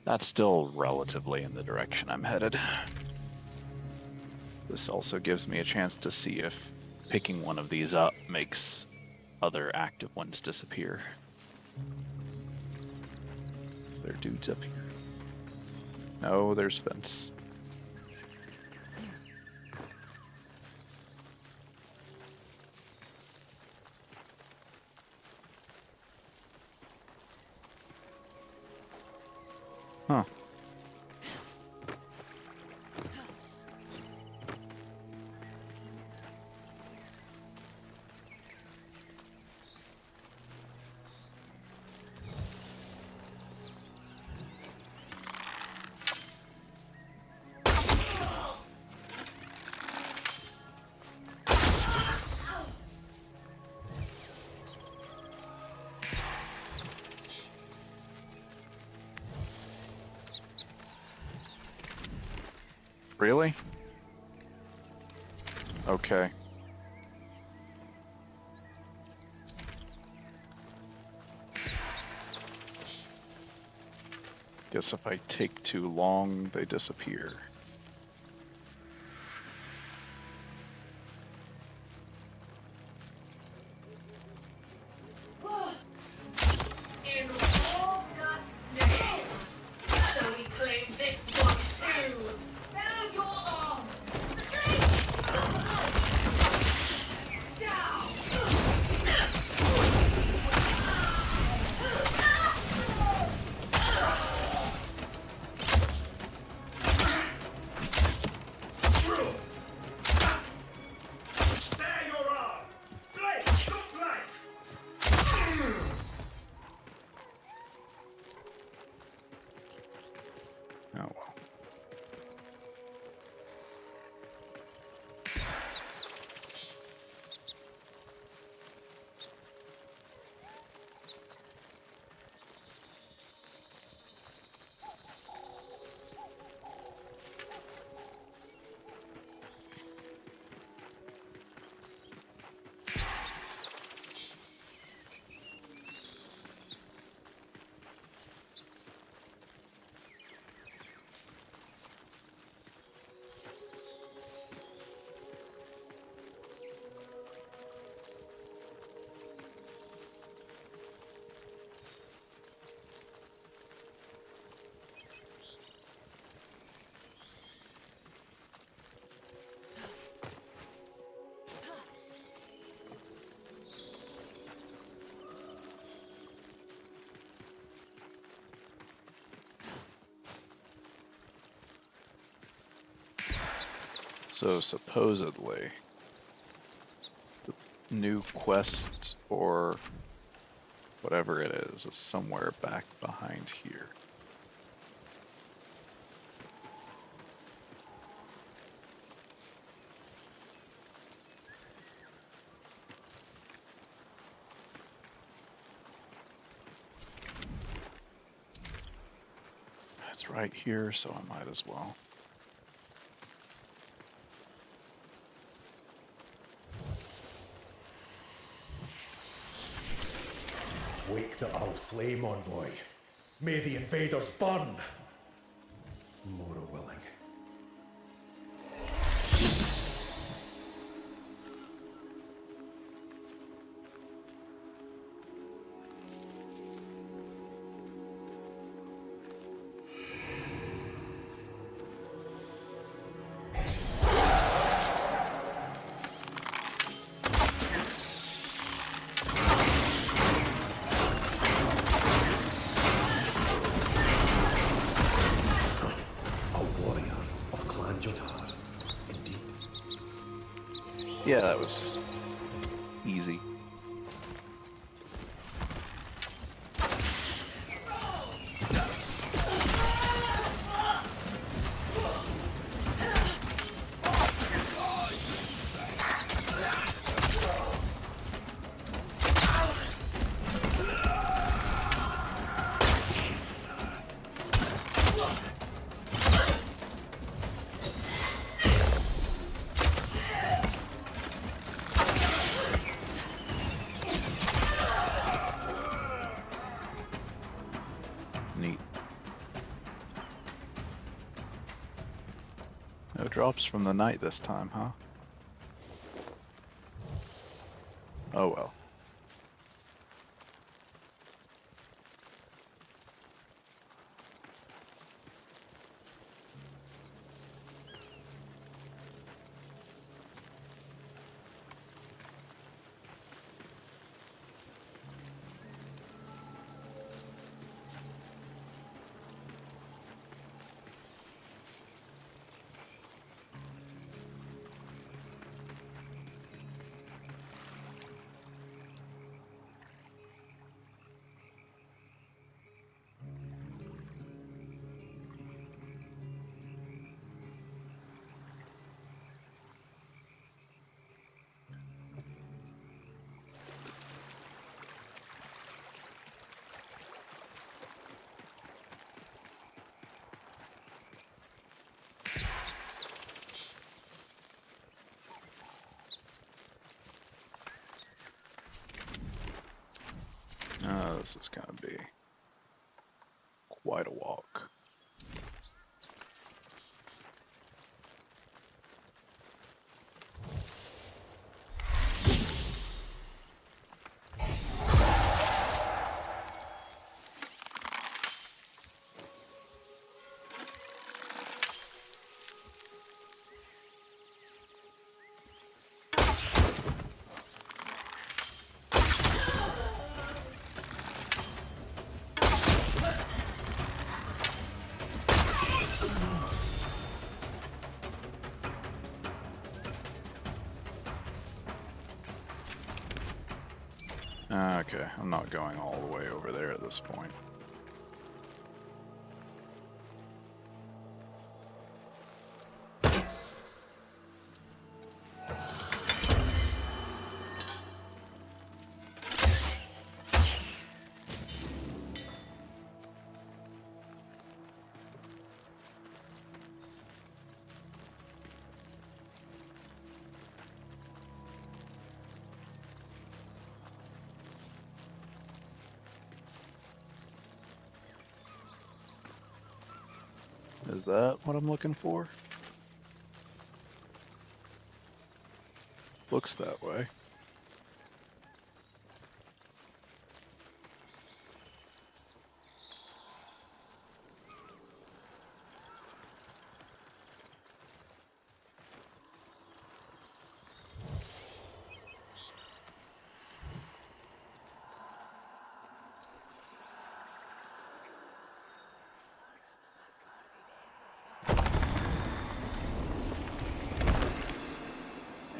That's still relatively in the direction I'm headed. This also gives me a chance to see if picking one of these up makes other active ones disappear. Is there dudes up here? No, there's fence. Huh. Really? Okay. Guess if I take too long, they disappear. In Walnut's name, so we claim this one too. Now your arm. Down. There your arm! Blade! Look light! Oh well. So supposedly, the new quest or whatever it is somewhere back behind here. It's right here, so I might as well. Wake the old flame, envoy. May the invaders burn. More willing. Yeah, that was easy. drops from the night this time, huh? Oh well. Oh, this is gonna be quite a walk. Okay, I'm not going all the way over there at this point. Is that what I'm looking for? Looks that way.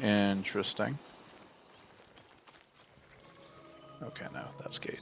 Interesting. Okay, no, that's gated.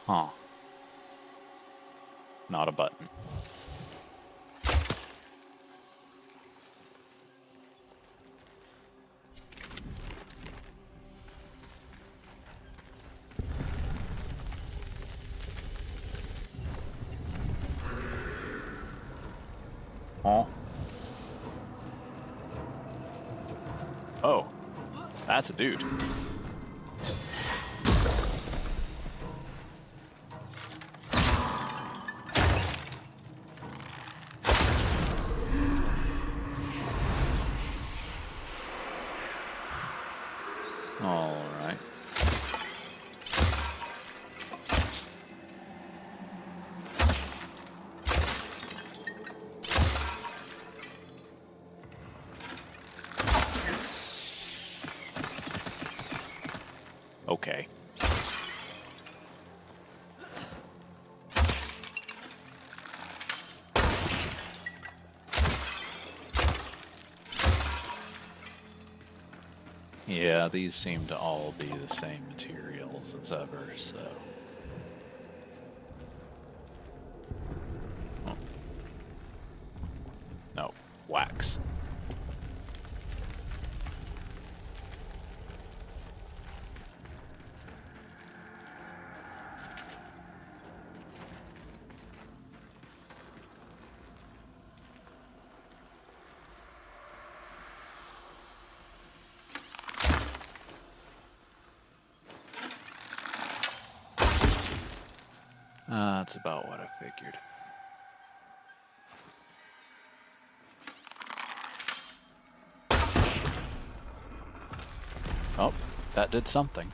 Huh. Not a button. Huh? Oh, that's a dude. All right. Okay. Yeah, these seem to all be the same materials as ever, so. Oh. No, wax. That's about what I figured. Oh, that did something.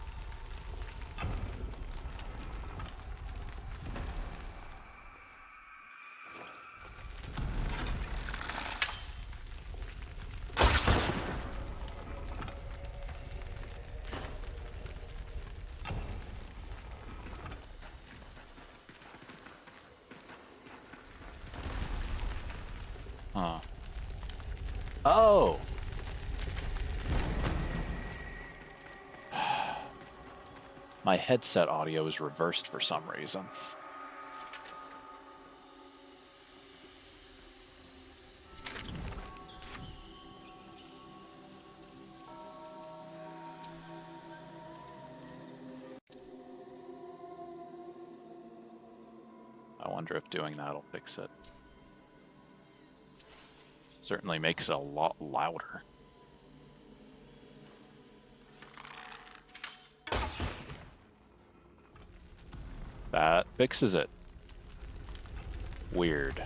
Huh. Oh! My headset audio is reversed for some reason. I wonder if doing that'll fix it. Certainly makes it a lot louder. That fixes it. Weird.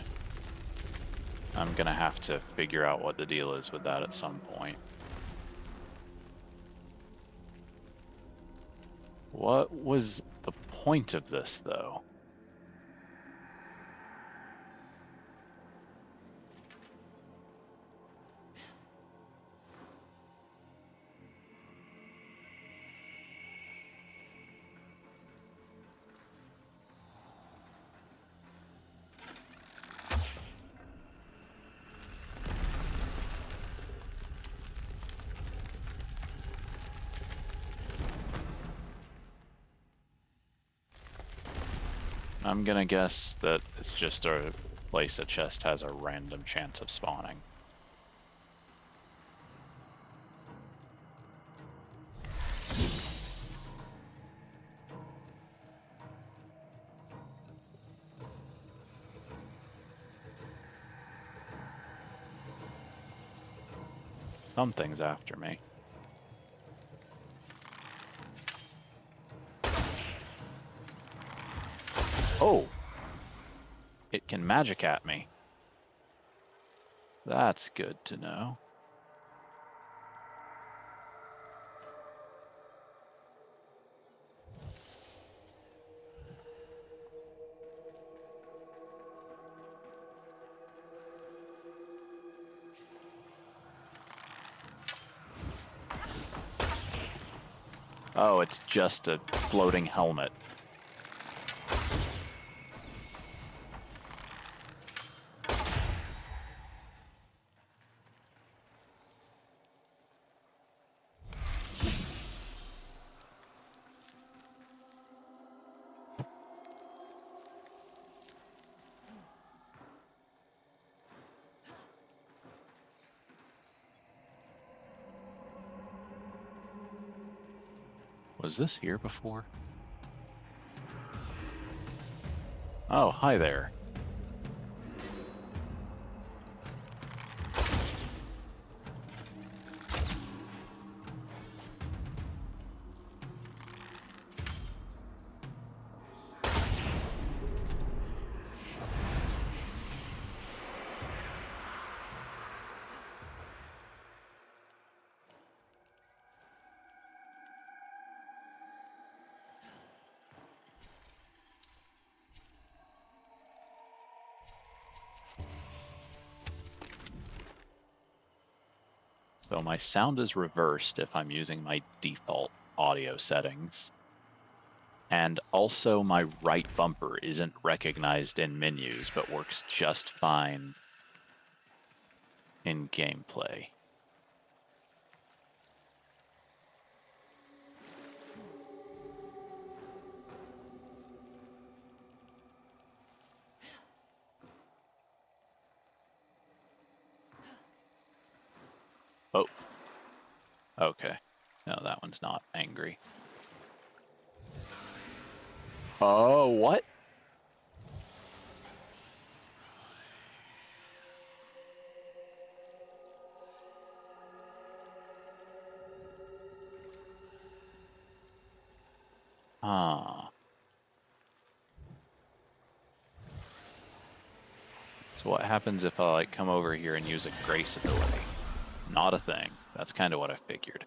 I'm gonna have to figure out what the deal is with that at some point. What was the point of this, though? I'm gonna guess that it's just a place a chest has a random chance of spawning. Something's after me. Oh! It can magic at me. That's good to know. Oh, it's just a floating helmet. Was this here before? Oh, hi there. So my sound is reversed if I'm using my default audio settings. And also my right bumper isn't recognized in menus, but works just fine in gameplay. Oh, okay. No, that one's not angry. Oh, what? Ah. So what happens if I like come over here and use a grace ability? Not a thing. That's kind of what I figured.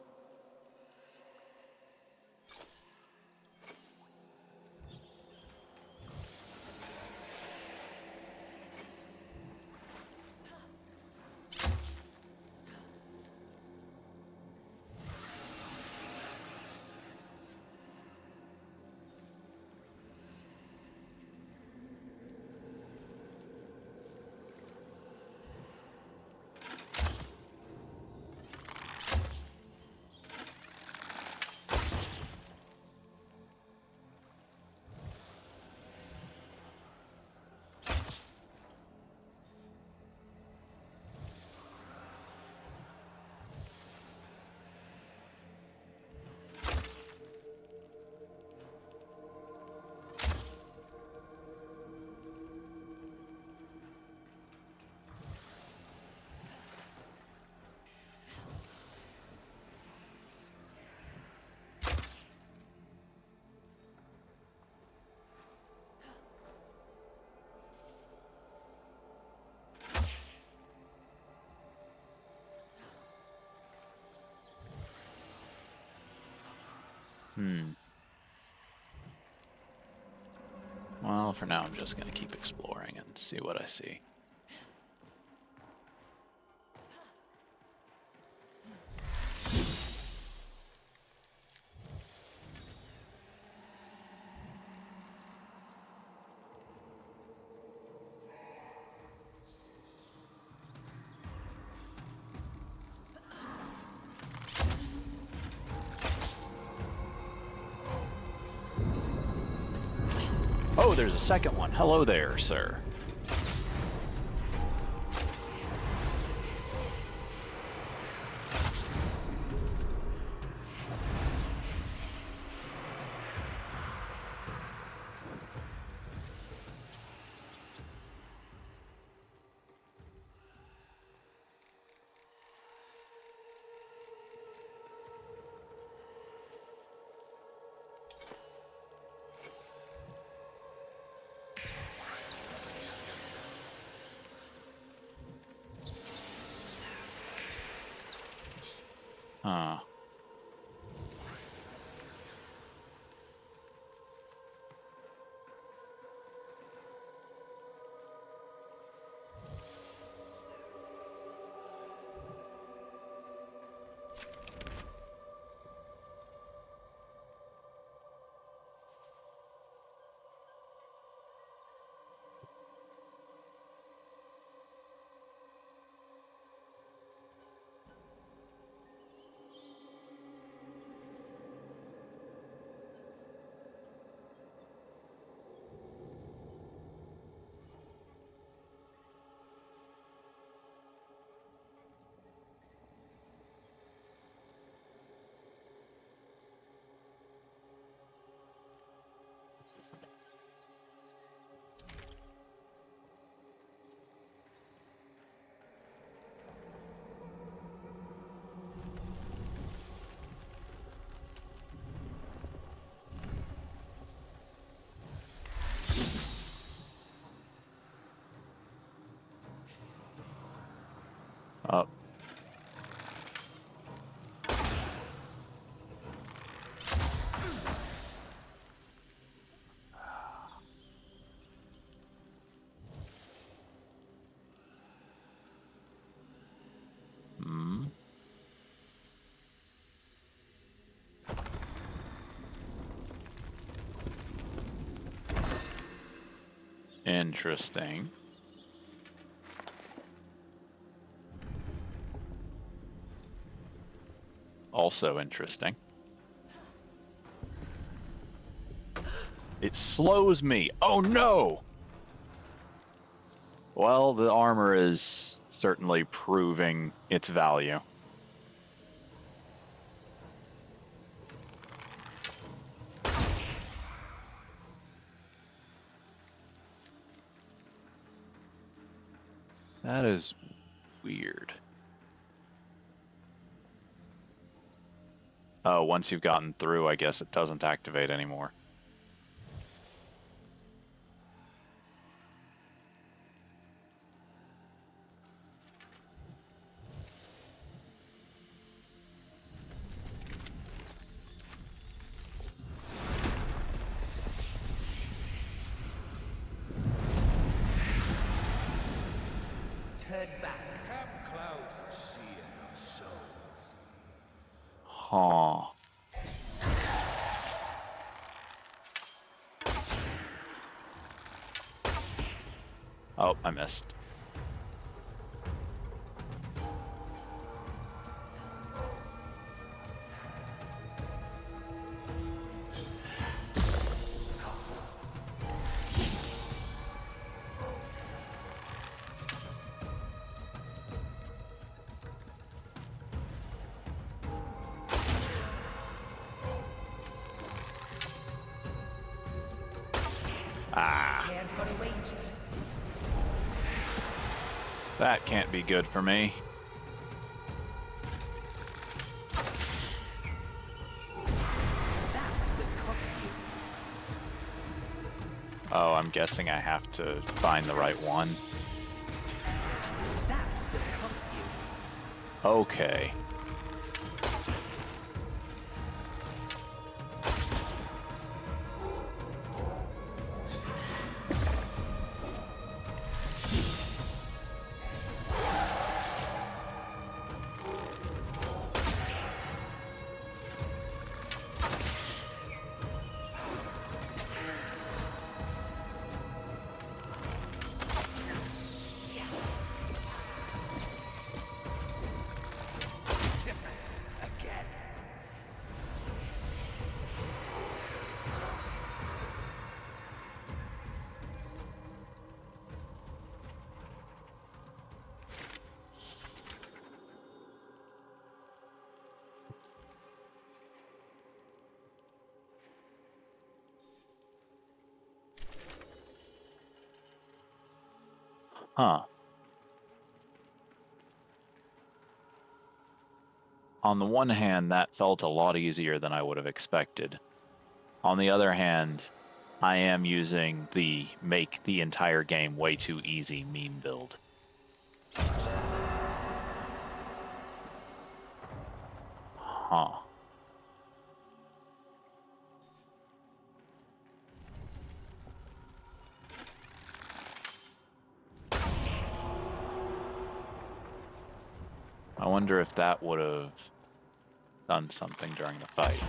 Well, for now I'm just going to keep exploring and see what I see. Oh, there's a second one. Hello there, sir. Huh. Oh. Hmm. Interesting. Also interesting. It slows me. Oh no! Well, the armor is certainly proving its value. That is weird. Oh, once you've gotten through, I guess it doesn't activate anymore. Oh, I missed. Ah, Prepare for a wager. that can't be good for me. That will cost you. Oh, I'm guessing I have to find the right one. That will cost you. Okay. Huh. On the one hand, that felt a lot easier than I would have expected. On the other hand, I am using the make the entire game way too easy meme build. Huh. I wonder if that would have done something during the fight.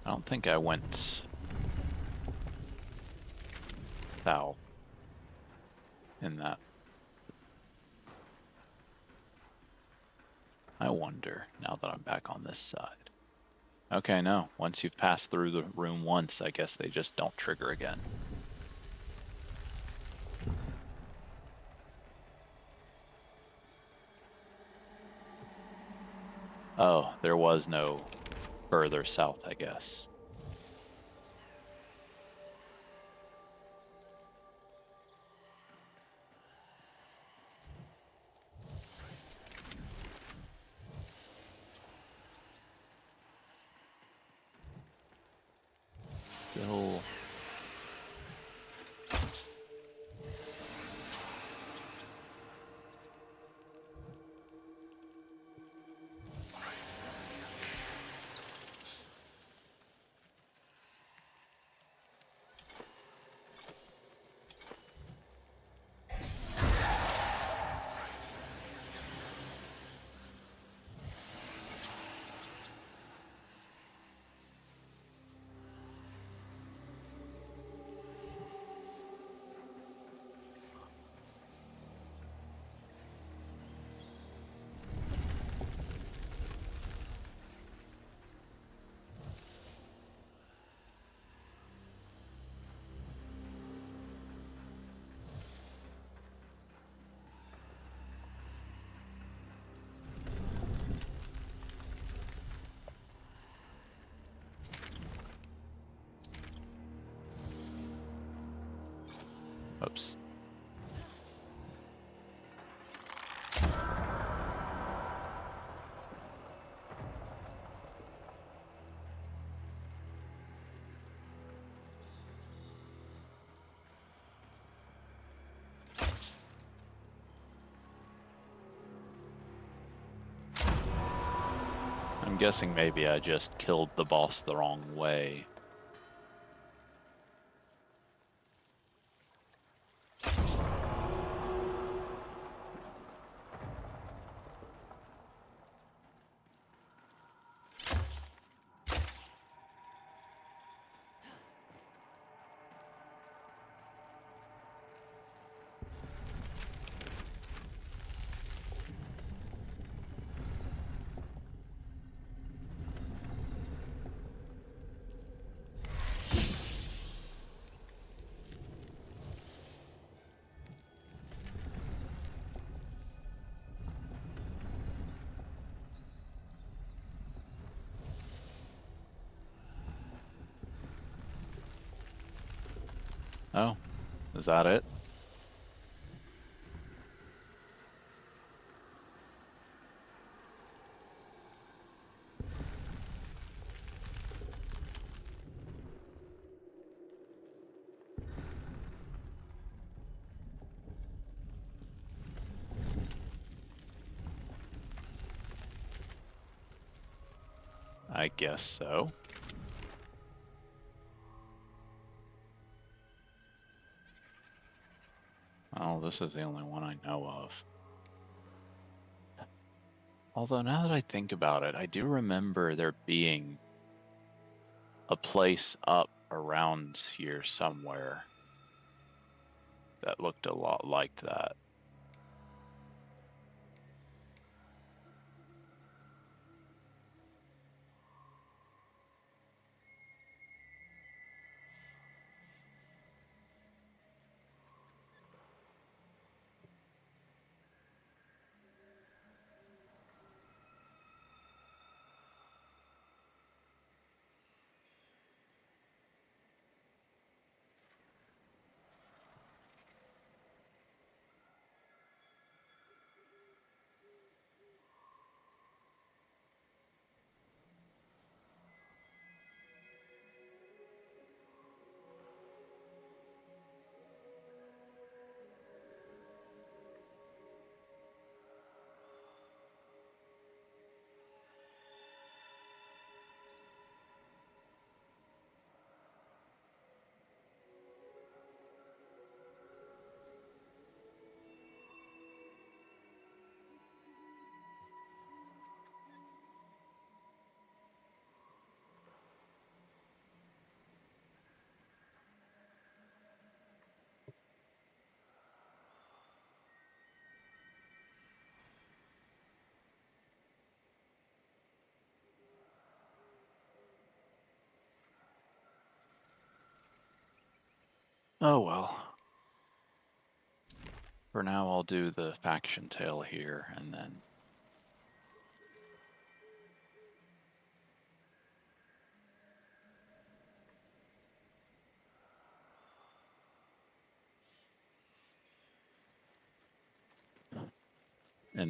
I don't think I went south in that. I wonder, now that I'm back on this side. Okay, no. Once you've passed through the room once, I guess they just don't trigger again. Oh, there was no further south, I guess. Still. guessing maybe I just killed the boss the wrong way. Oh, is that it? I guess so. Oh, this is the only one I know of. Although now that I think about it, I do remember there being a place up around here somewhere that looked a lot like that. Oh well. For now, I'll do the faction tale here, and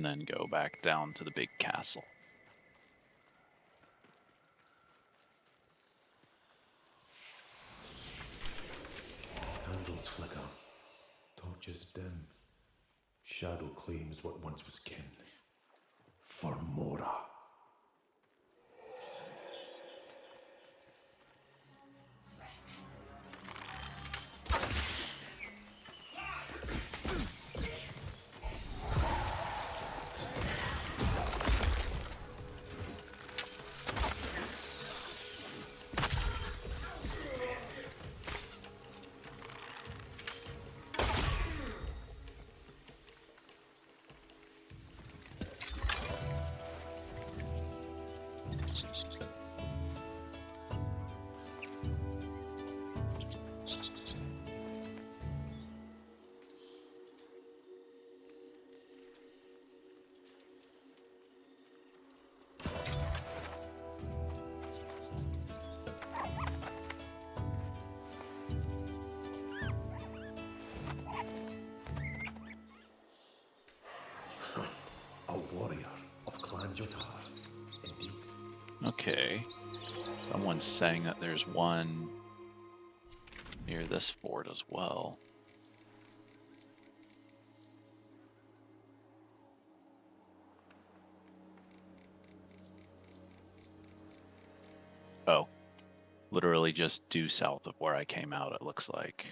then go back down to the big castle. Candles flicker, torches dim. Shadow claims what once was kin. For Mora. A warrior of Clan Jotar, indeed. Okay. Someone's saying that there's one near this fort as well. Oh, literally just due south of where I came out, it looks like.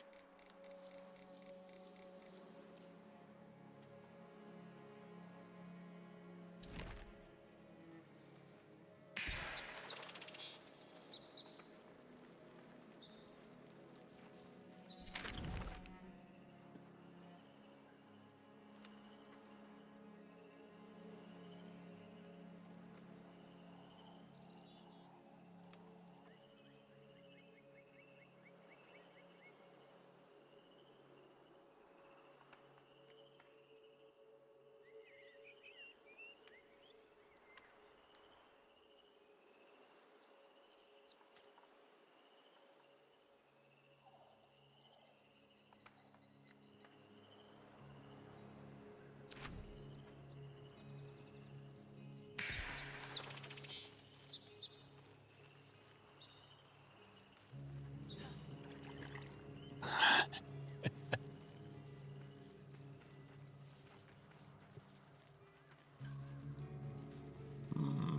Hmm.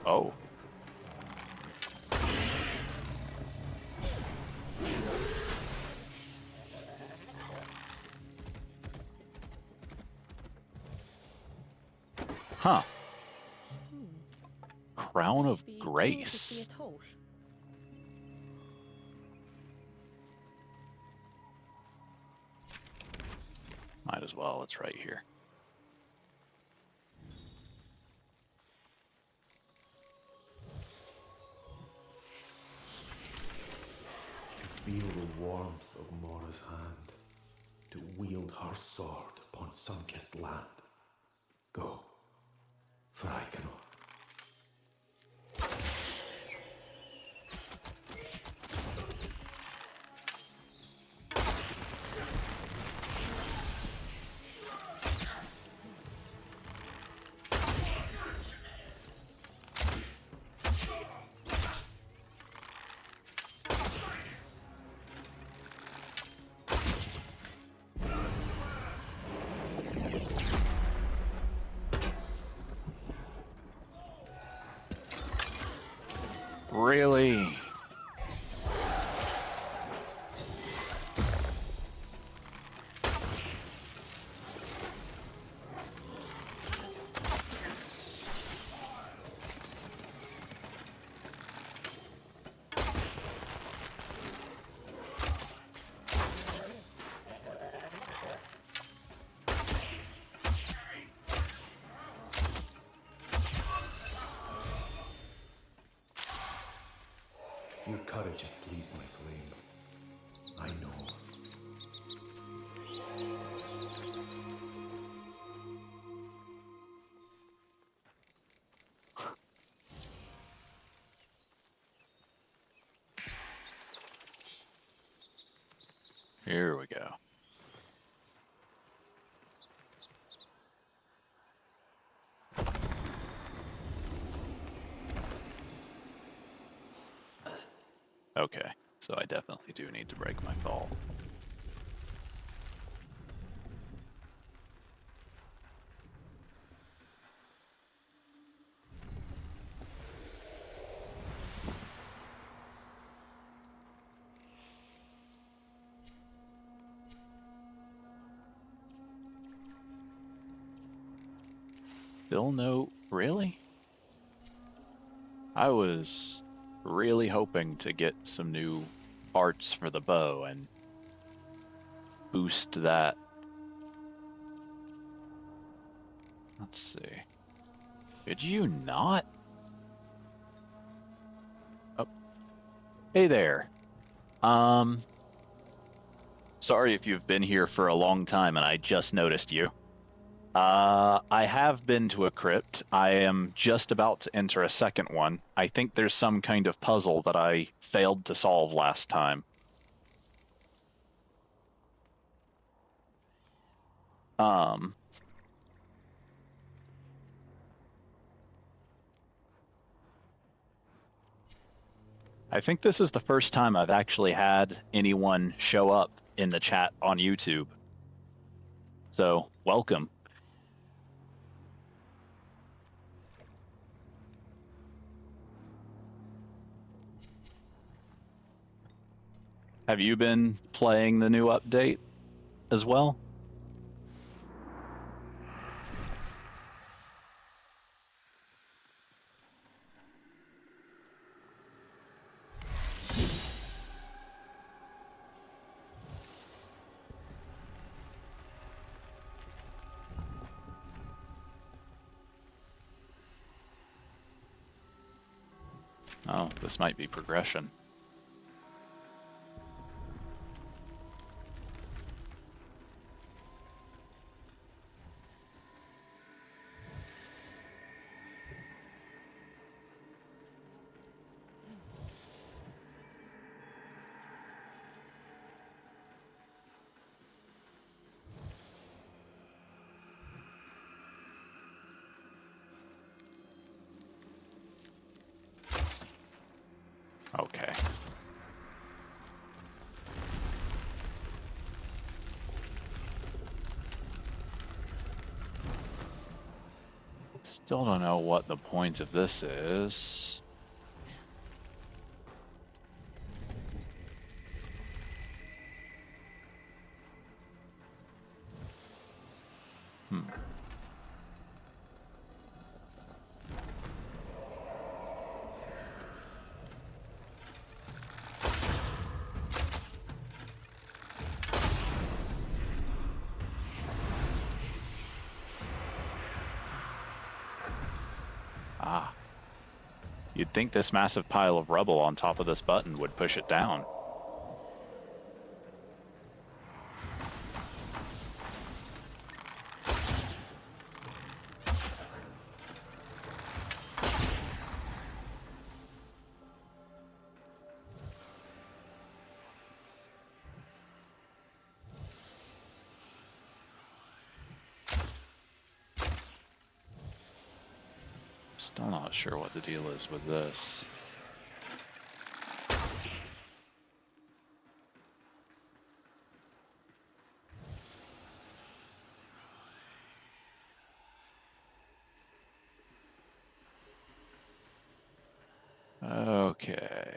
Oh. Huh. Crown of Be keen to see Grace. it all. Might as well, it's right here. To feel the warmth of Mora's hand, to wield her sword upon sun-kissed land. Go, for I cannot. Really? Your courage has pleased my flame. I know. Here we go. Okay, so I definitely do need to break my fall. Still no, really? I was really hoping to get some new parts for the bow and boost that. Let's see. Could you not? Oh, hey there. Um, Sorry if you've been here for a long time and I just noticed you. I have been to a crypt. I am just about to enter a second one. I think there's some kind of puzzle that I failed to solve last time. Um, I think this is the first time I've actually had anyone show up in the chat on YouTube. So, welcome. Have you been playing the new update as well? Oh, this might be progression. Okay. Still don't know what the point of this is. Hmm. Ah. You'd think this massive pile of rubble on top of this button would push it down. Still not sure what the deal is with this. Okay.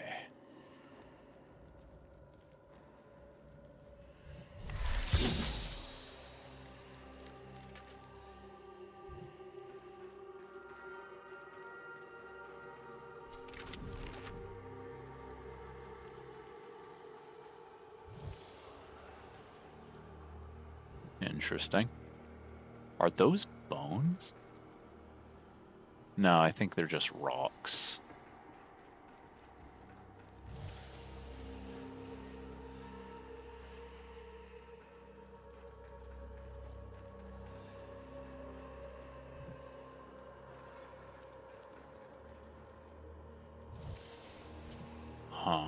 Interesting. Are those bones? No, I think they're just rocks. Huh.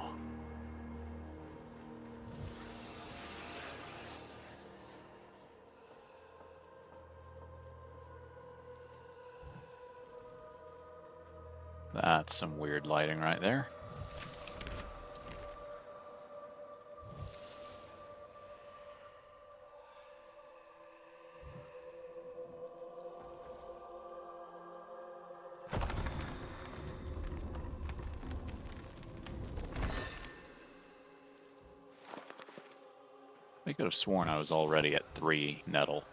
That's some weird lighting right there. I could have sworn I was already at 3 nettle.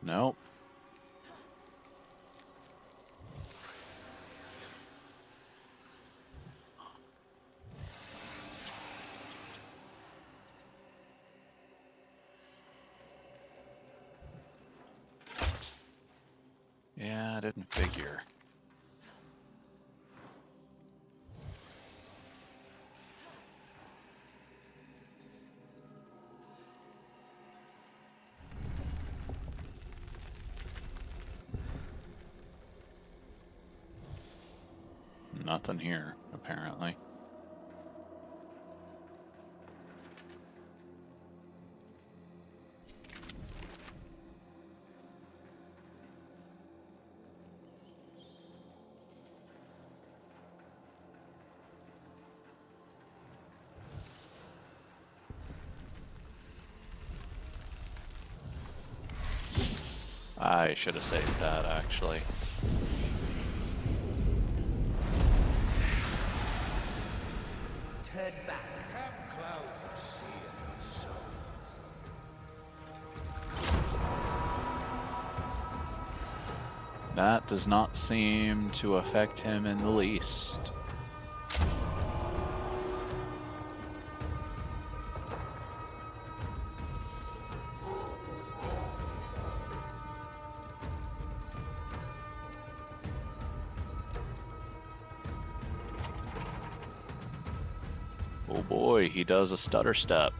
Nope. Yeah, I didn't figure. Nothing here, apparently. I should have saved that, actually. Turn back. That does not seem to affect him in the least. Oh boy, he does a stutter step.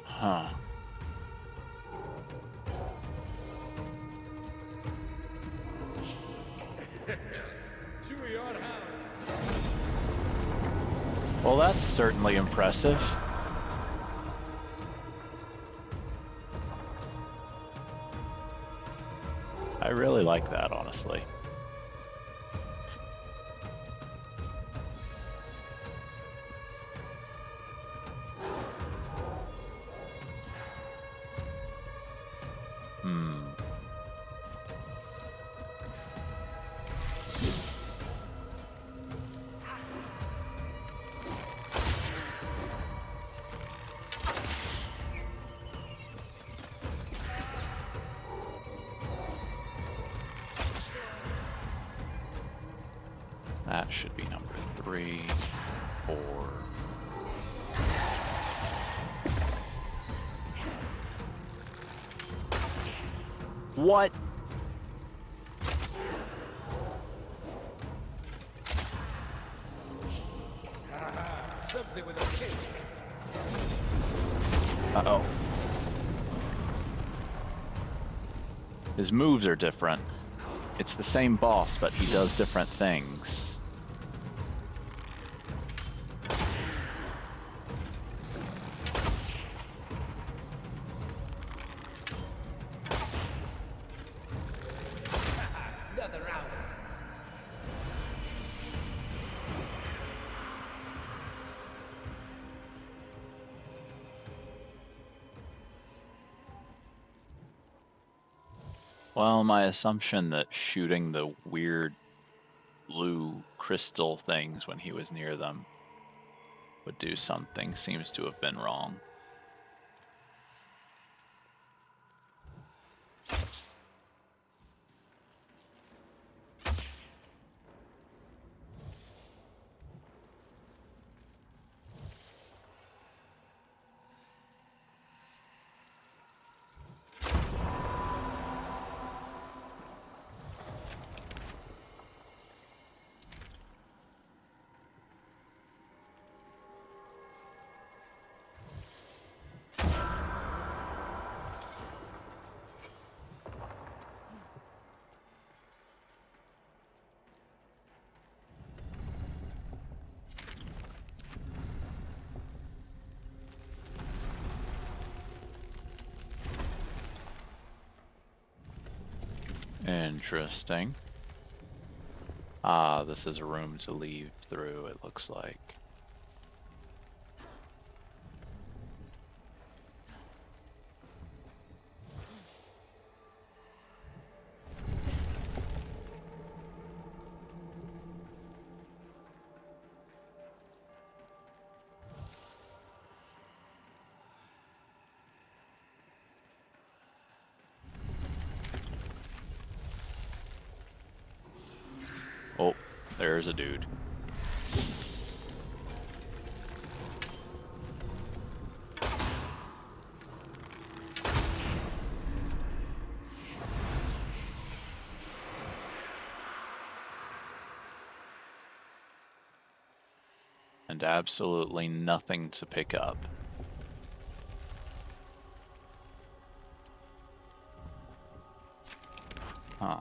Huh. Well, that's certainly impressive. I really like that, honestly. Hmm. That should be number 3, 4. What? Something with a kick. Uh-oh. His moves are different. It's the same boss, but he does different things. Another round. Well, my assumption that shooting the weird blue crystal things when he was near them would do something seems to have been wrong. Interesting. Ah, this is a room to leave through, it looks like. Oh, there's a dude. and absolutely nothing to pick up. Huh.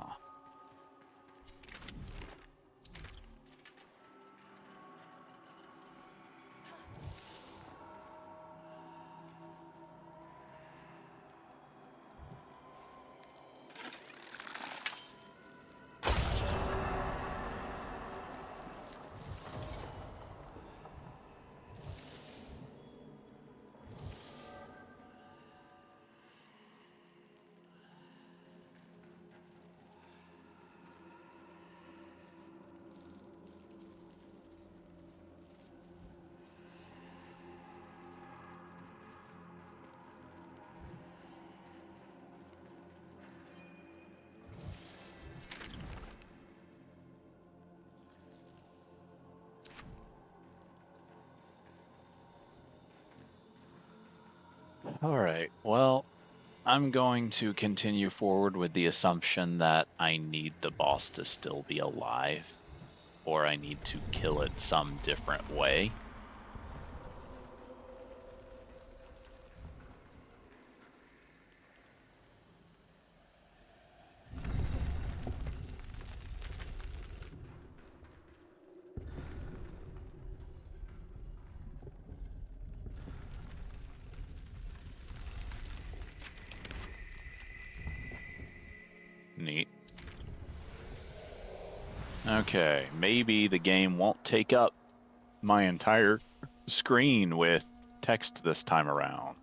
All right, well, I'm going to continue forward with the assumption that I need the boss to still be alive, or I need to kill it some different way. Neat. Okay, maybe the game won't take up my entire screen with text this time around.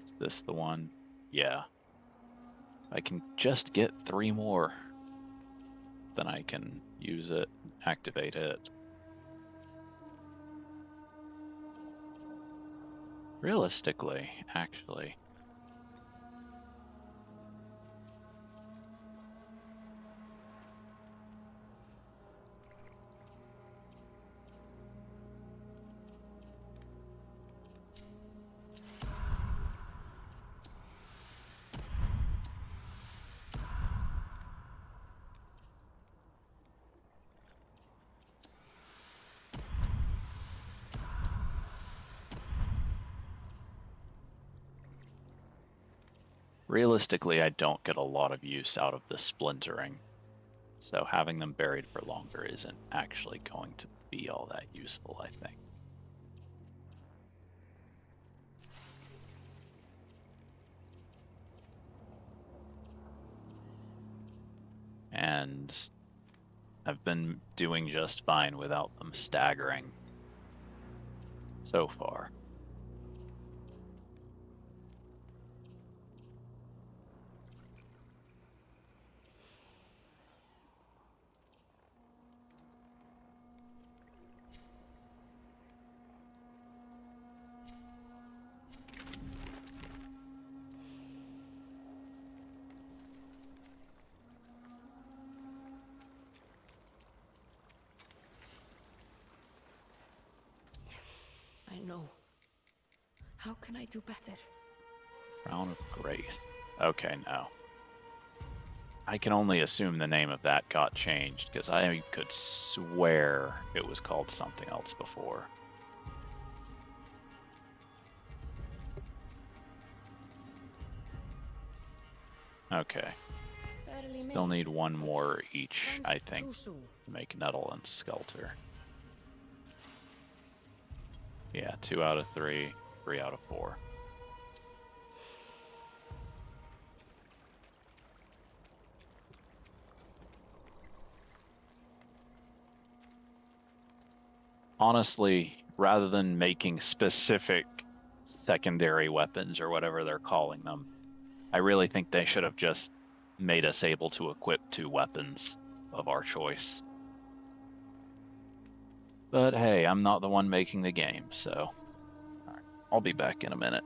Is this the one? Yeah. I can just get 3 more. Then I can use it, activate it. Realistically, actually. Realistically, I don't get a lot of use out of the splintering, so having them buried for longer isn't actually going to be all that useful, I think. And I've been doing just fine without them staggering so far. I know. How can I do better? Crown of Grace. Okay, no. I can only assume the name of that got changed, because I could swear it was called something else before. Okay. Fairly Still made. need 1 more each, I Cleansed think, too soon. to make Nettle and Skelter. Yeah, 2 out of 3, 3 out of 4. Honestly, rather than making specific secondary weapons or whatever they're calling them, I really think they should have just made us able to equip 2 weapons of our choice. But hey, I'm not the one making the game, so all right, I'll be back in a minute.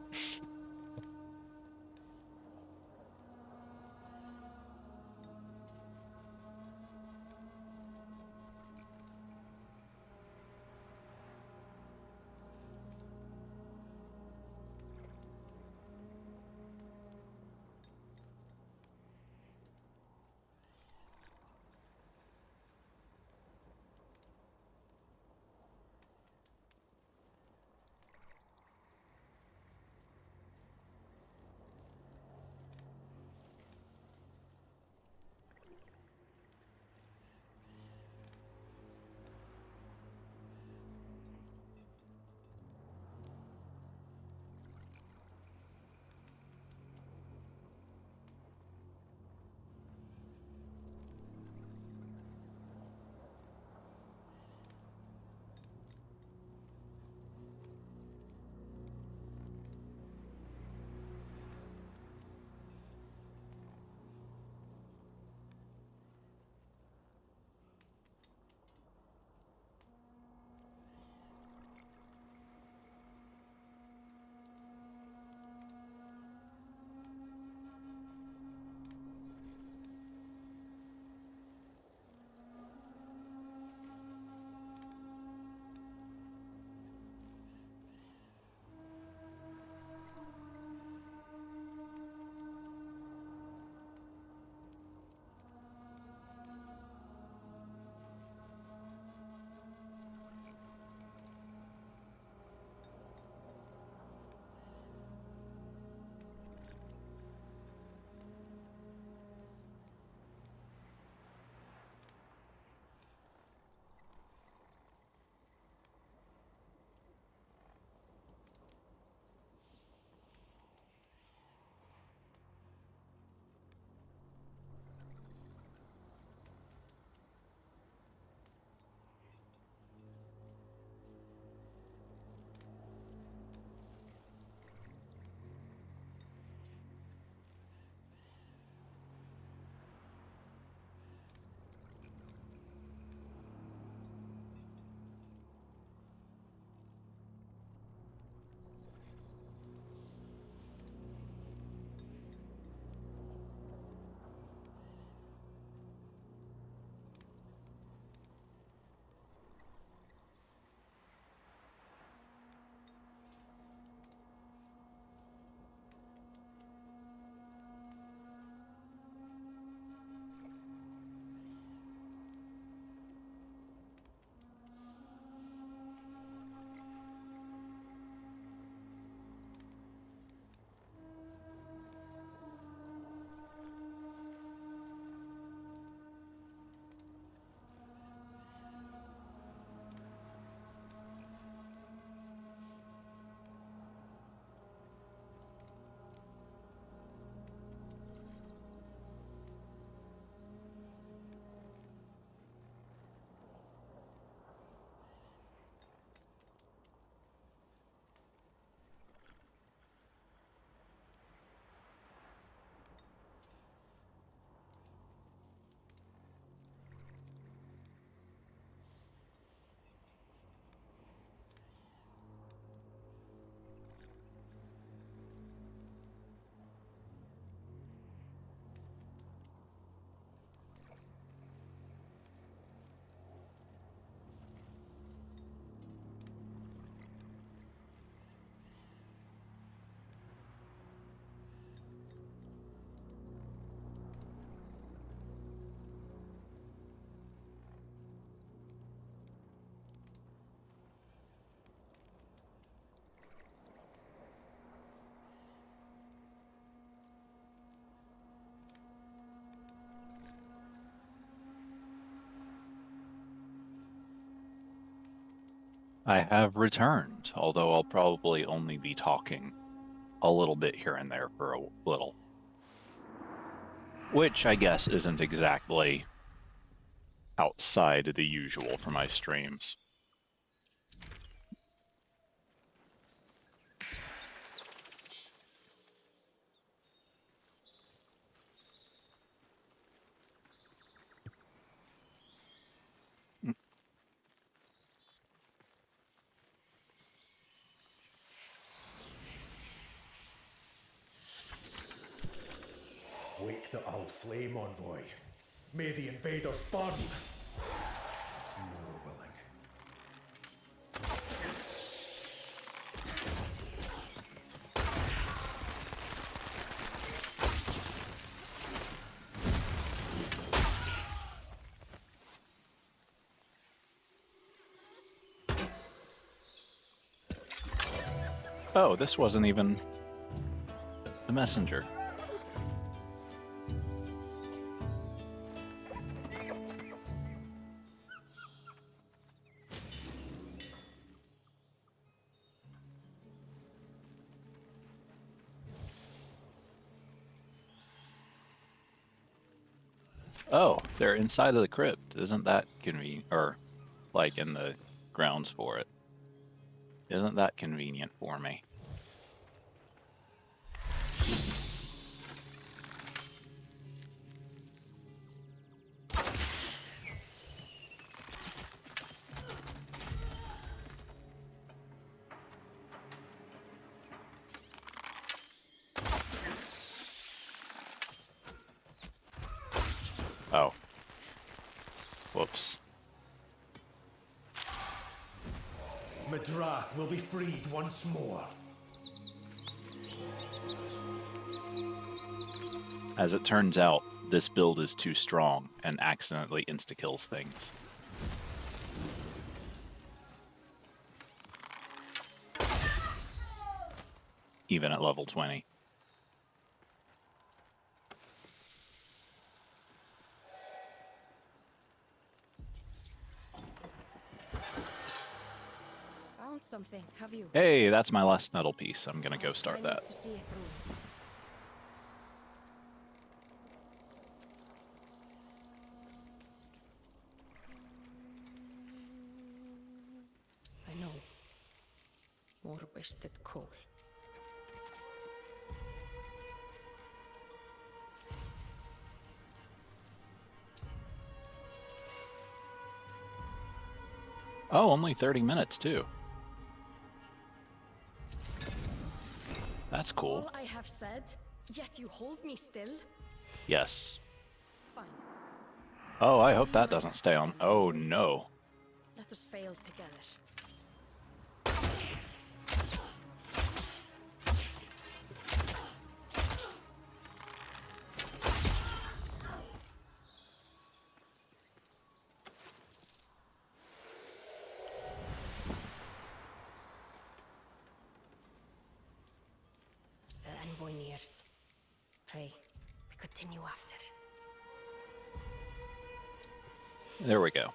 I have returned, although I'll probably only be talking a little bit here and there for a little. Which I guess isn't exactly outside the usual for my streams. Wake the old flame envoy. May the invaders burn. More willing. Oh, this wasn't even the messenger. Oh, they're inside of the crypt. Isn't that convenient? Or, like, in the grounds for it. Isn't that convenient for me? Oh. Whoops. Madrath will be freed once more. As it turns out, this build is too strong and accidentally insta-kills things. Even at level 20. Found something, have you? Hey, that's my last nettle piece. I'm gonna go start I that. need to see it through. I know. More wasted coal. Oh, only 30 minutes too. That's cool. All I have said, yet you hold me still? Yes. Fine. Oh, I hope that doesn't stay on. Oh no. Let us fail together. The envoy nears. Pray, we continue after. There we go.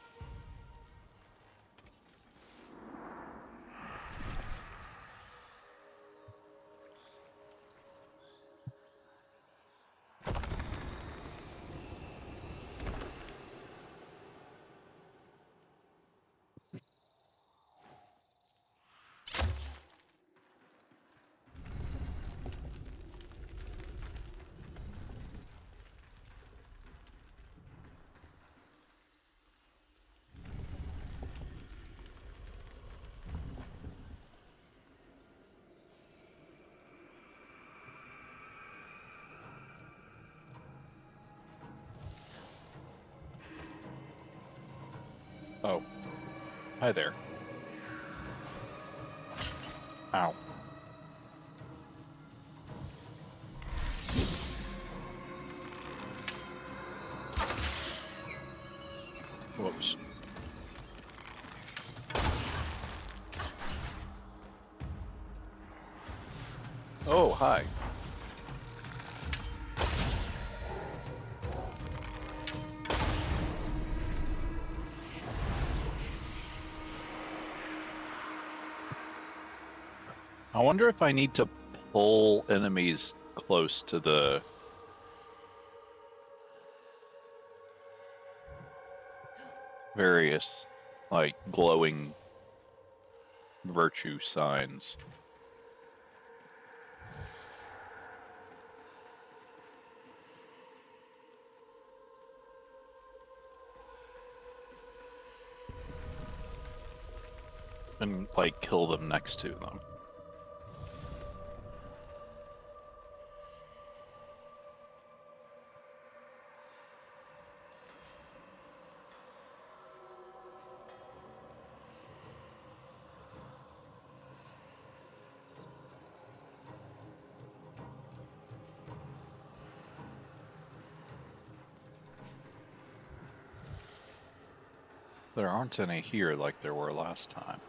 Oh. Hi there. Ow. Whoops. Oh, hi. I wonder if I need to pull enemies close to the various, like, glowing virtue signs. And, like, kill them next to them. There aren't any here like there were last time,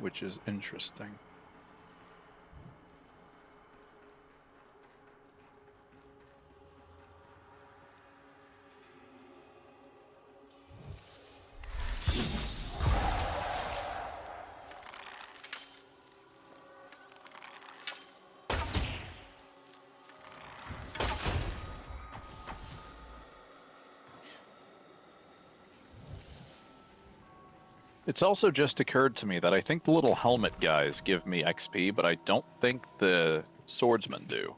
which is interesting. It's also just occurred to me that I think the little helmet guys give me XP, but I don't think the swordsmen do.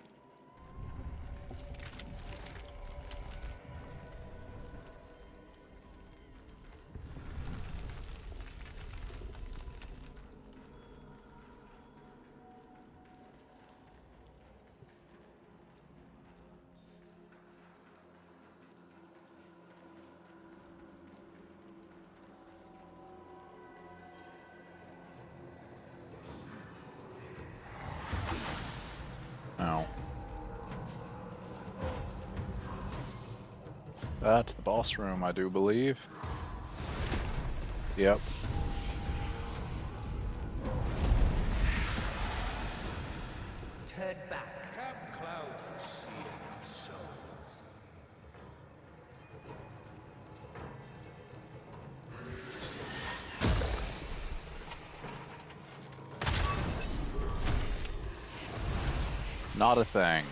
Oh. That's the boss room, I do believe. Yep. Turn back. Come close, seeing of souls. Not a thing.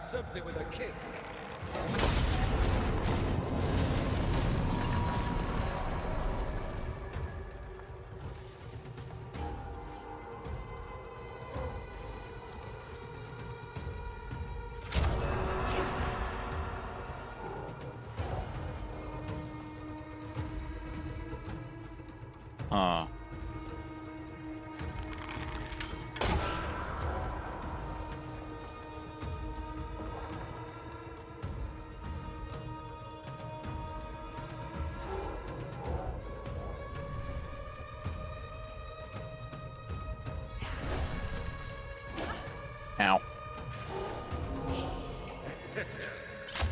Something with a kick. Huh. Ow.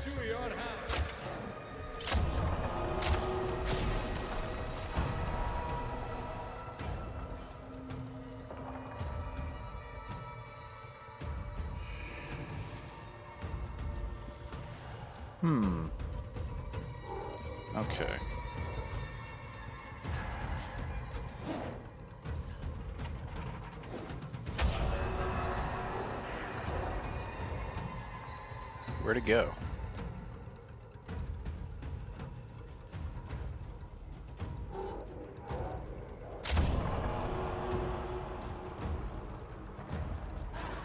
To your hand. Okay. Where to go?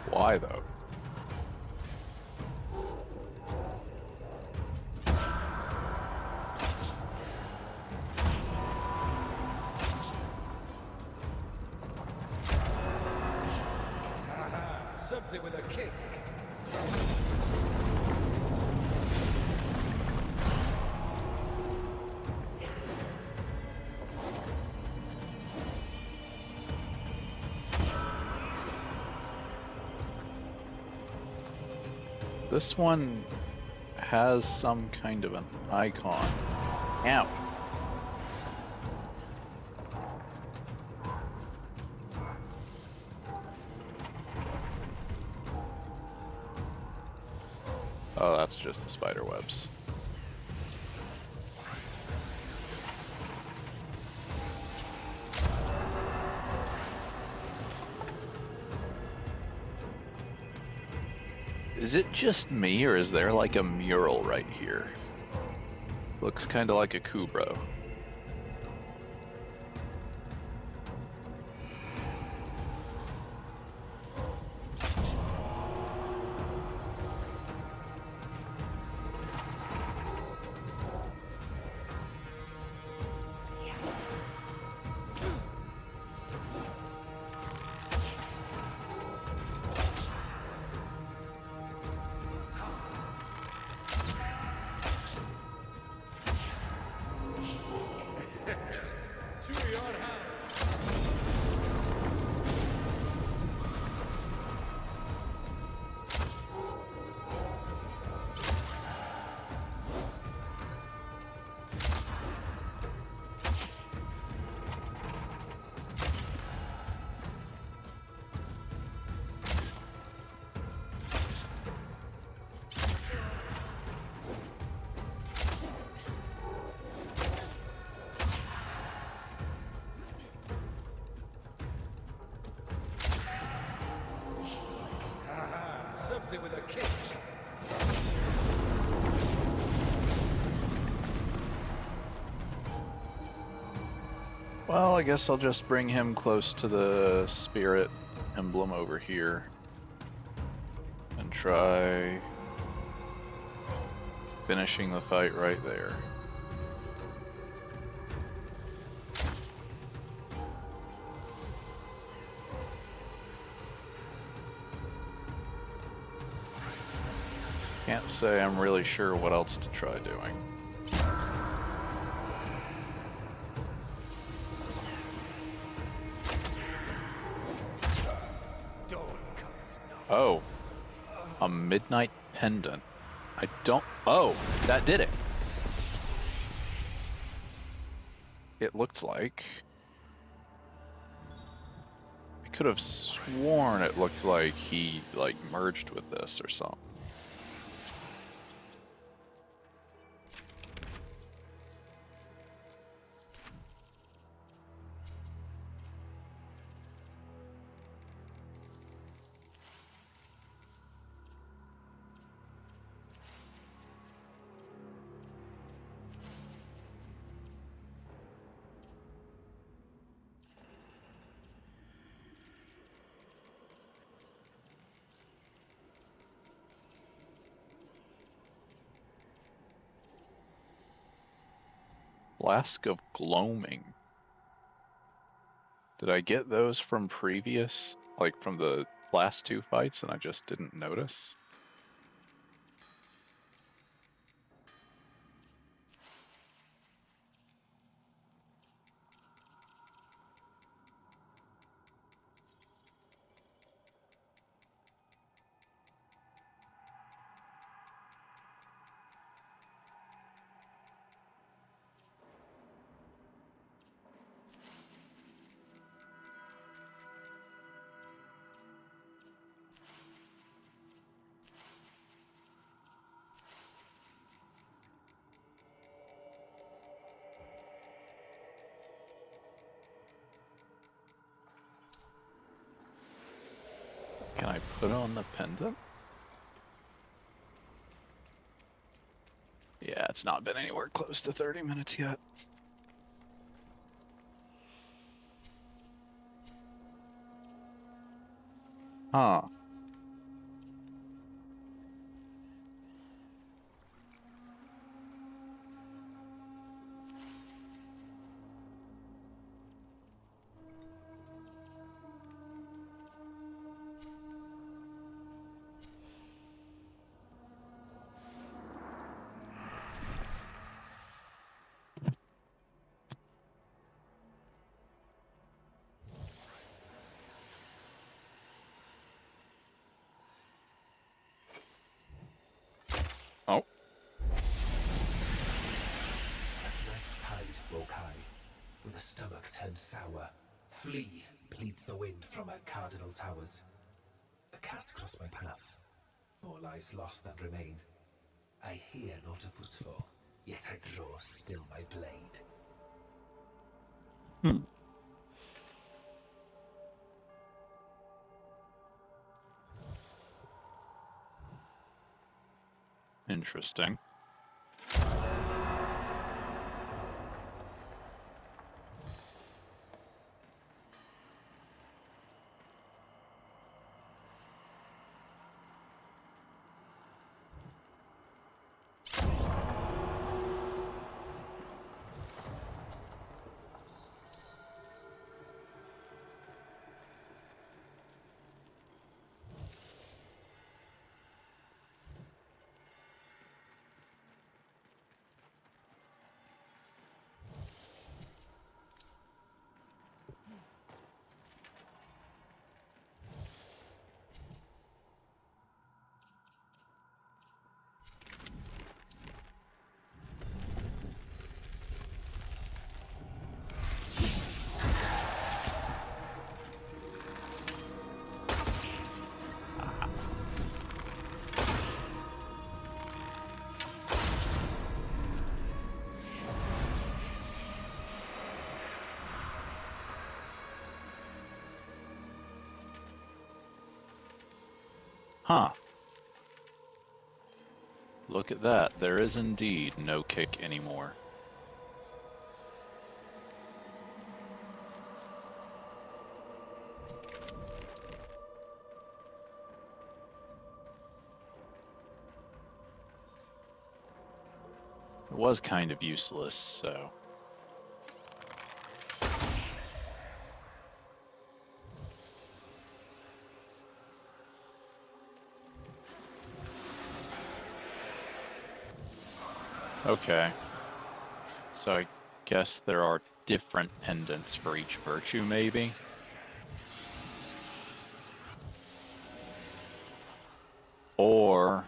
Why though? This one has some kind of an icon. Ow. Oh, that's just the spider webs. Is it just me, or is there like a mural right here? Looks kind of like a Kubro. To your hand. Something with a kick. Well, I guess I'll just bring him close to the spirit emblem over here and try finishing the fight right there. Can't say I'm really sure what else to try doing. Oh, a midnight pendant. I don't. Oh, that did it. It looked like. I could have sworn it looked like he like merged with this or something. Flask of gloaming. Did I get those from previous, like from the last two fights, and I just didn't notice? Can I put on the pendant? Yeah, it's not been anywhere close to 30 minutes yet. Huh. sour. Flee, pleads the wind from her cardinal towers. A cat crossed my path. More lives lost than remain. I hear not a footfall, yet I draw still my blade. Hmm. Interesting. Huh. Look at that. There is indeed no kick anymore. It was kind of useless, so... Okay. So I guess there are different pendants for each virtue, maybe? Or...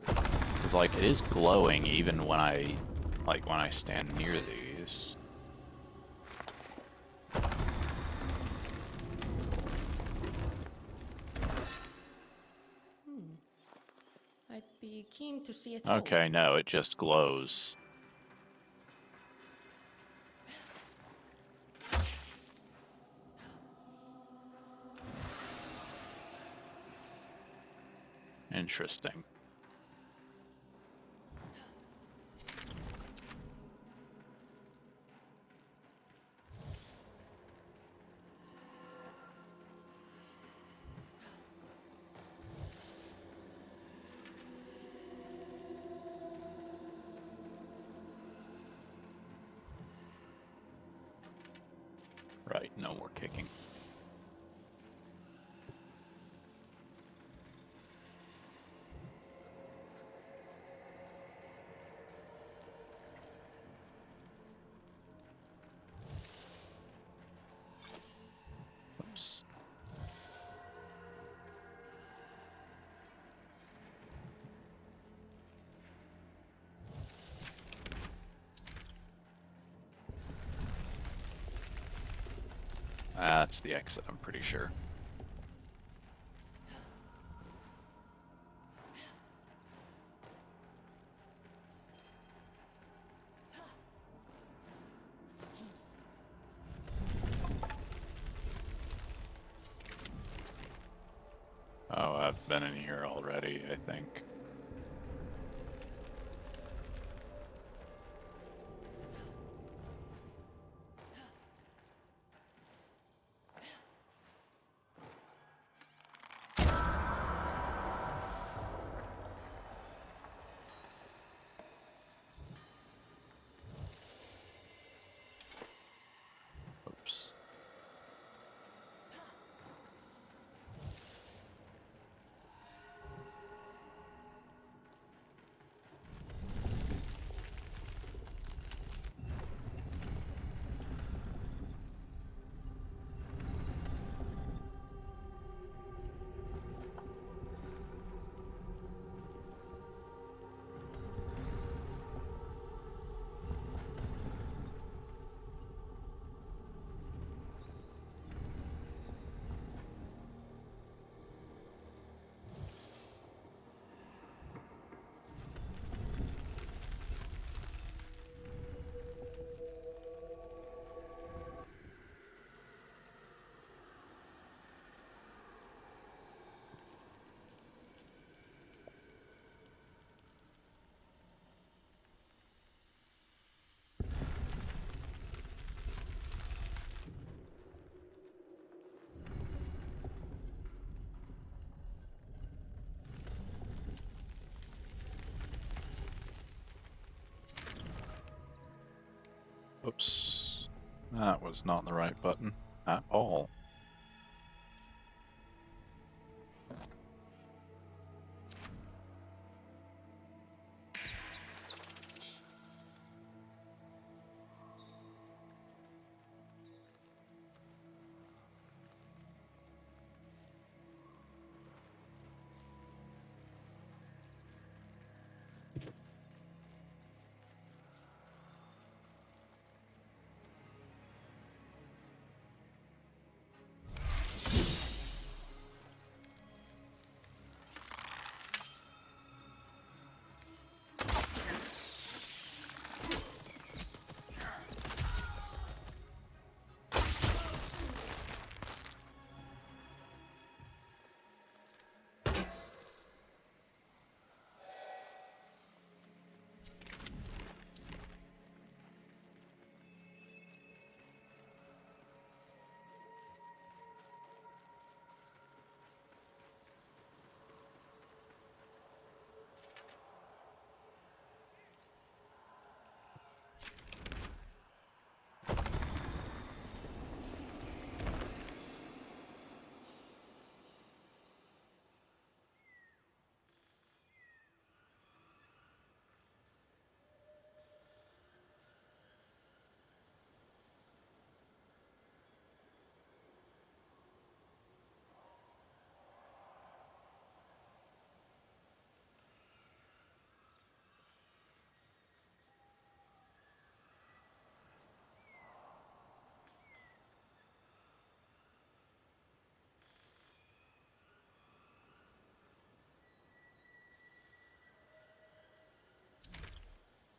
Because, like, it is glowing even when I stand near these. I'd be keen to see it Okay, all. no, it just glows. Interesting. Right, no more kicking. Oops. That's the exit, I'm pretty sure. Oh, I've been in here already, I think. Oops. That was not the right button at all.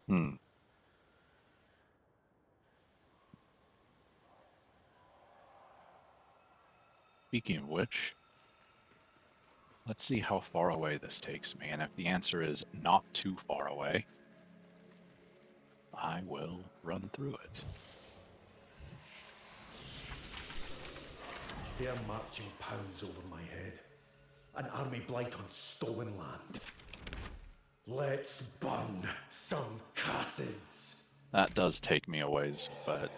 Hmm. Speaking of which, let's see how far away this takes me, and if the answer is not too far away, I will run through it. They're marching pounds over my head. An army blight on stolen land. Let's burn some cassids. That does take me a ways, but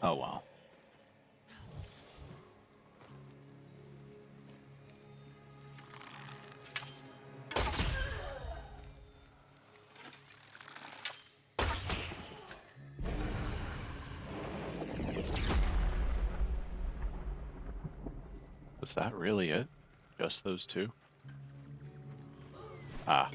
oh well. Was that really it? Just those two? Ah.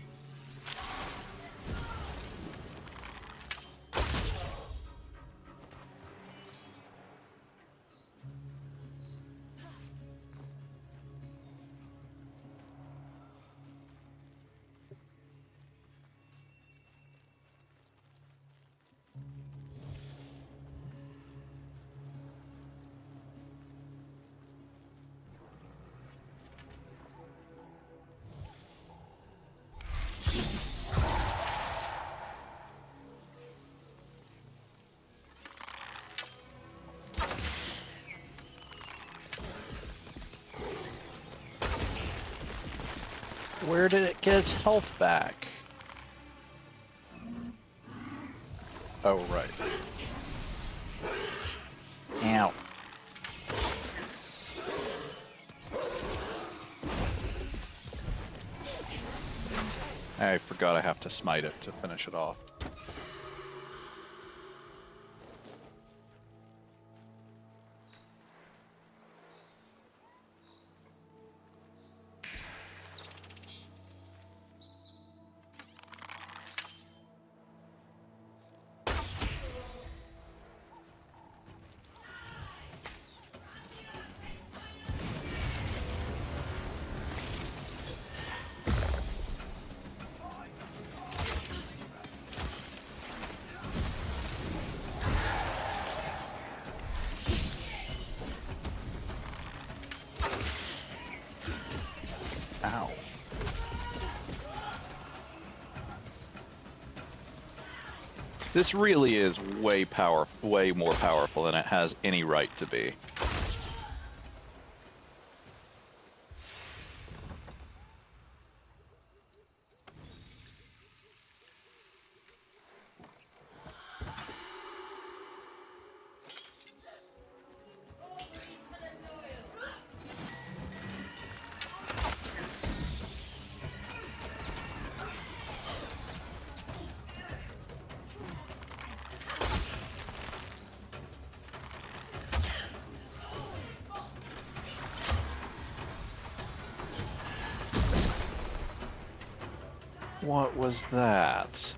Where did it get its health back? Oh, right. Ow. I forgot I have to smite it to finish it off. Ow. This really is way more powerful than it has any right to be. What was that?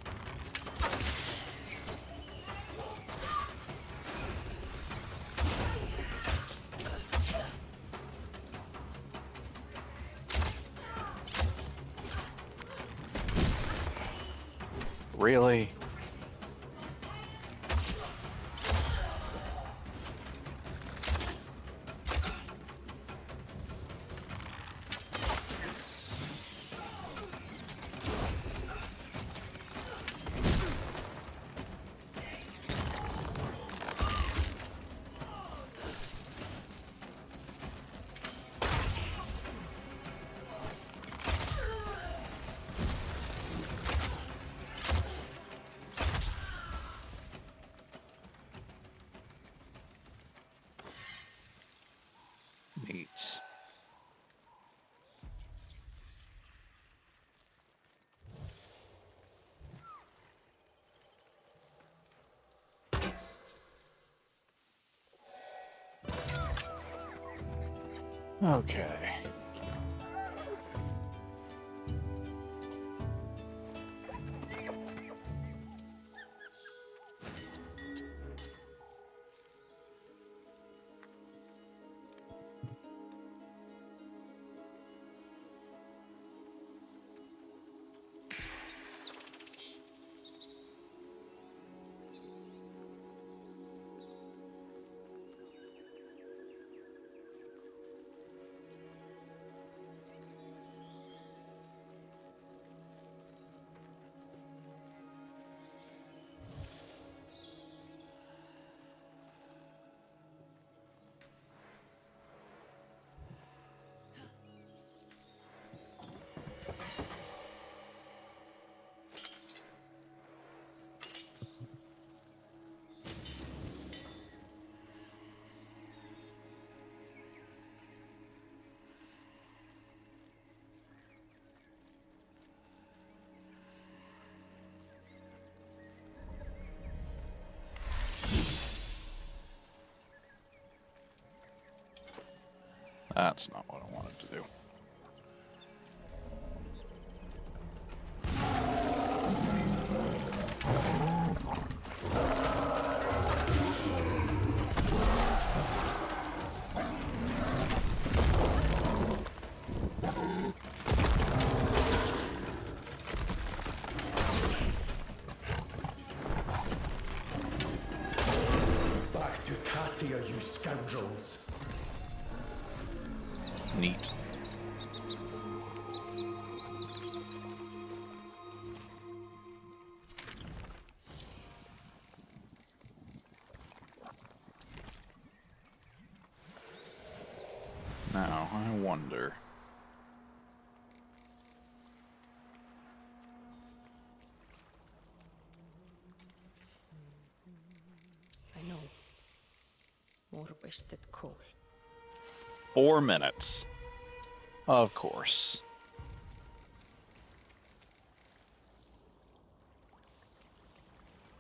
Really? Neat. Okay. That's not what I wanted to do. Back to Cassia, you scoundrels! Neat. Now, I wonder. I know. More wasted coal. 4 minutes. Of course.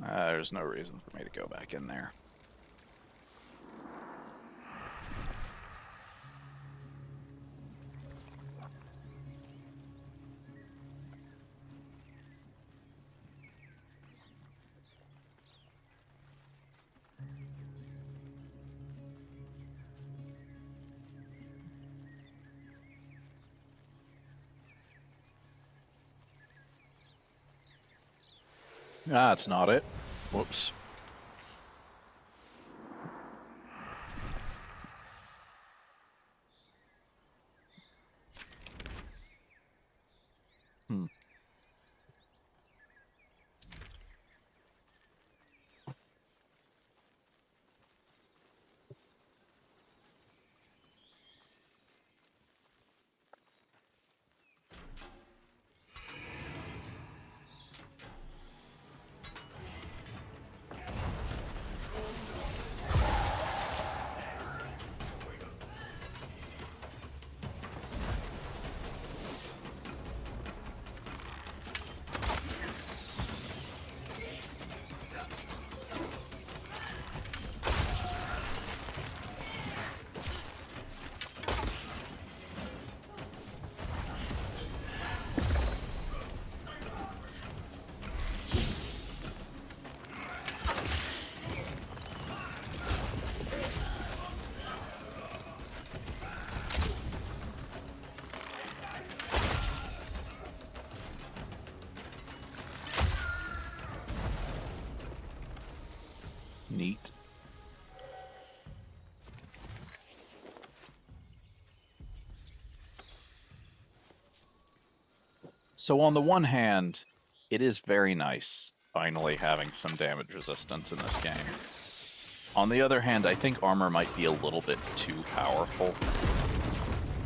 There's no reason for me to go back in there. That's not it. Whoops. Hmm. So on the one hand, it is very nice finally having some damage resistance in this game. On the other hand, I think armor might be a little bit too powerful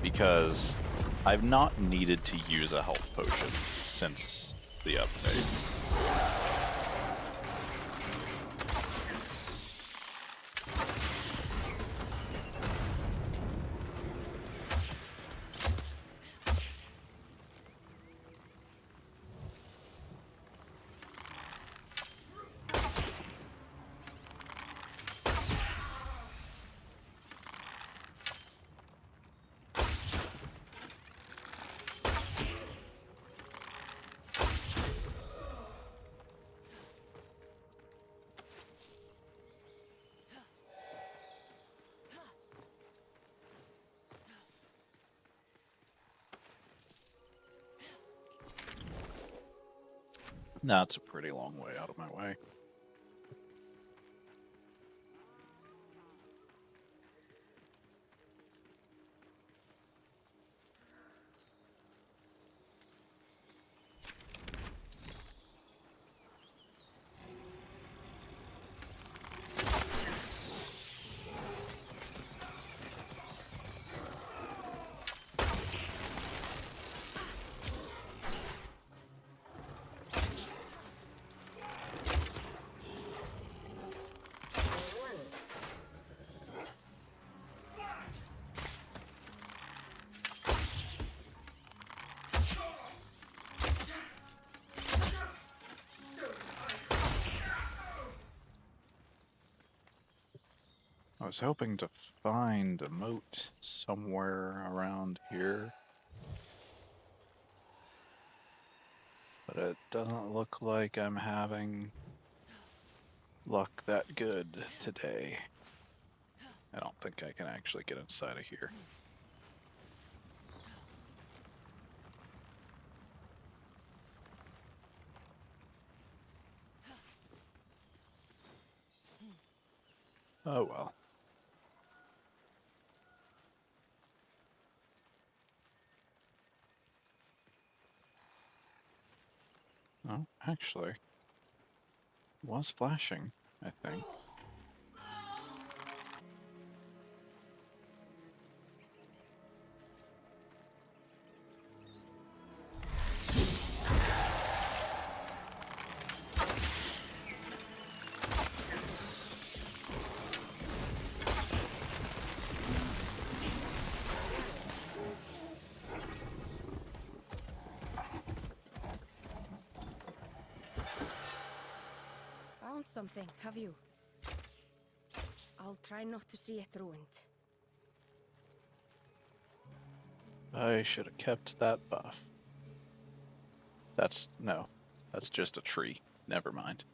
because I've not needed to use a health potion since the update. That's a pretty long way out of my way. I was hoping to find a moat somewhere around here, but it doesn't look like I'm having luck that good today. I don't think I can actually get inside of here. Oh well. Oh, actually, it was flashing, I think. Found something, have you? I'll try not to see it ruined. I should have kept that buff. No, that's just a tree. Never mind.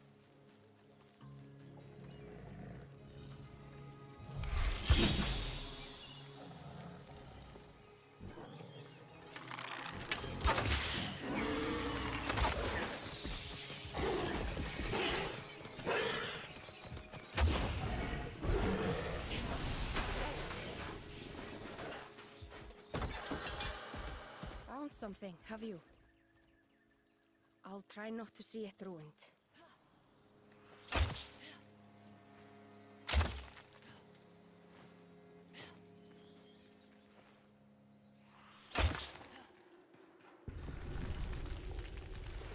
Found something, have you? I'll try not to see it ruined.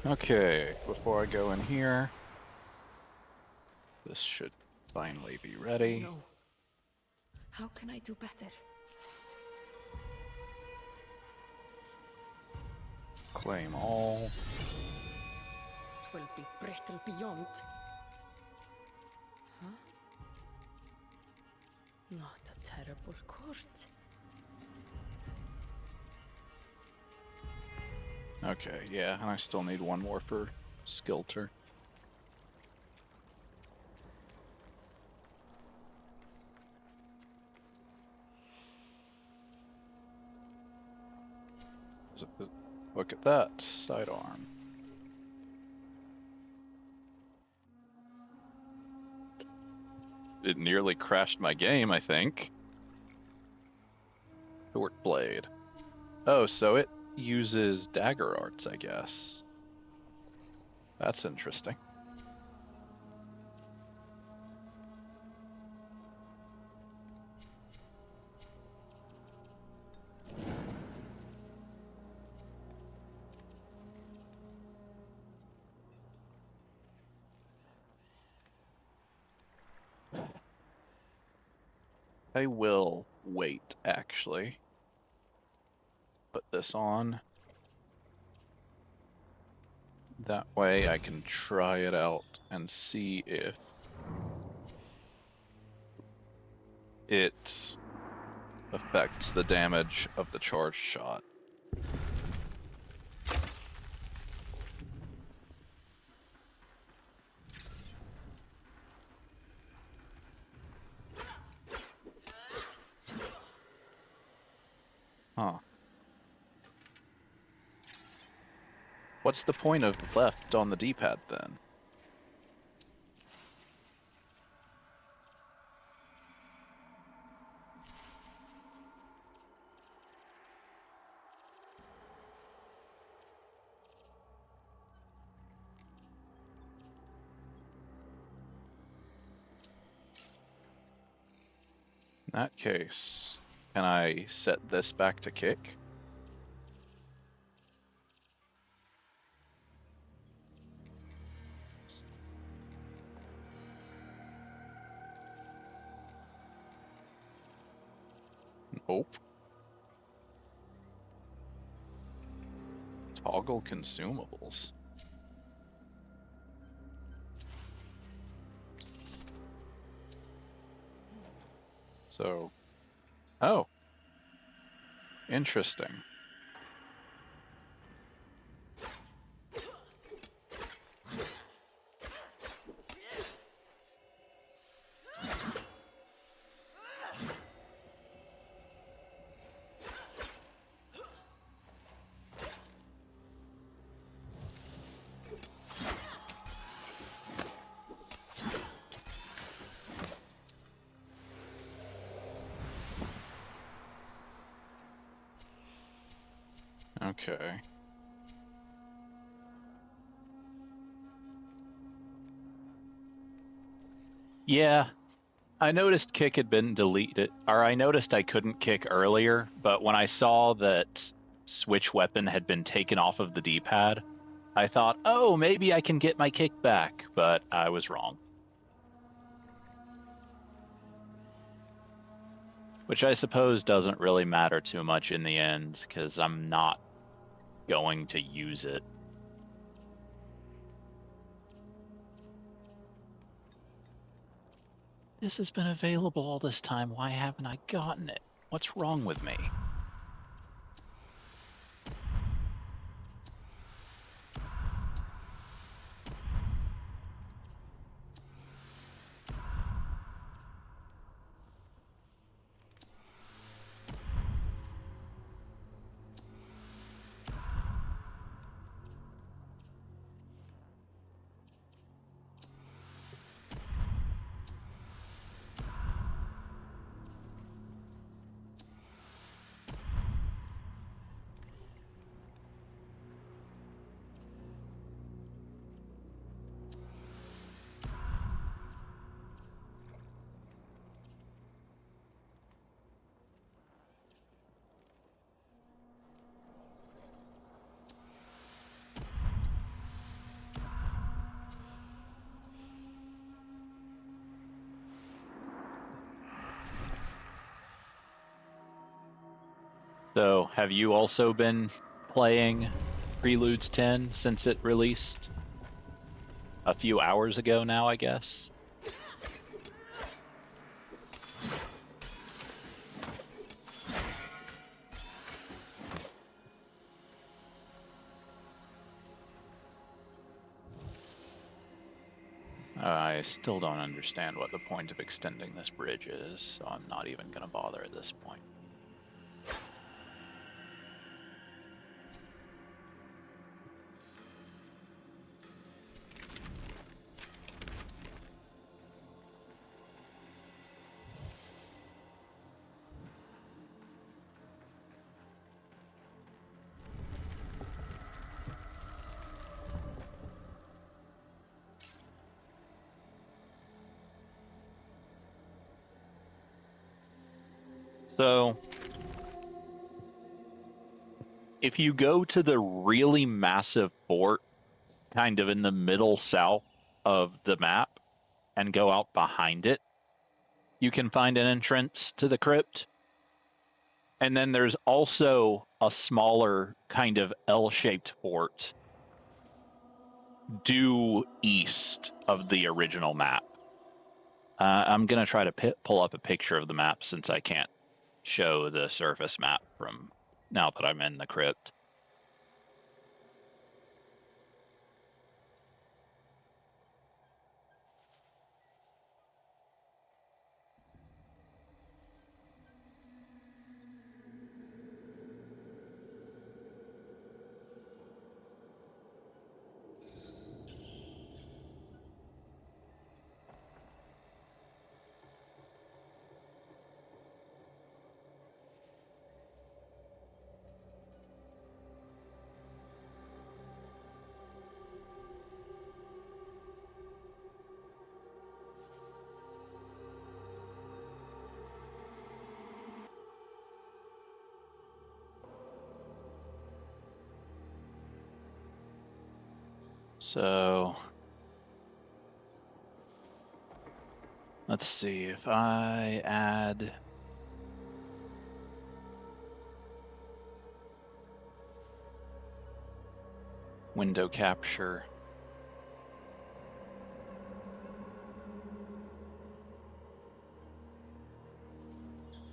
Okay, before I go in here, this should finally be ready. No. How can I do better? Claim all. Will be brittle beyond. Huh? Not a terrible court. Okay, yeah, and I still need one more for Skilter. Look at that, sidearm. It nearly crashed my game, I think. Short blade. Oh, so it uses dagger arts, I guess. That's interesting. I will wait, actually. Put this on. That way I can try it out and see if it affects the damage of the charged shot. Huh. What's the point of left on the D-pad then? In that case, can I set this back to kick? Nope. Toggle consumables. So, oh, interesting. Okay. Yeah, I noticed kick had been deleted, or I noticed I couldn't kick earlier, but when I saw that switch weapon had been taken off of the D-pad, I thought, oh, maybe I can get my kick back, but I was wrong. Which I suppose doesn't really matter too much in the end, because I'm not going to use it. This has been available all this time. Why haven't I gotten it? What's wrong with me? So, have you also been playing Preludes 10 since it released a few hours ago now, I guess? I still don't understand what the point of extending this bridge is, so I'm not even going to bother at this point. So, if you go to the really massive fort, kind of in the middle south of the map, and go out behind it, you can find an entrance to the crypt. And then there's also a smaller kind of L-shaped fort due east of the original map. I'm going to try to pull up a picture of the map since I can't show the surface map from now that I'm in the crypt. So let's see if I add window capture.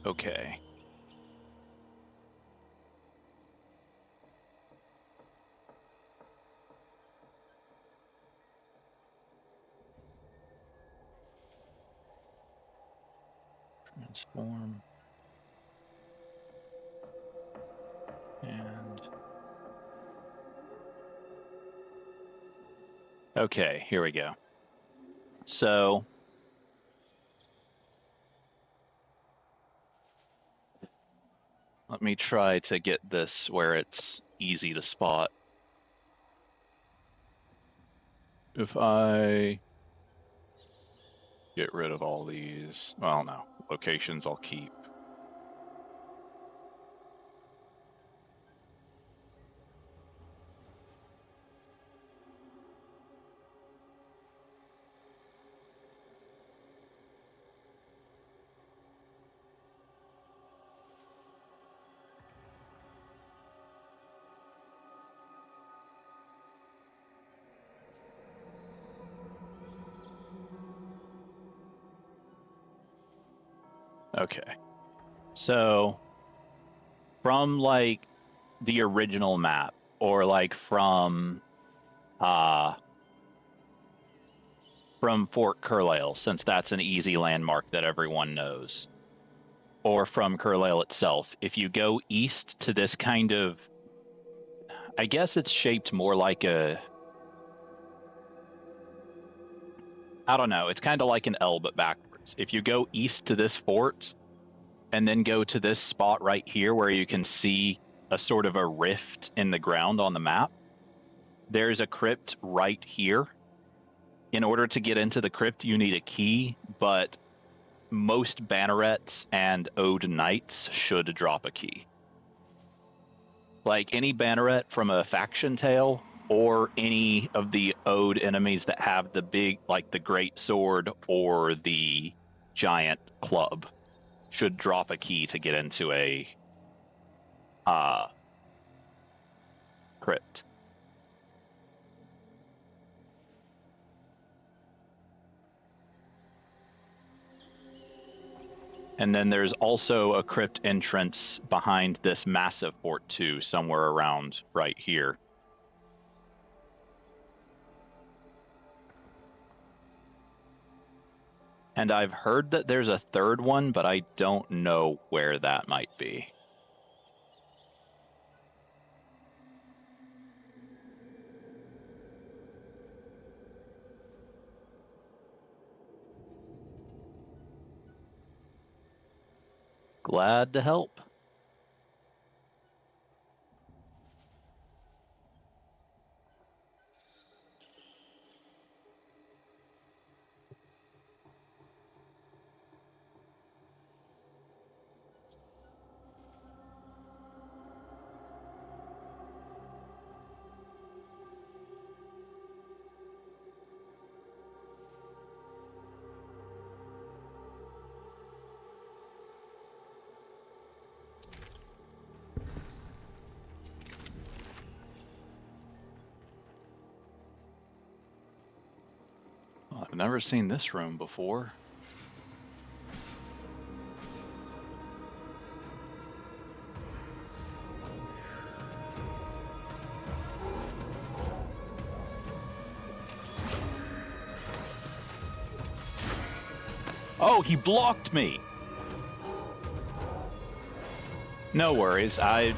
Okay. Transform. And okay, here we go. So let me try to get this where it's easy to spot. If I get rid of all these, well, no, locations I'll keep. Okay. So from like the original map or like from Fort Carlisle, since that's an easy landmark that everyone knows, or from Carlisle itself, if you go east to this kind of, I guess it's shaped more like I don't know, it's kind of like an L but backwards. If you go east to this fort and then go to this spot right here where you can see a sort of a rift in the ground on the map, there's a crypt right here. In order to get into the crypt, you need a key, but most bannerets and ode knights should drop a key. Like any banneret from a faction tale or any of the ode enemies that have the big, like the great sword or the giant club, should drop a key to get into a crypt. And then there's also a crypt entrance behind this massive fort too, somewhere around right here. And I've heard that there's a third one, but I don't know where that might be. Glad to help. never seen this room before. Oh, he blocked me! No worries. I'm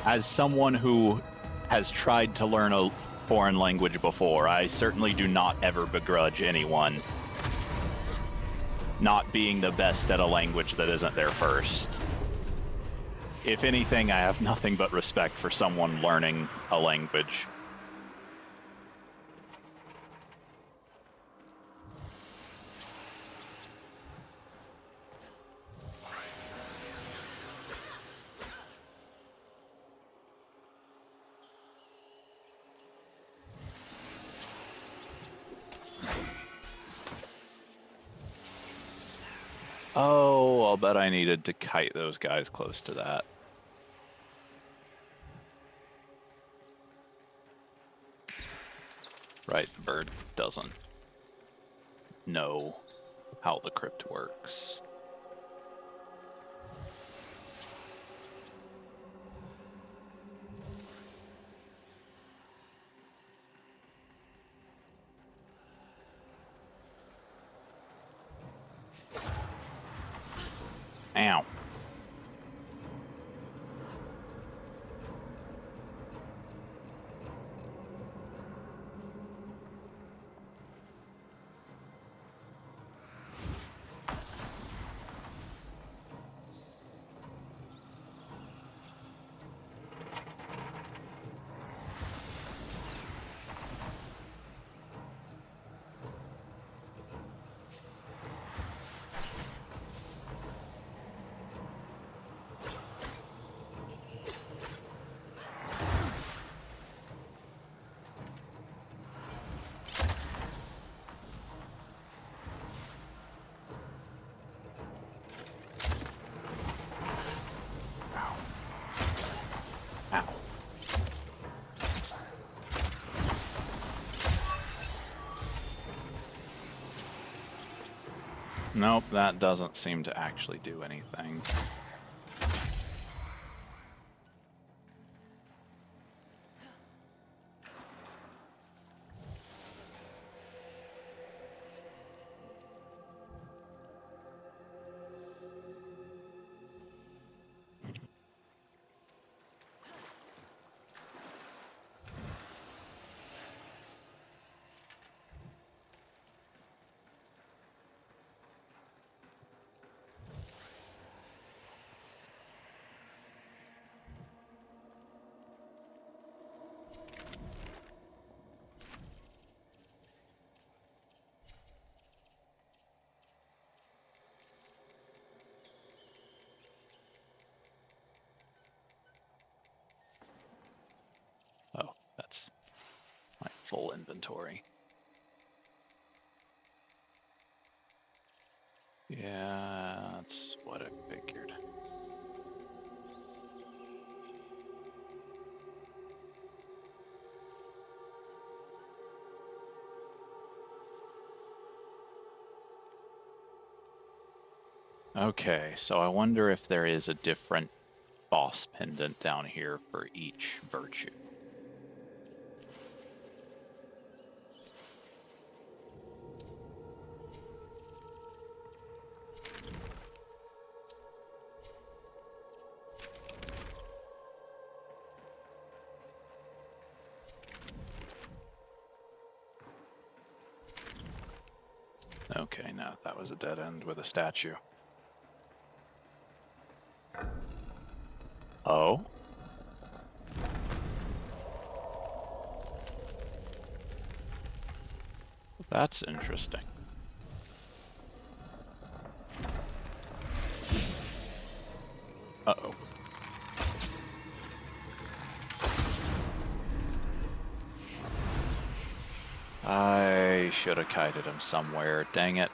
as someone who has tried to learn a foreign language before, I certainly do not ever begrudge anyone not being the best at a language that isn't their first. If anything, I have nothing but respect for someone learning a language. Oh, I'll bet I needed to kite those guys close to that. Right, the bird doesn't know how the crypt works. Ow. Ow. Nope, that doesn't seem to actually do anything. Oh, that's my full inventory. Yeah, that's what I figured. Okay, so I wonder if there is a different boss pendant down here for each virtue. Okay, no, that was a dead end with a statue. Oh? That's interesting. Uh-oh. I should have kited him somewhere, dang it.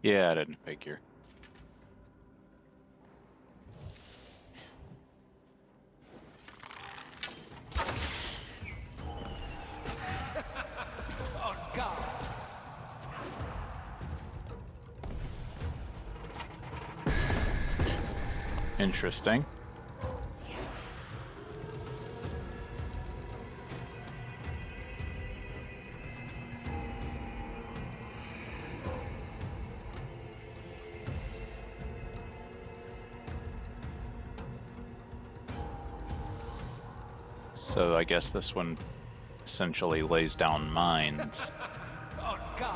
Yeah, I didn't figure. On guard. Interesting. So I guess this one essentially lays down mines. On guard.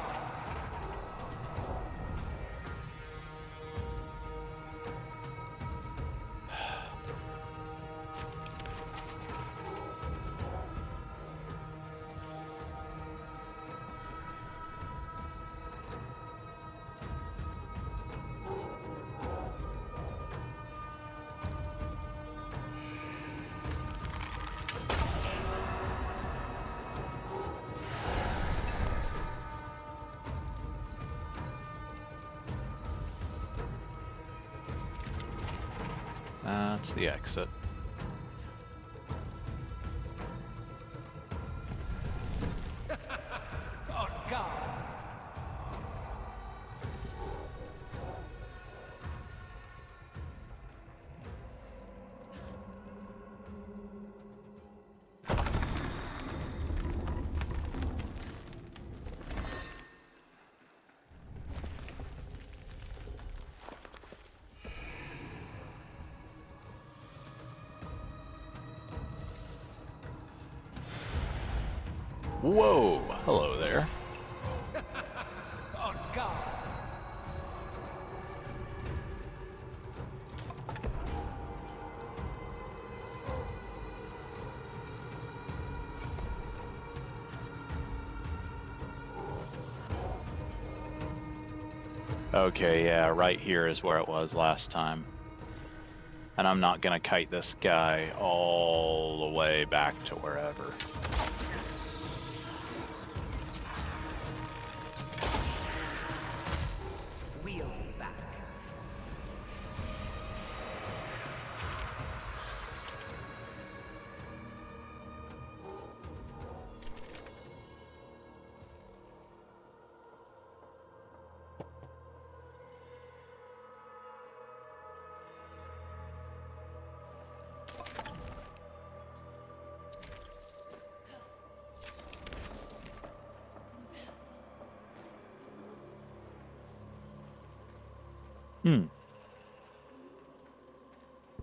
That's the exit. On guard. Whoa! Hello there. On guard. Okay, yeah, right here is where it was last time. And I'm not gonna kite this guy all the way back to wherever. We'll be back.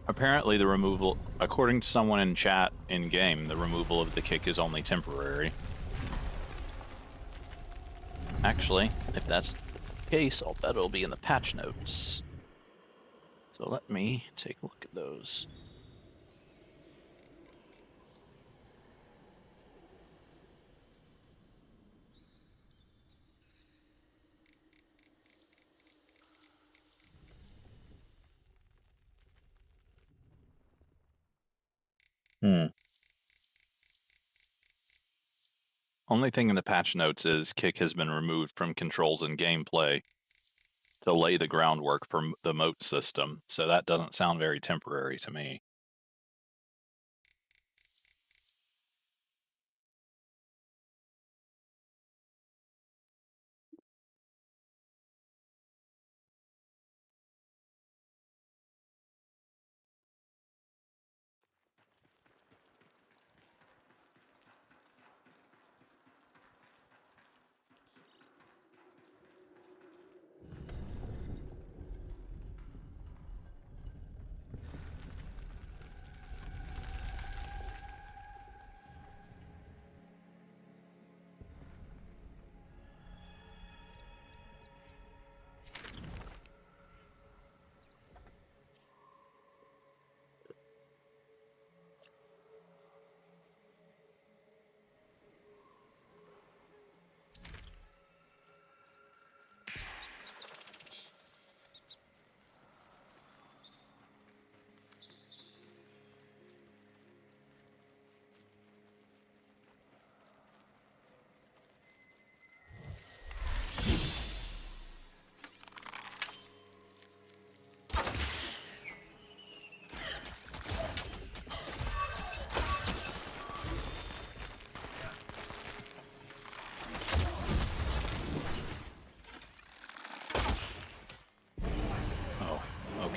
Apparently the removal, according to someone in chat in-game, the removal of the kick is only temporary. Actually, if that's the case, I'll bet it'll be in the patch notes. So let me take a look at those. Only thing in the patch notes is kick has been removed from controls and gameplay to lay the groundwork for the moat system, so that doesn't sound very temporary to me.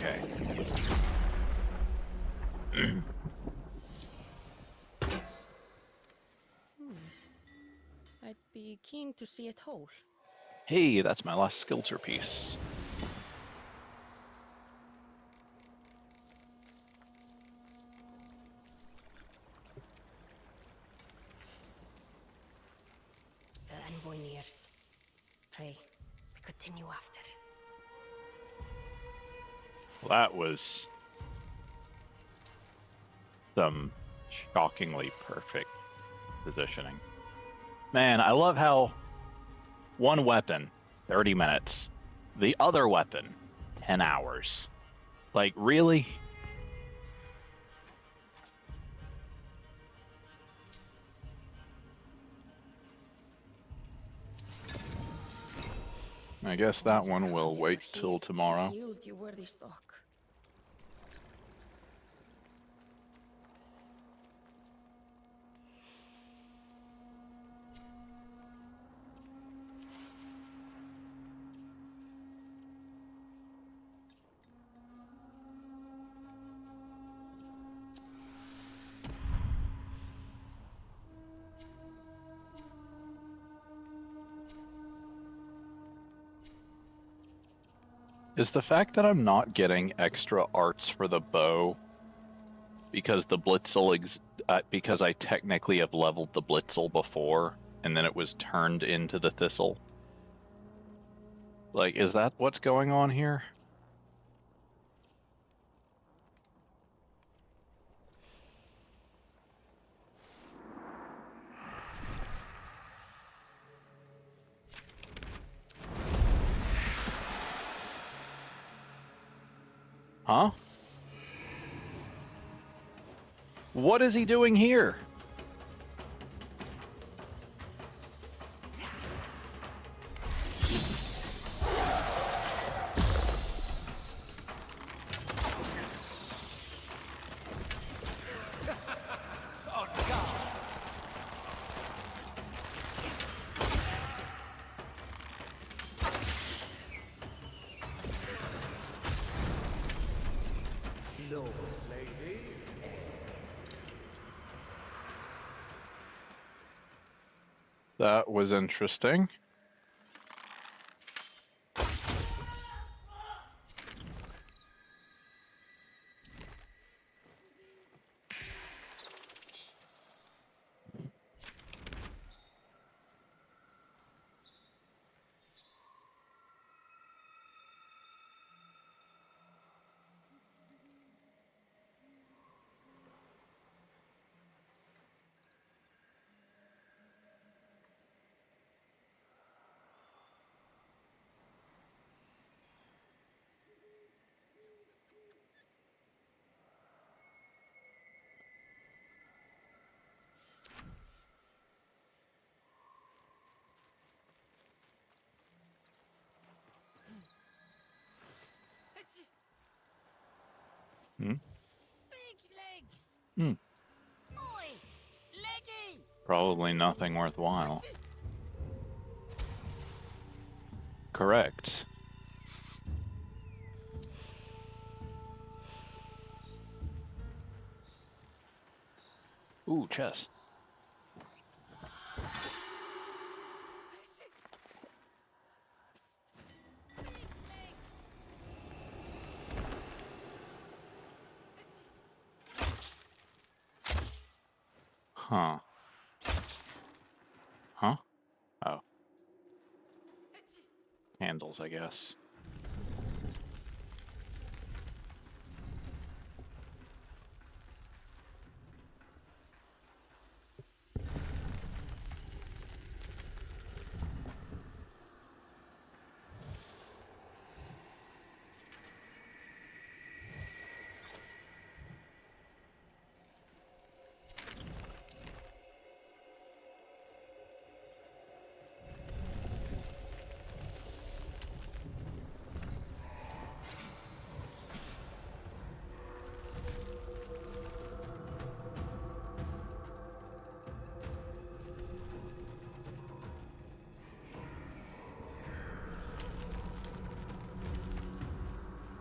Okay. I'd be keen to see it whole. Hey, that's my last skilter piece. The envoy nears. Pray, we continue after. Well, that was some shockingly perfect positioning. Man, I love how one weapon, 30 minutes. The other weapon, 10 hours. Like, really? I guess that one will wait till tomorrow. Healed you worthy stock. Is the fact that I'm not getting extra arts for the bow because the Blitzel because I technically have leveled the Blitzel before and then it was turned into the Thistle? Like, is that what's going on here? Huh? What is he doing here? On guard. Lord, lady. That was interesting. Hmm? Big legs! Hmm. Oi! Leggy! Probably nothing worthwhile. Correct. Ooh, chess. Huh. Huh? Oh. Handles, I guess.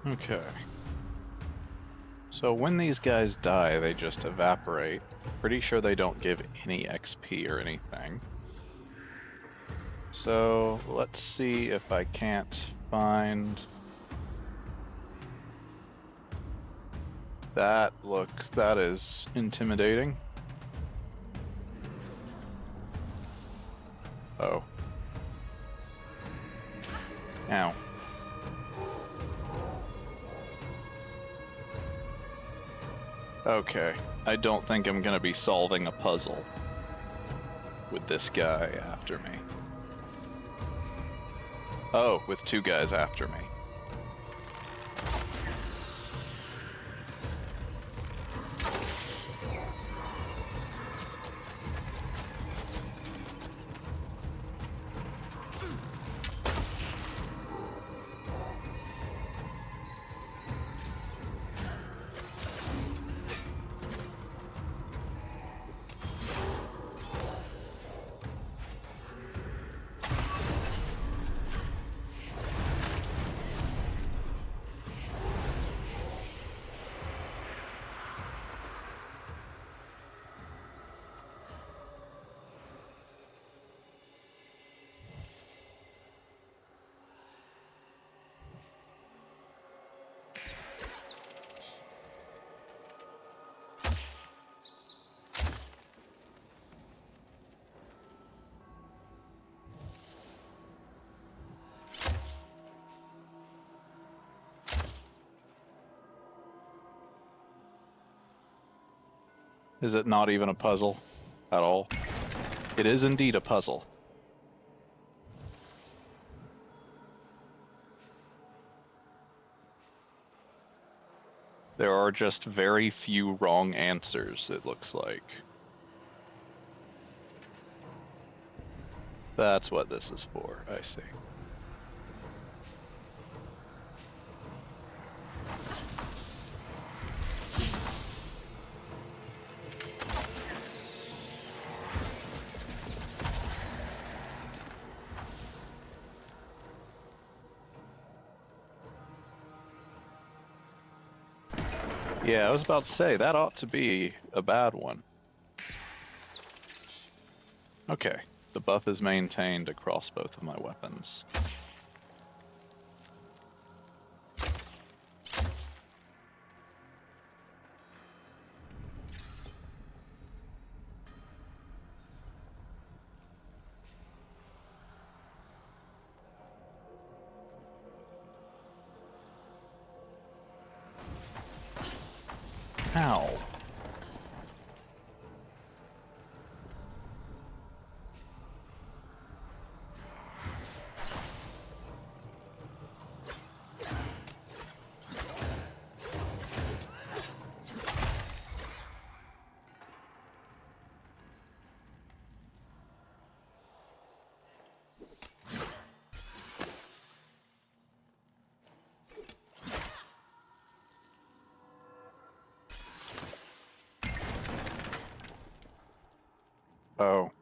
Okay. So when these guys die, they just evaporate. Pretty sure they don't give any XP or anything. So let's see if I can't find that. Look, that is intimidating. Oh. Ow. Okay, I don't think I'm gonna be solving a puzzle with this guy after me. Oh, with two guys after me. Is it not even a puzzle at all? It is indeed a puzzle. There are just very few wrong answers, it looks like. That's what this is for, I see. Yeah, I was about to say, that ought to be a bad one. Okay, the buff is maintained across both of my weapons. Ow. Oh.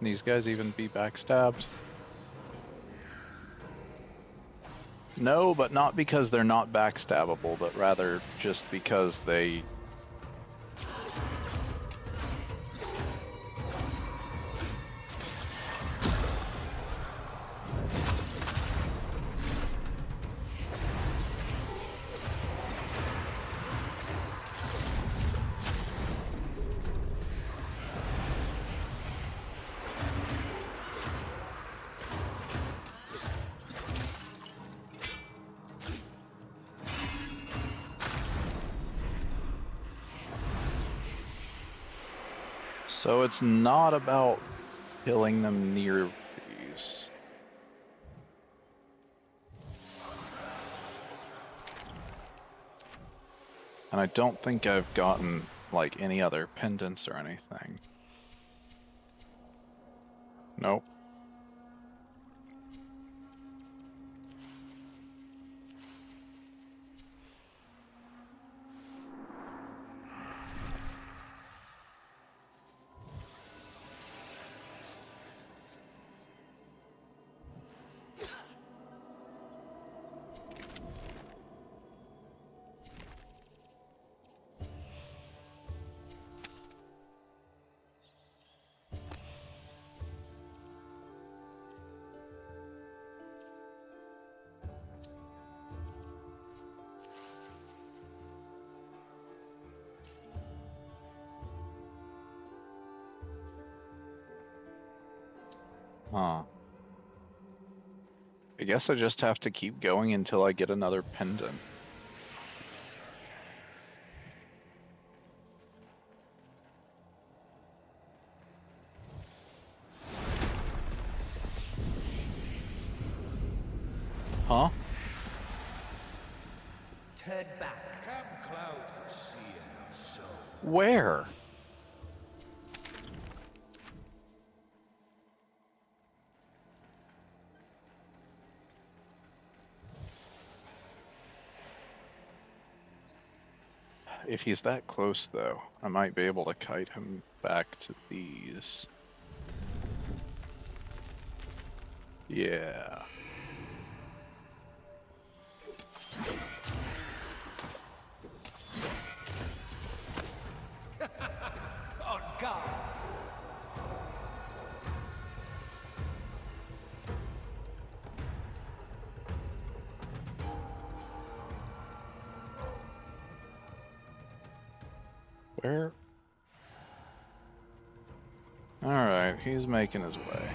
Can these guys even be backstabbed? No, but not because they're not backstabbable, but rather just because they... So it's not about killing them near these. And I don't think I've gotten, like, any other pendants or anything. Nope. Huh. I guess I just have to keep going until I get another pendant. Huh? Turn back. Come close. See enough soul. Where? If he's that close, though, I might be able to kite him back to these. Yeah. On guard. Where? Alright, he's making his way.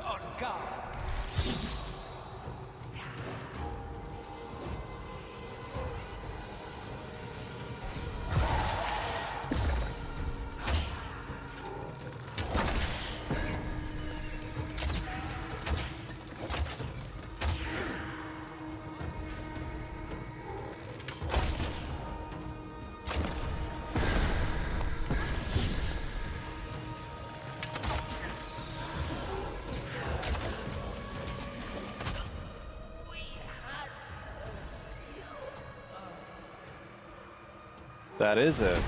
On guard. That is it.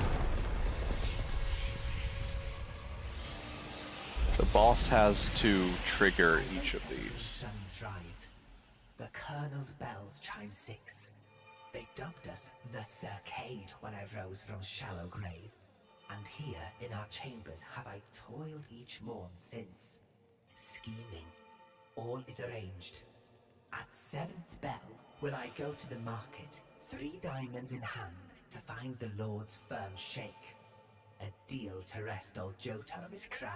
The boss has to trigger each of these. Sun's rise. The Colonel's bells chime 6. They dubbed us the Circade when I rose from shallow grave. And here in our chambers have I toiled each morn since. Scheming. All is arranged. At 7th bell will I go to the market, 3 diamonds in hand, to find the Lord's firm shake. A deal to wrest old Jota of his crown.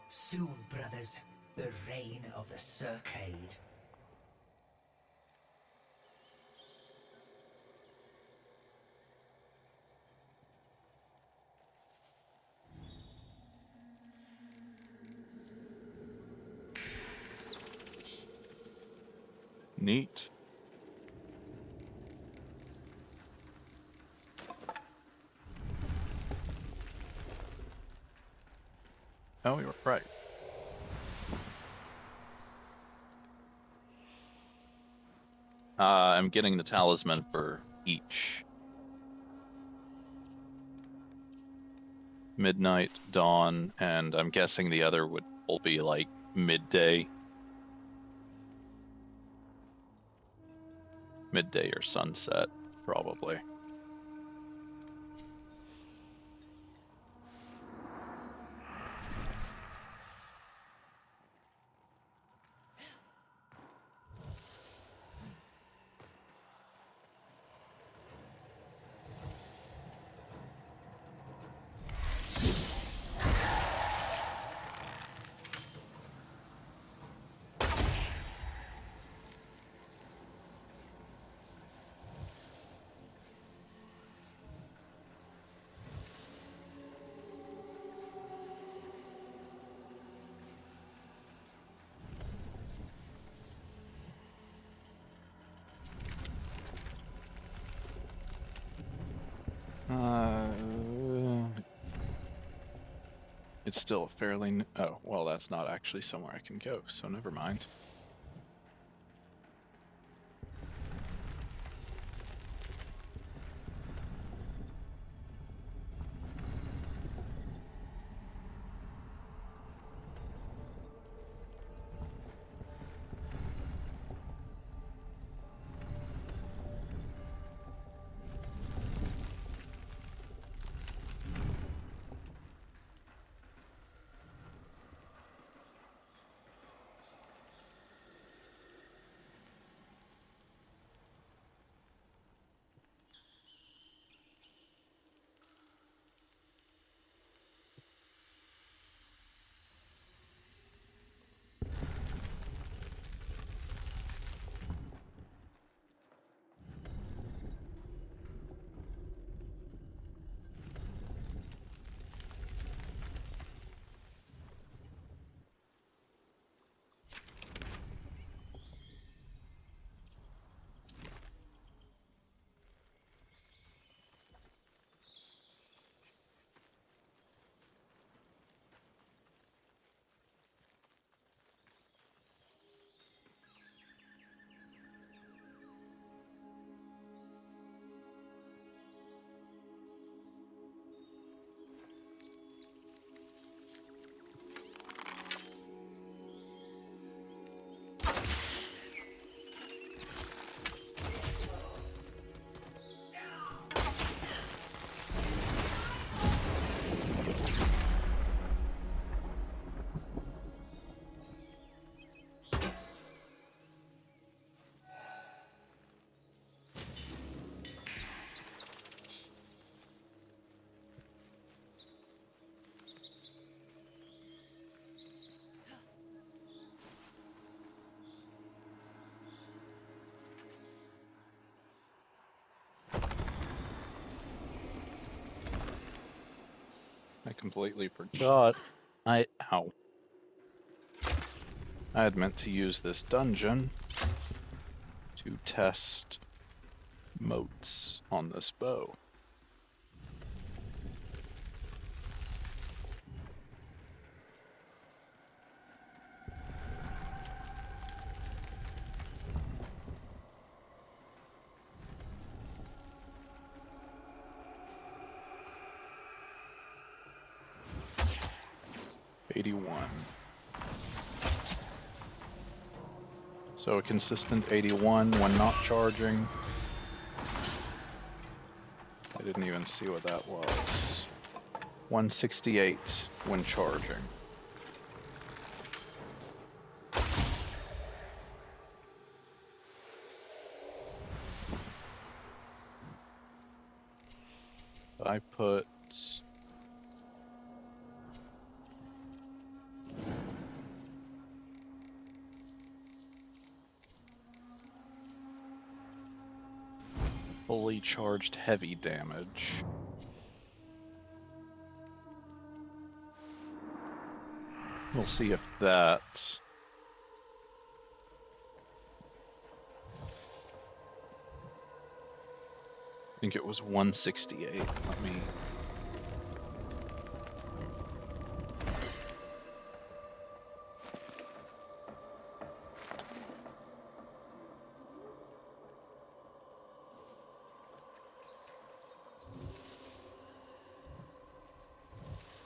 Soon, brothers, the reign of the Circade. Neat. Oh, you're right. I'm getting the talisman for each. Midnight, dawn, and I'm guessing the other will be like midday. Midday or sunset, probably. It's still a fairly... Oh, well, that's not actually somewhere I can go, so never mind. I completely forgot. Ow. I had meant to use this dungeon to test motes on this bow. So a consistent 81 when not charging. I didn't even see what that was. 168 when charging. I put fully charged heavy damage. We'll see if that... I think it was 168. Let me...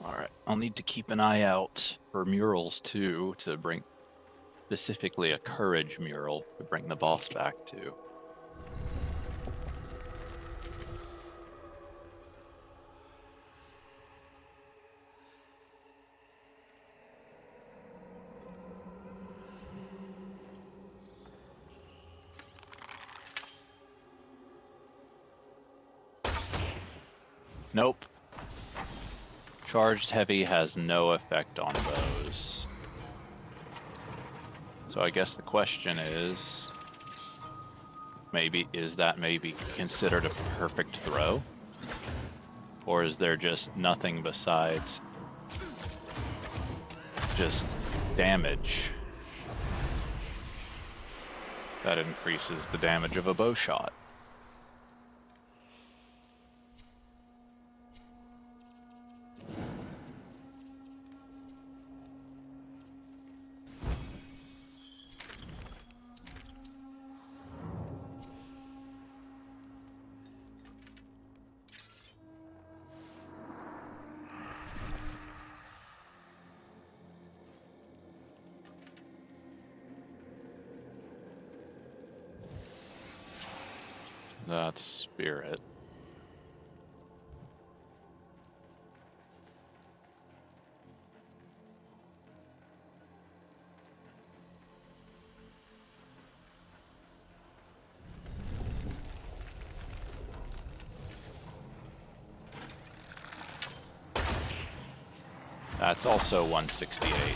Alright, I'll need to keep an eye out for murals too, to bring specifically a courage mural to bring the boss back to. Nope. Charged heavy has no effect on those. So I guess the question is, is that maybe considered a perfect throw? Or is there just nothing besides just damage that increases the damage of a bow shot? that spirit. That's also 168.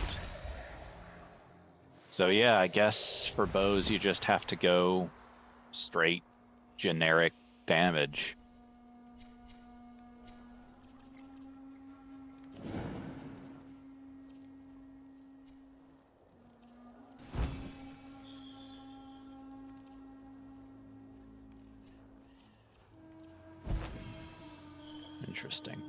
So yeah, I guess for bows you just have to go straight generic damage. Interesting.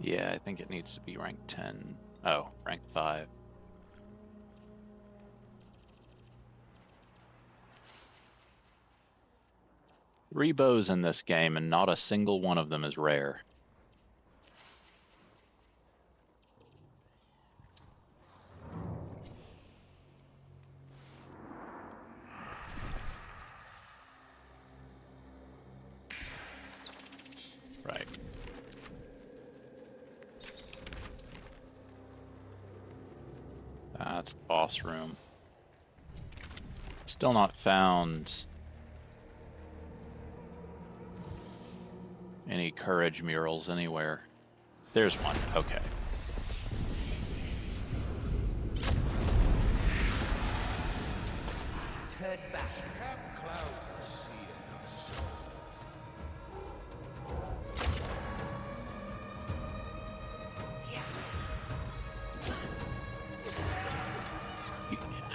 Yeah, I think it needs to be rank 10. Oh, rank 5. Three bows in this game, and not a single one of them is rare. Right. That's the boss room. Still not found any courage murals anywhere. There's one. Okay. Turn back. Come close. See enough souls.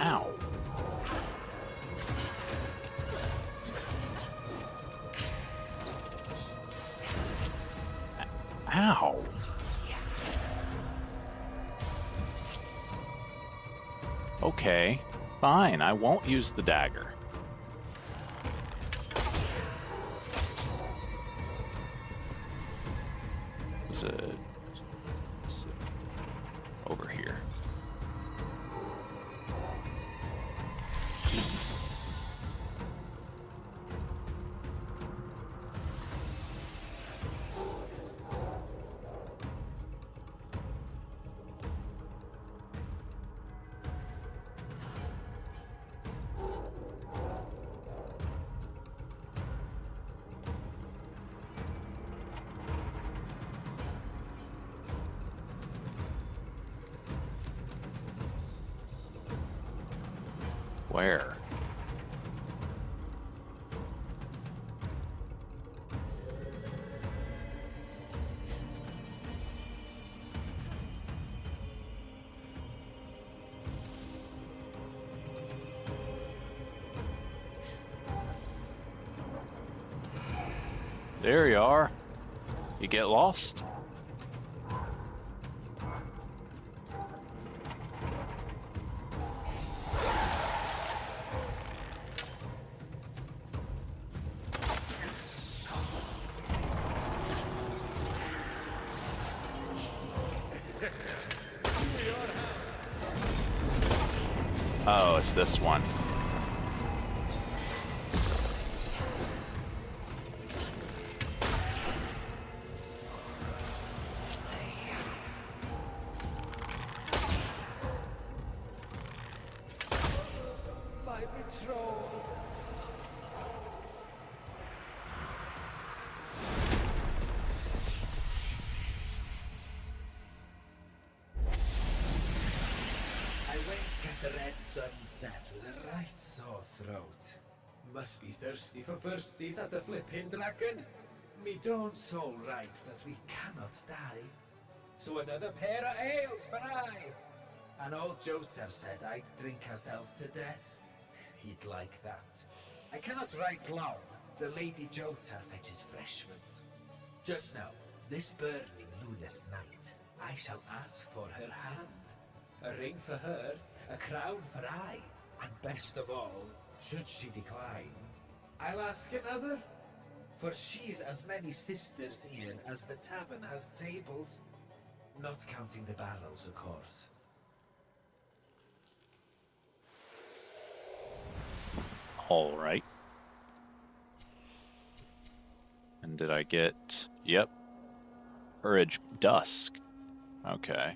Ow. Ow. Okay, fine. I won't use the dagger. Was it over here? Where? There you are. You get lost? Oh, it's this one. My betrothed. I wake at the red sunset with a right sore throat. Must be thirsty for firsties at the flipping dragon. Me dawn so right that we cannot die. So another pair of ales for I. An old Jotar said I'd drink ourselves to death. He'd like that. I cannot write long. The Lady Jotar fetches refreshment. Just now, this burning luminous night, I shall ask for her hand. A ring for her, a crown for I, and best of all, should she decline, I'll ask another For she's as many sisters here as the tavern has tables. Not counting the barrels, of course. All right. And did I get... Yep. Courage Dusk. Okay.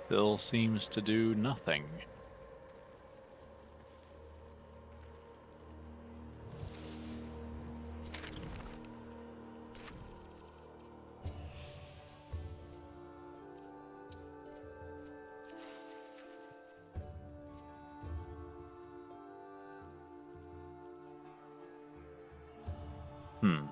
Still seems to do nothing. Hmm.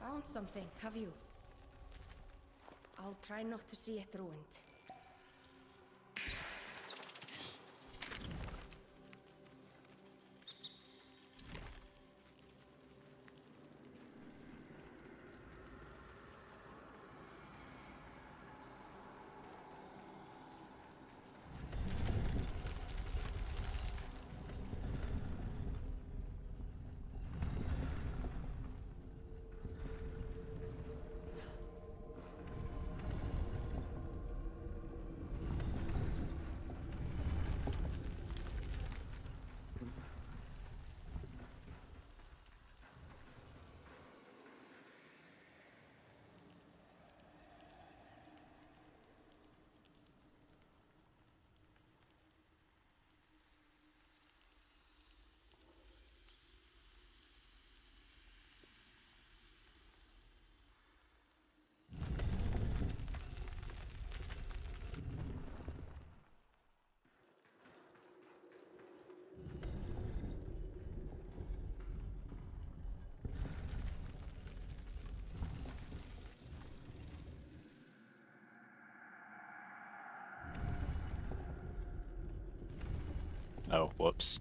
Found something, have you? I'll try not to see it ruined. Oh, whoops.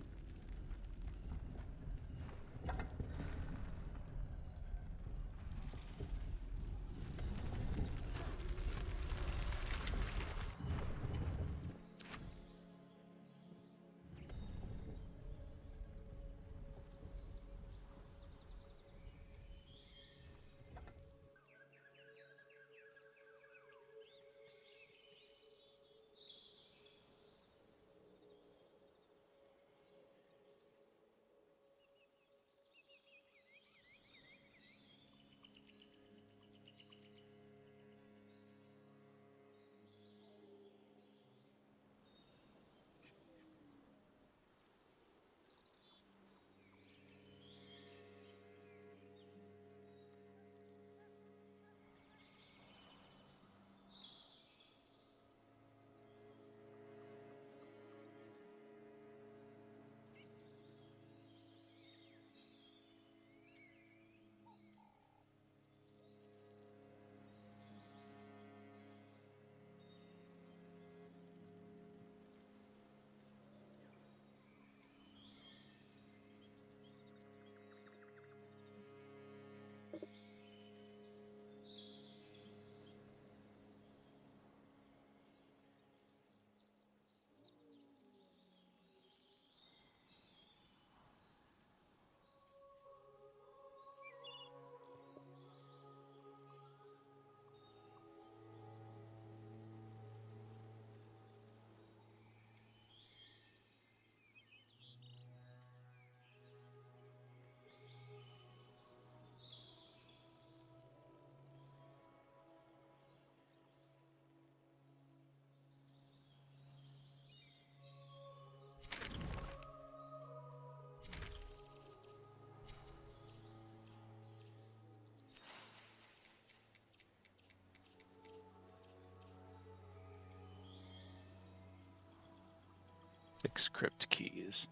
6 crypt keys.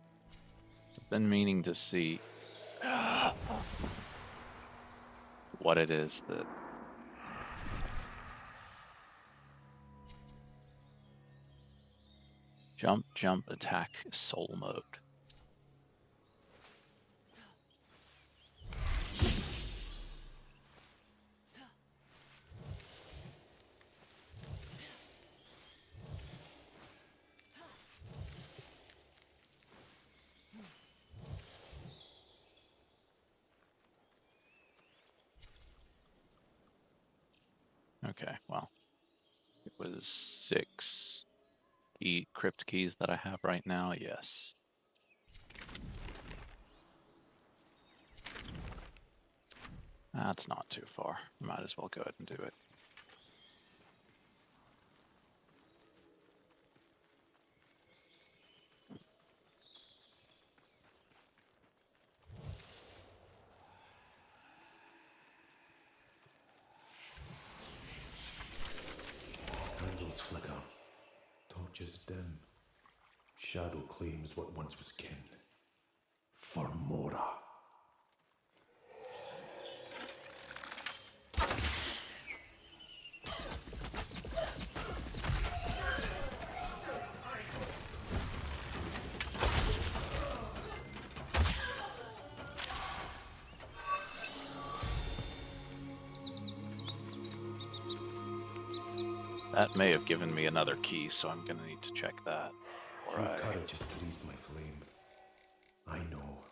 I've been meaning to see what it is that... Jump, jump, attack, soul mode. Okay, well, it was 6 crypt keys that I have right now, yes. That's not too far. Might as well go ahead and do it. Candles flicker, torches dim. Shadow claims what once was kin. For Mora. That may have given me another key, so I'm gonna need to check that. Your courage has pleased my flame. I know.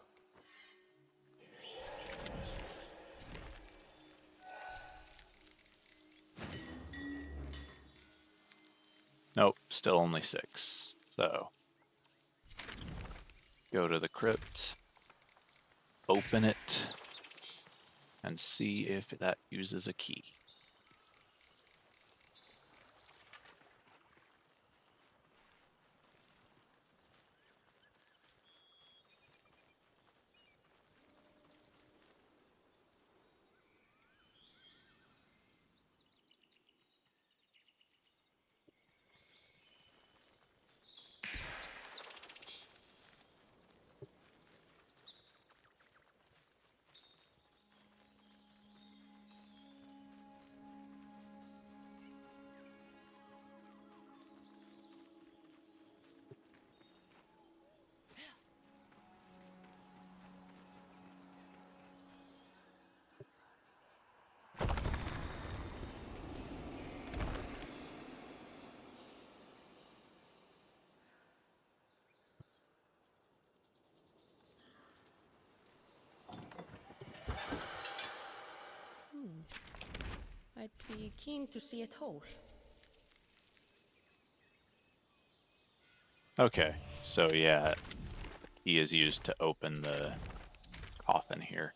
Nope, still only 6. So, go to the crypt, open it, and see if that uses a key. I'd be keen to see it whole. Okay, so yeah, key is used to open the coffin here.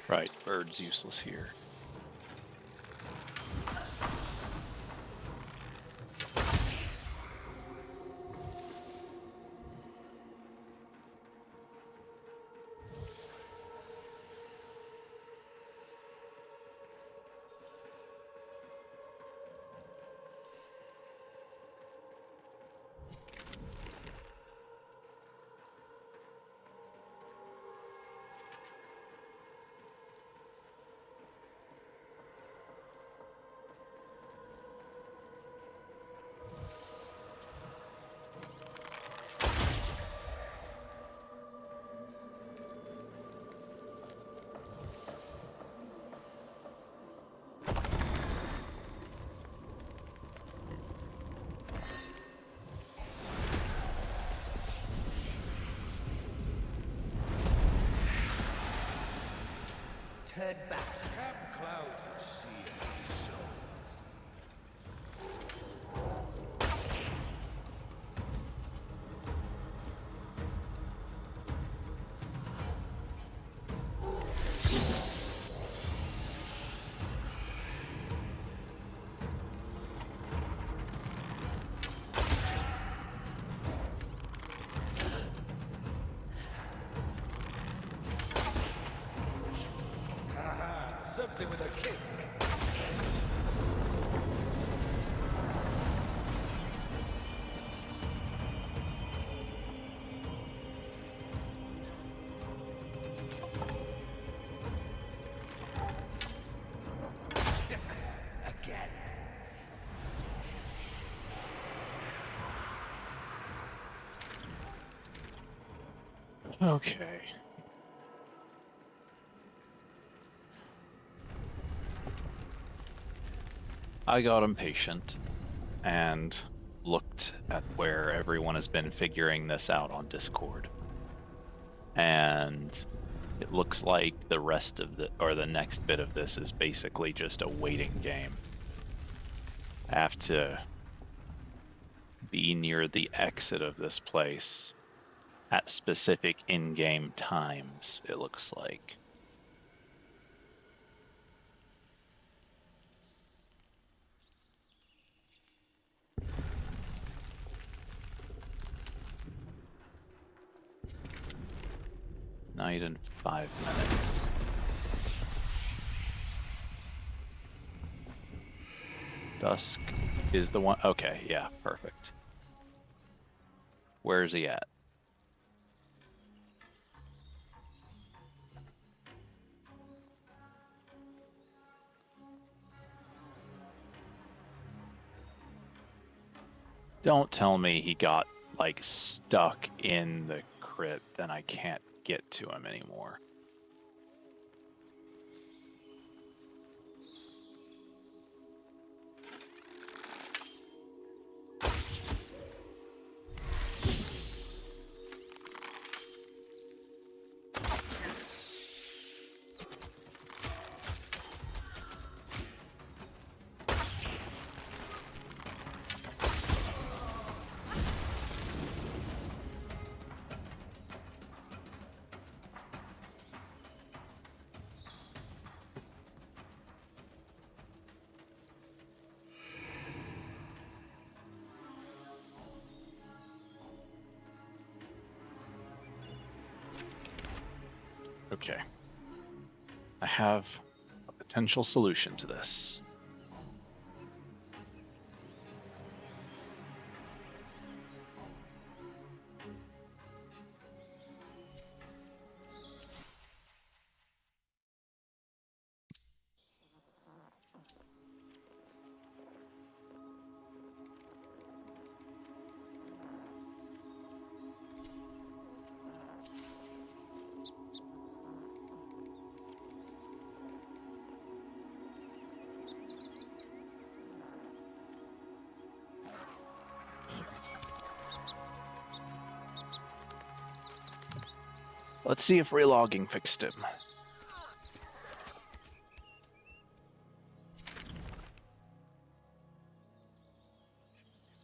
Right, bird's useless here. Turn back. Come close and see our souls. Something with a kick. Again. Okay. I got impatient and looked at where everyone has been figuring this out on Discord. And it looks like the rest of the next bit of this is basically just a waiting game. I have to be near the exit of this place at specific in-game times, it looks like. Night in 5 minutes. Dusk is the one. Okay, yeah, perfect. Where's he at? Don't tell me he got, like, stuck in the crypt and I can't get to him anymore. Okay. I have a potential solution to this. Let's see if relogging fixed him.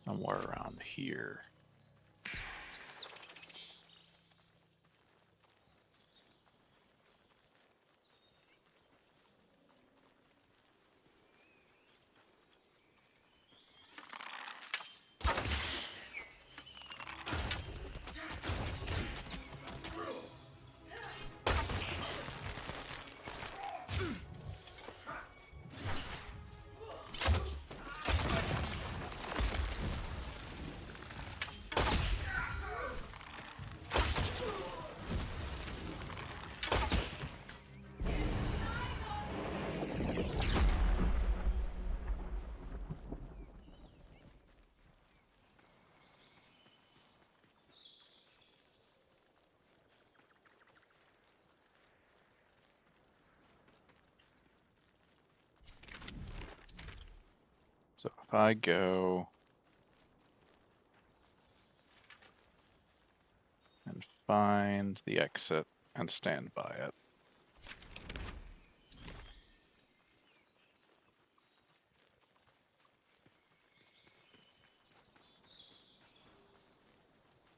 Somewhere around here. if I go and find the exit and stand by it.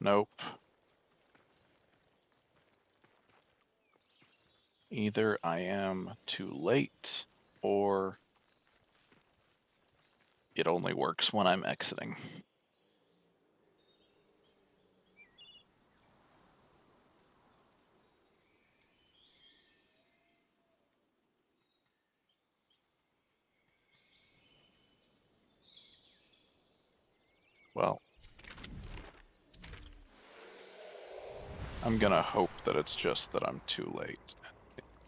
Nope. Either I am too late or it only works when I'm exiting. Well, I'm gonna hope that it's just that I'm too late,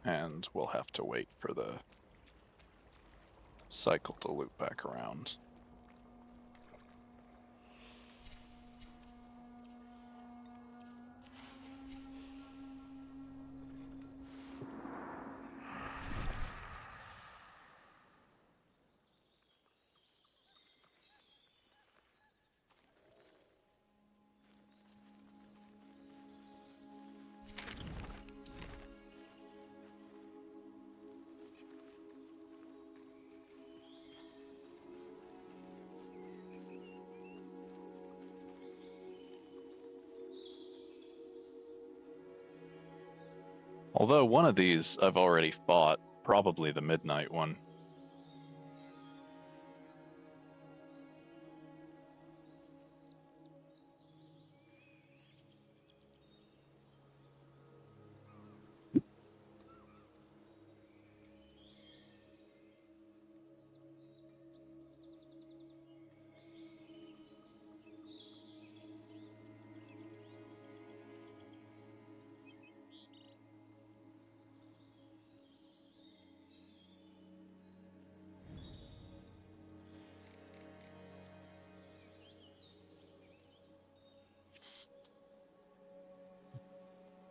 and we'll have to wait for the cycle to loop back around. Although one of these I've already fought, probably the midnight one.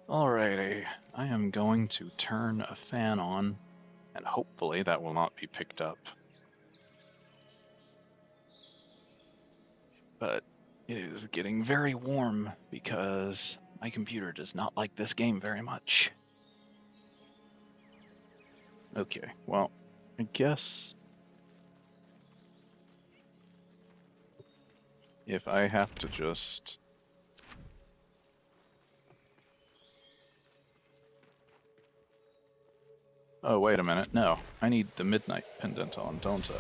Alrighty, I am going to turn a fan on, and hopefully that will not be picked up. But it is getting very warm because my computer does not like this game very much. Okay, well, I guess if I have to just... Oh, wait a minute. No, I need the midnight pendant on, don't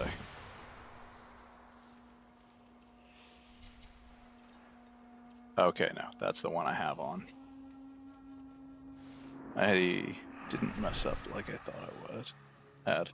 I? Okay, no, that's the one I have on. I didn't mess up like I thought I would. Had.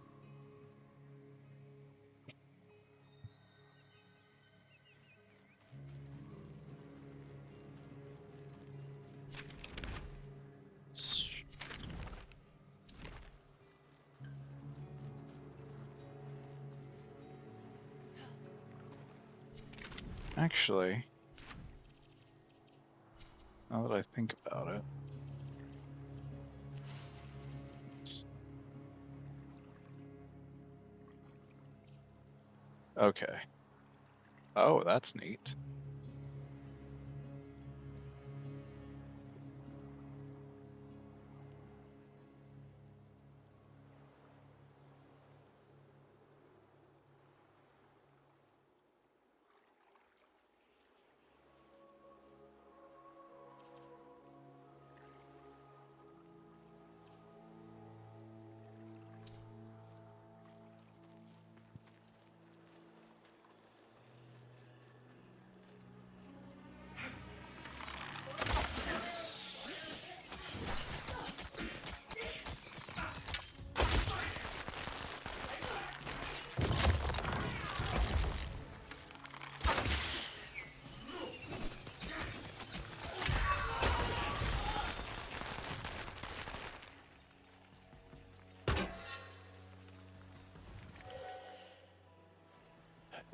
Actually, now that I think about it, okay. Oh, that's neat.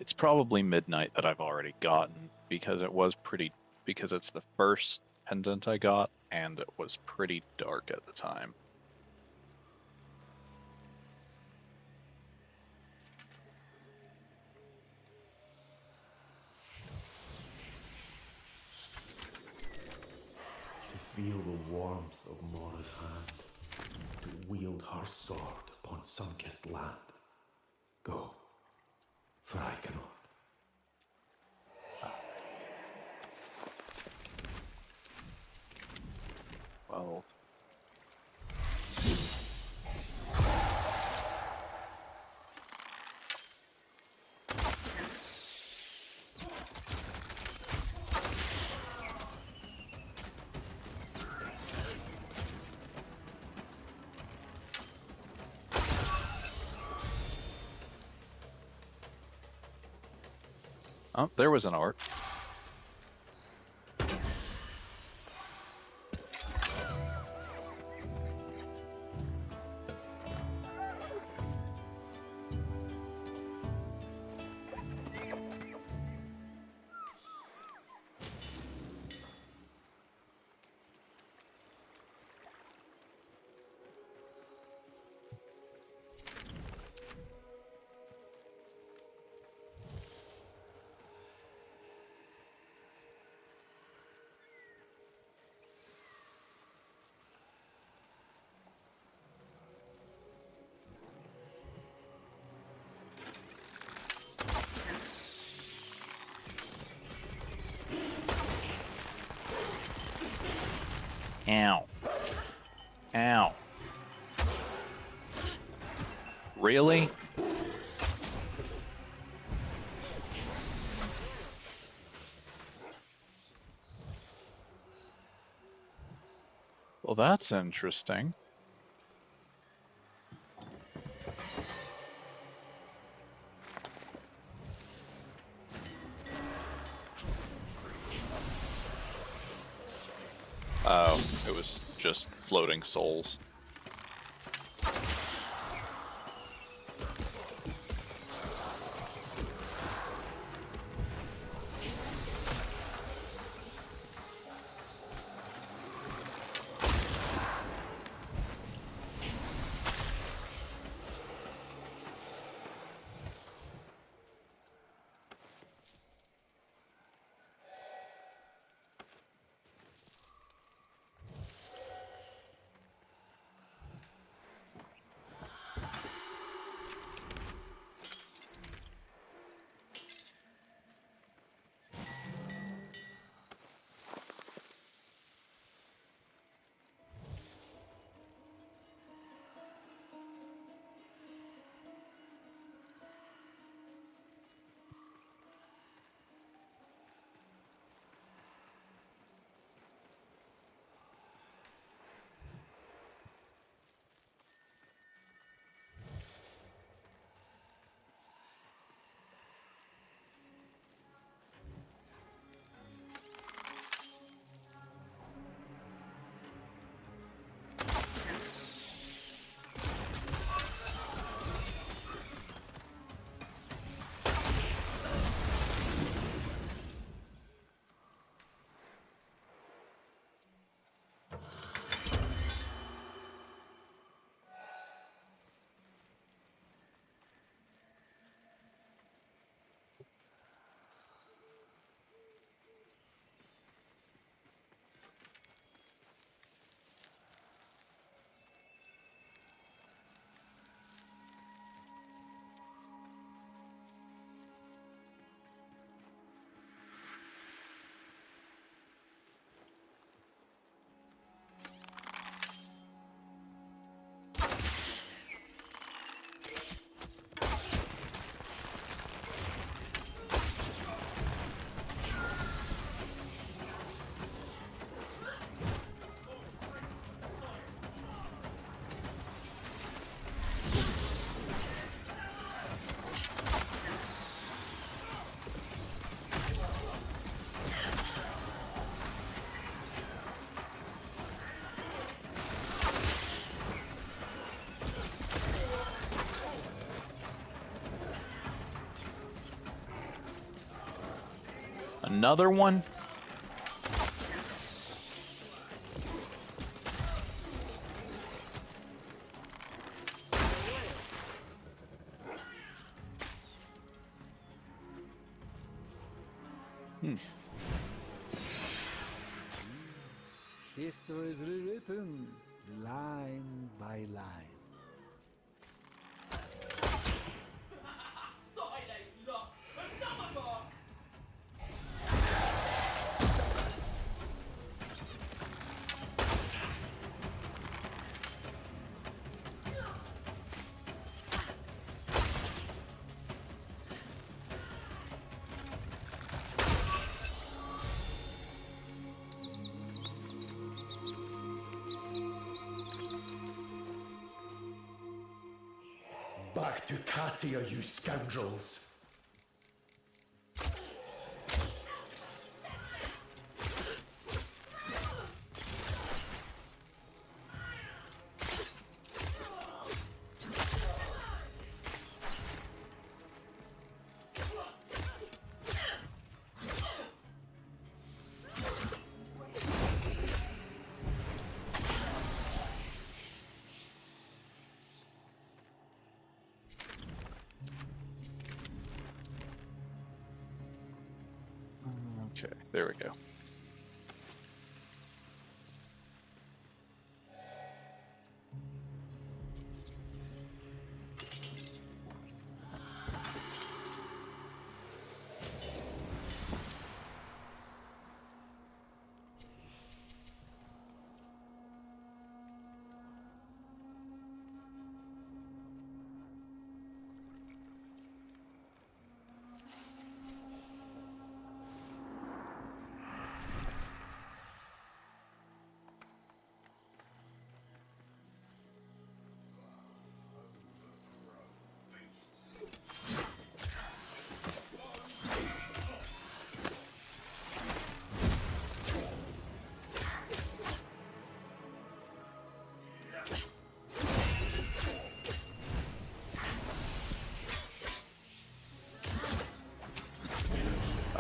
It's probably midnight that I've already gotten because because it's the first pendant I got and it was pretty dark at the time. feel the warmth of Mora's hand, to wield her sword upon sun-kissed land. Go, for I cannot. Well, oh, there was an art. Ow. Ow. Really? Well, that's interesting. Oh, it was just floating souls. Another one? History is rewritten, line by line. Saturday's luck! Another mark! Back to Cassia, you scoundrels! Okay, there we go.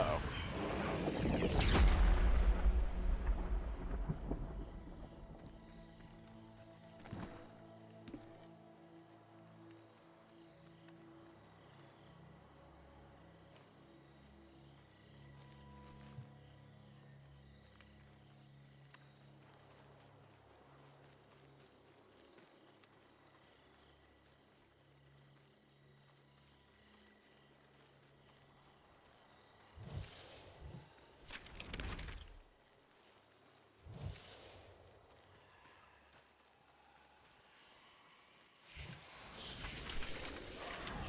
Oh.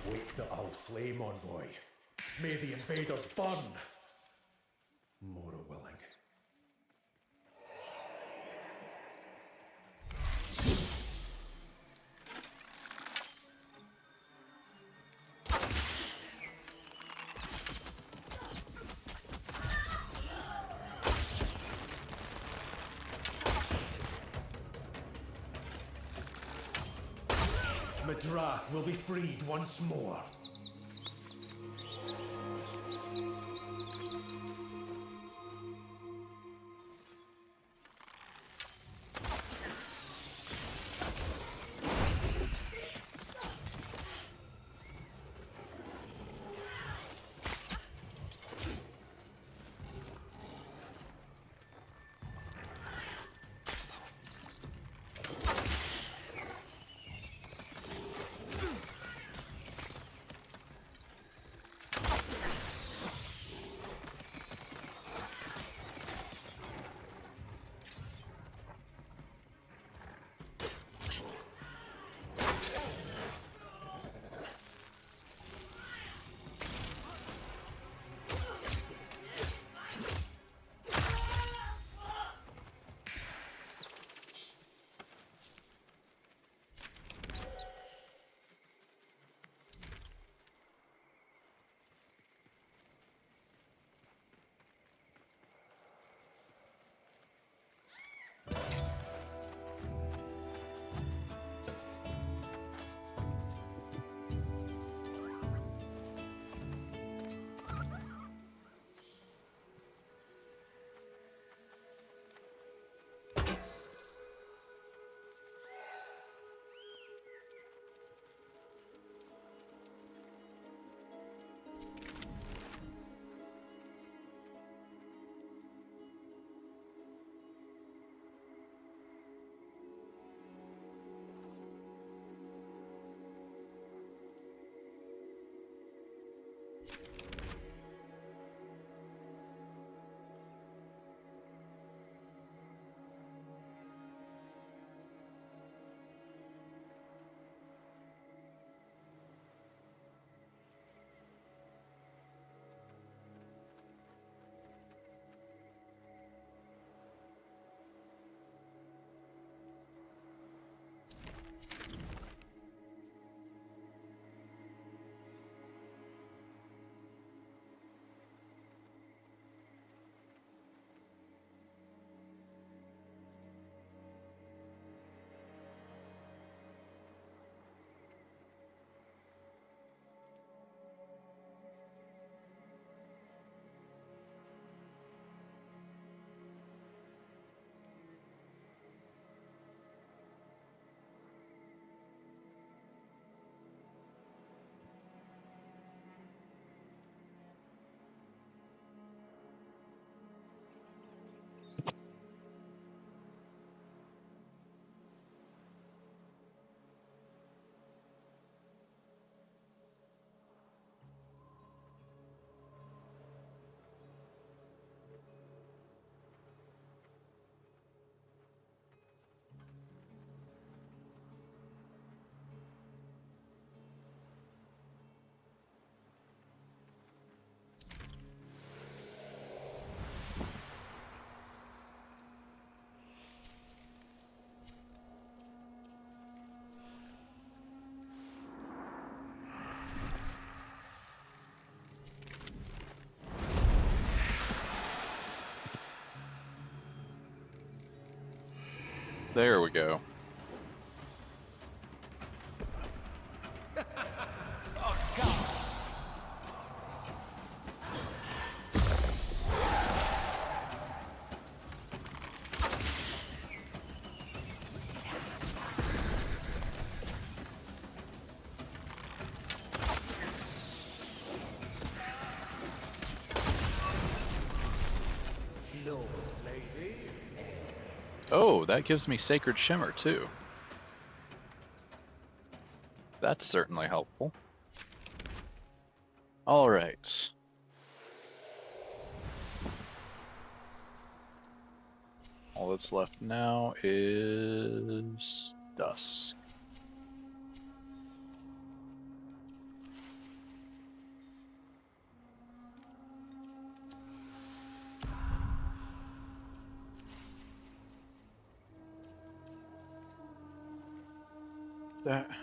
Wake the old flame, envoy. May the invaders burn! More willing. Madrath will be freed once more. There we go. Oh, that gives me Sacred Shimmer too. That's certainly helpful. All right. All that's left now is dusk.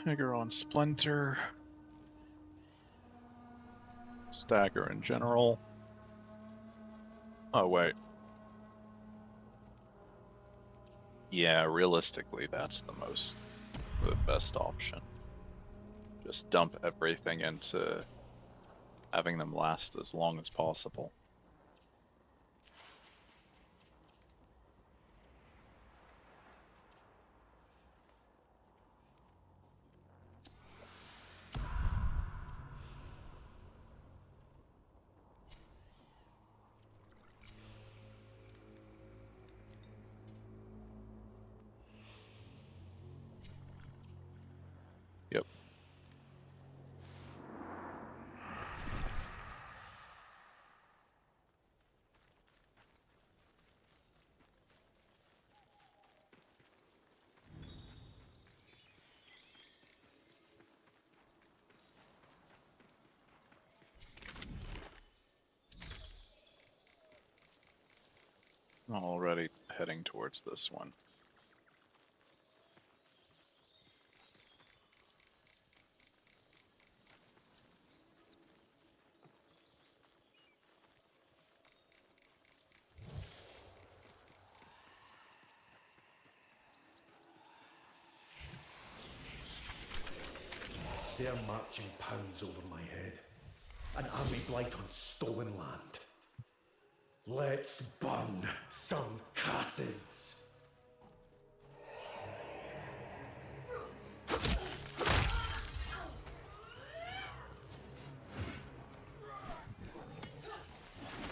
Dagger on Splinter. Stagger in general. Oh, wait. Yeah, realistically, that's the best option. Just dump everything into having them last as long as possible. Yep. Already heading towards this one. They're marching pounds over my head. An army blight on stolen land. Let's burn some Cassids.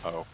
Oh.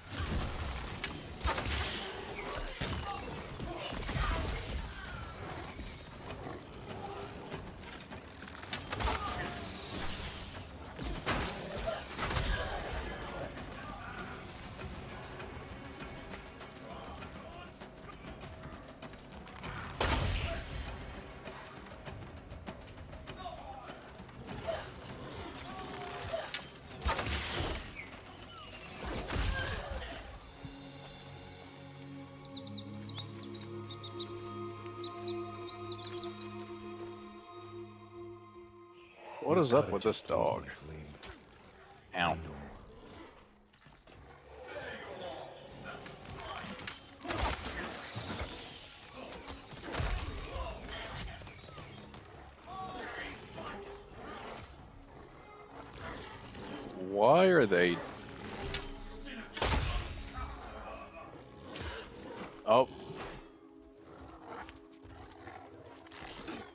What is up with this dog? Ow. Why are they... Oh.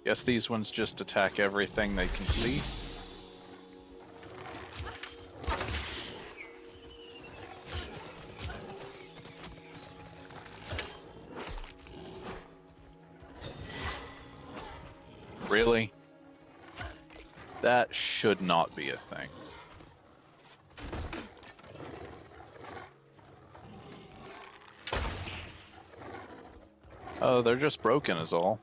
Guess these ones just attack everything they can see. Really? That should not be a thing. Oh, they're just broken is all.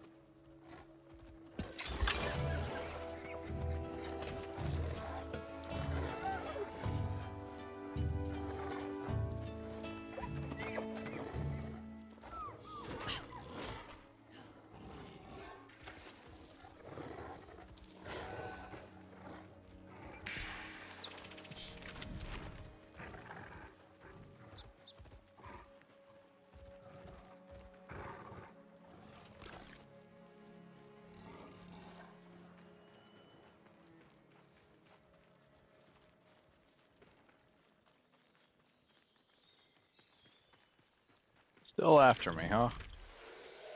Still after me, huh?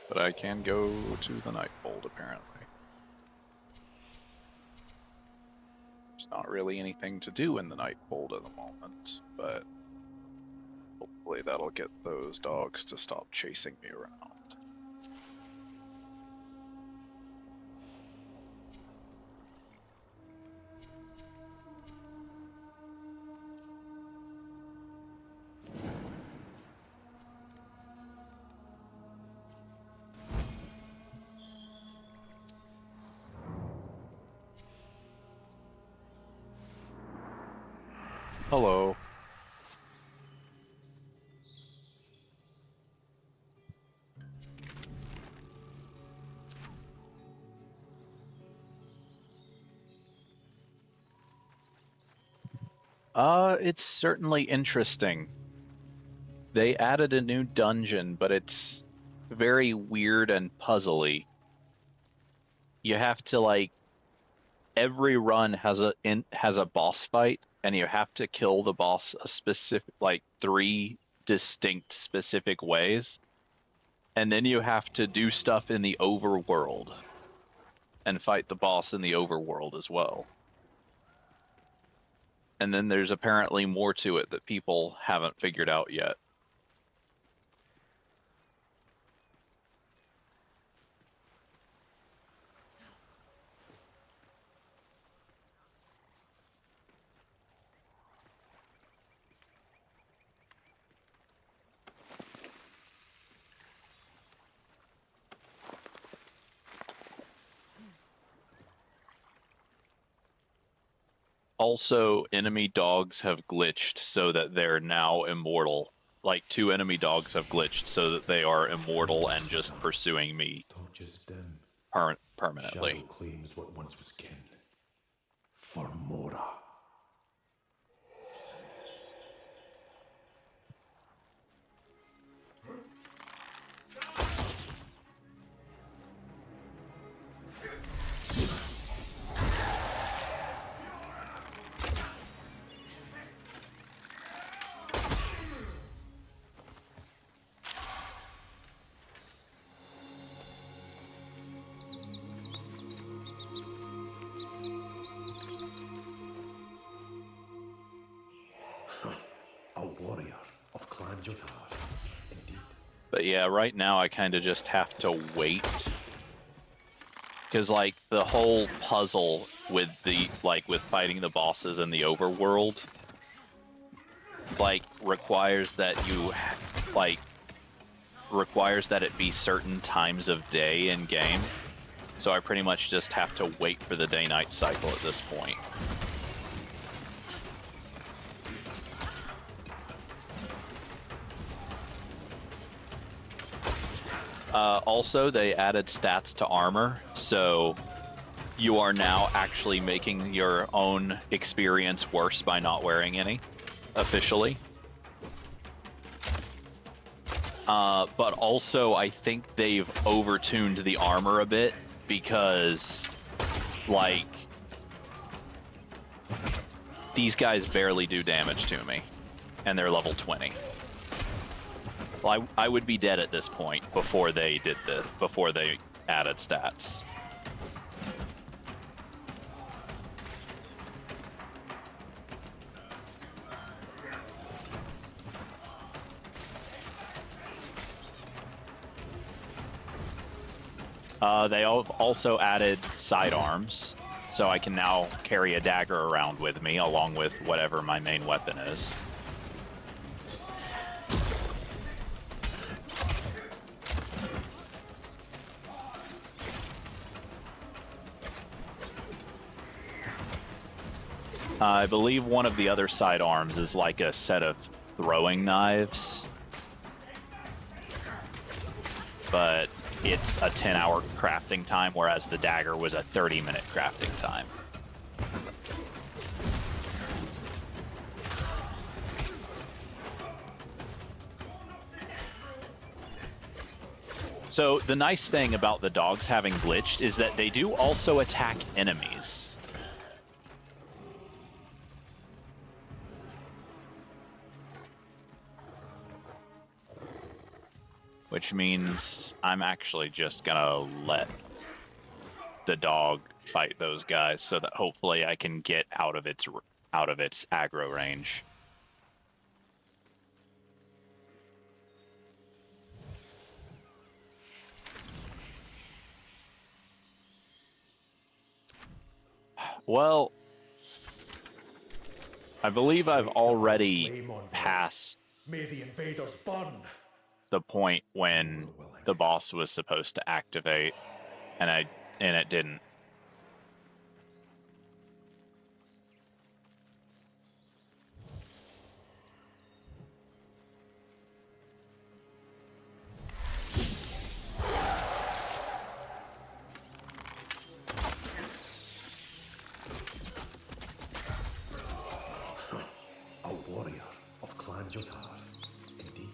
But I can go to the Nightfold, apparently. There's not really anything to do in the Nightfold at the moment, but hopefully that'll get those dogs to stop chasing me around. Hello. It's certainly interesting. They added a new dungeon, but it's very weird and puzzly. You have to like every run has a boss fight, and you have to kill the boss a specific like 3 distinct specific ways, and then you have to do stuff in the overworld and fight the boss in the overworld as well. And then there's apparently more to it that people haven't figured out yet. Also, enemy dogs have glitched so that they're now immortal. Like 2 enemy dogs have glitched so that they are immortal and just pursuing me Torches dim. permanently. Shadow claims what once was kin. For Mora. A warrior of Clan Jotar. Indeed. But yeah, right now I kind of just have to wait. Because like the whole puzzle with with fighting the bosses in the overworld like requires that it be certain times of day in game. So I pretty much just have to wait for the day-night cycle at this point. Also, they added stats to armor, so you are now actually making your own experience worse by not wearing any, officially. But also, I think they've overtuned the armor a bit because, like, these guys barely do damage to me, and they're level 20. Well, I would be dead at this point before they added stats. They also added sidearms, so I can now carry a dagger around with me along with whatever my main weapon is. I believe one of the other sidearms is like a set of throwing knives, but it's a 10-hour crafting time, whereas the dagger was a 30-minute crafting time. So the nice thing about the dogs having glitched is that they do also attack enemies. which means I'm actually just gonna let the dog fight those guys so that hopefully I can get out of its aggro range. Well, I believe I've already Flame on them. passed May the invaders burn. the point when the boss was supposed to activate, and it didn't. A warrior of Clan Jotar, indeed.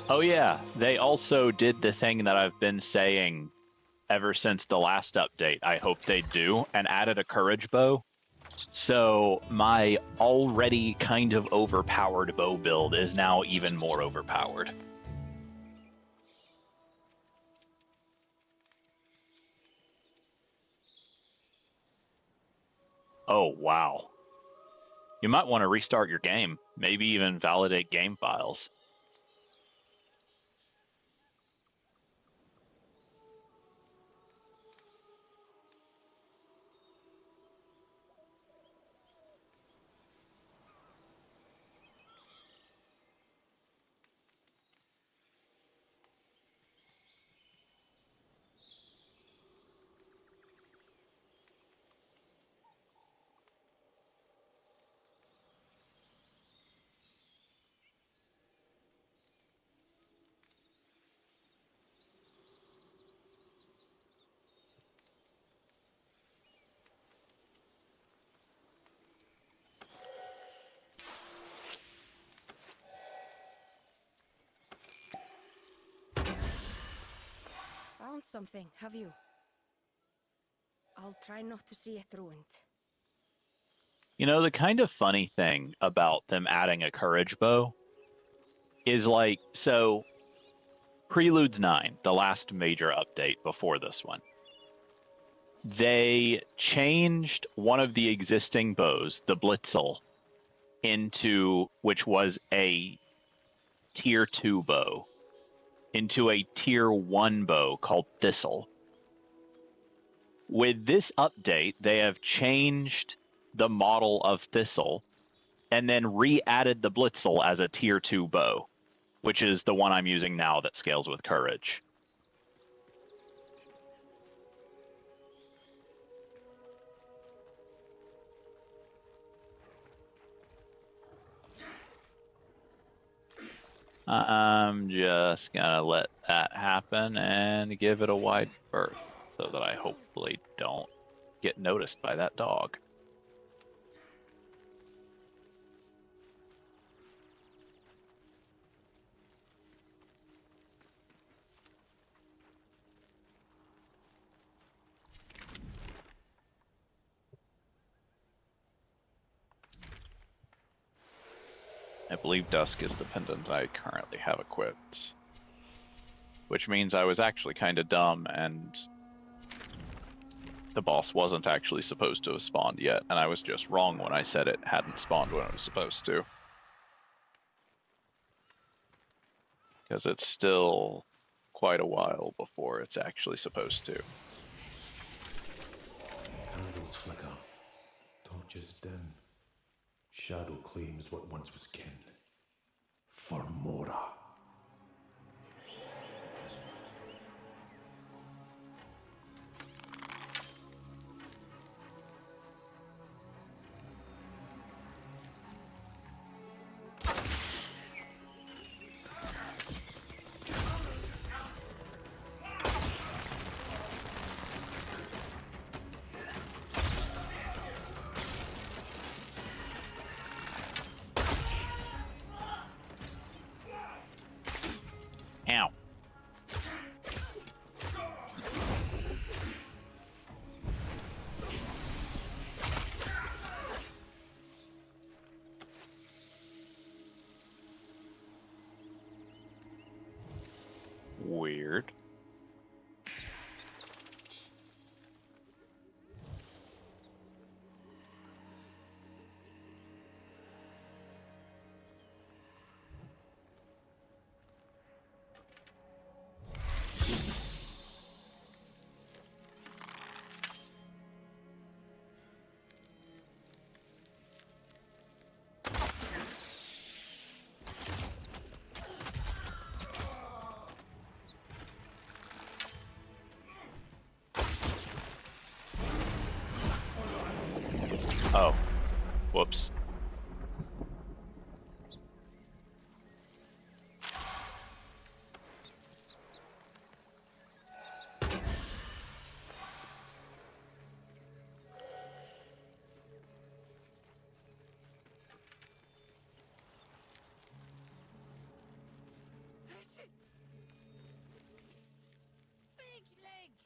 Oh yeah, they also did the thing that I've been saying ever since the last update. I hope they do, and added a courage bow. So my already kind of overpowered bow build is now even more overpowered. Oh, wow. You might want to restart your game, maybe even validate game files. Found something, have you? I'll try not to see it ruined. You know, the kind of funny thing about them adding a courage bow is like, so Preludes 9, the last major update before this one, they changed one of the existing bows, the Blitzel, which was a tier 2 bow, into a tier 1 bow called Thistle. With this update, they have changed the model of Thistle and then re-added the Blitzel as a tier 2 bow, which is the one I'm using now that scales with courage. I'm just gonna let that happen and give it a wide berth so that I hopefully don't get noticed by that dog. I believe Dusk is the pendant I currently have equipped, which means I was actually kind of dumb and the boss wasn't actually supposed to have spawned yet, and I was just wrong when I said it hadn't spawned when it was supposed to. Because it's still quite a while before it's actually supposed to. Candles flicker, torches dim. Shadow claims what once was kin. For Mora. Oh, whoops. Big legs!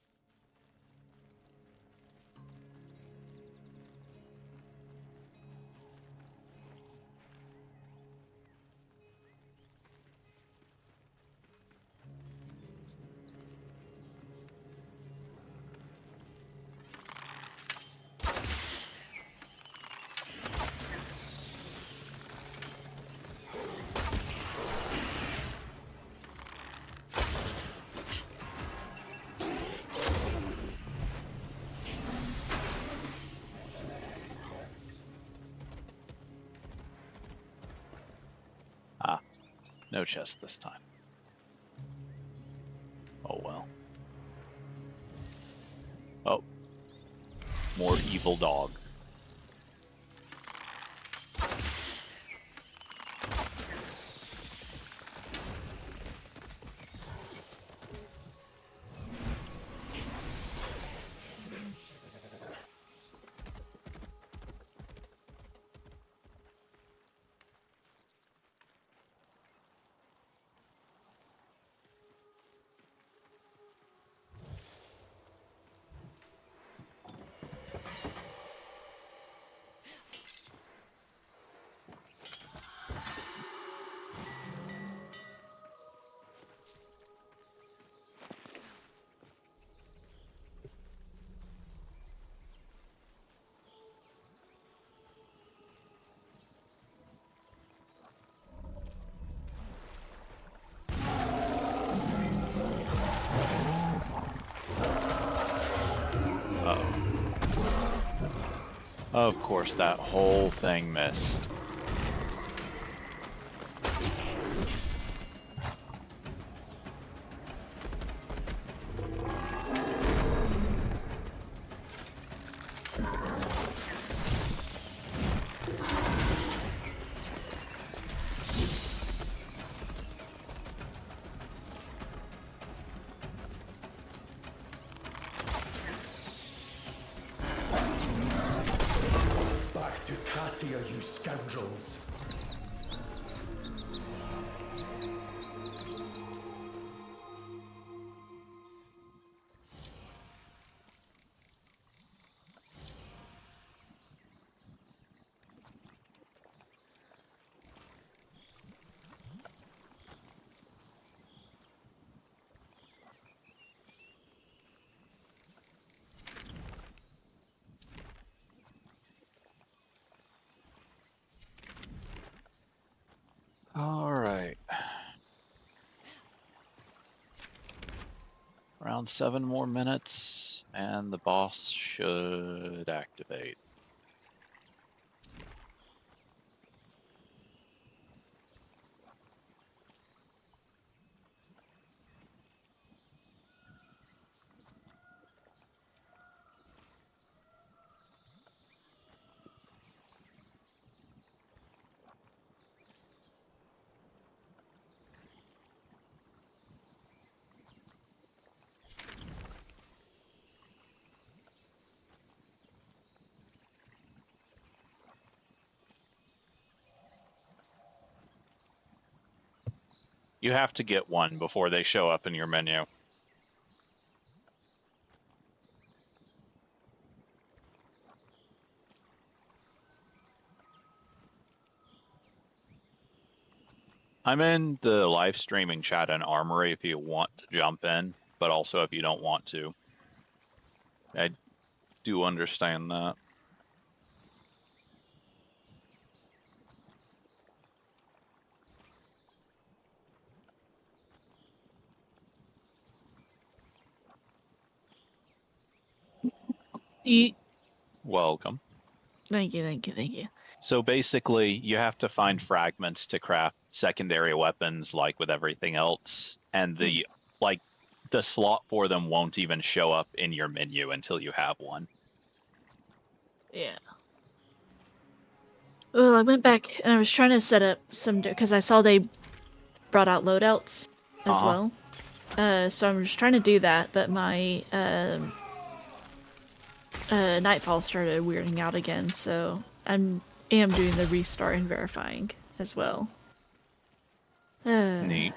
Ah, no chest this time. Oh well. Oh, more evil dog. Uh-oh. Of course, that whole thing missed. Back to Cassia, you scoundrels! All right. Around 7 more minutes, and the boss should activate. You have to get one before they show up in your menu. I'm in the live streaming chat and armory if you want to jump in, but also if you don't want to. I do understand that. Welcome. Thank you, thank you, thank you. So basically, you have to find fragments to craft secondary weapons, like with everything else, and the slot for them won't even show up in your menu until you have one. Yeah. Well, I went back and I was trying to set up some because I saw they brought out loadouts as Uh-huh. well. So I'm just trying to do that, but my Nightfall started weirding out again, so am doing the restart and verifying as well. Neat.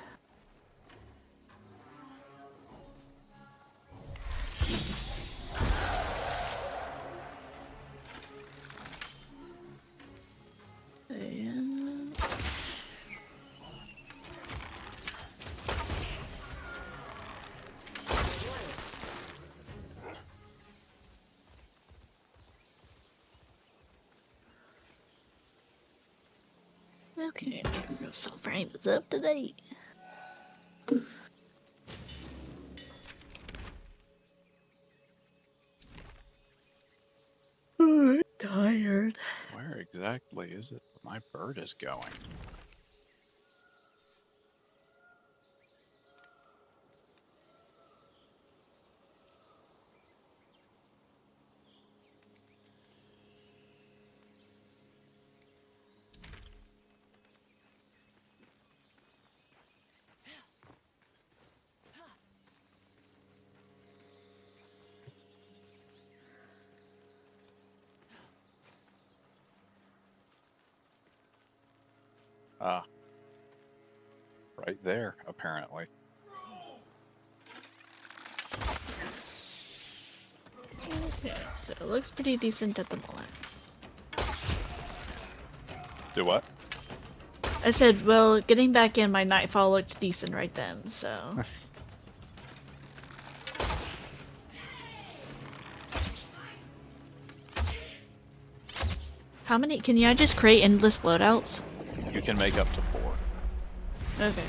And... Okay, so frame is up to date. I'm tired. Where exactly is it that my bird is going? Ah, right there, apparently. Okay, so it looks pretty decent at the moment. Do what? I said, well, getting back in my Nightfall looked decent right then, so... How many? Can you just create endless loadouts? You can make up to 4. Okay.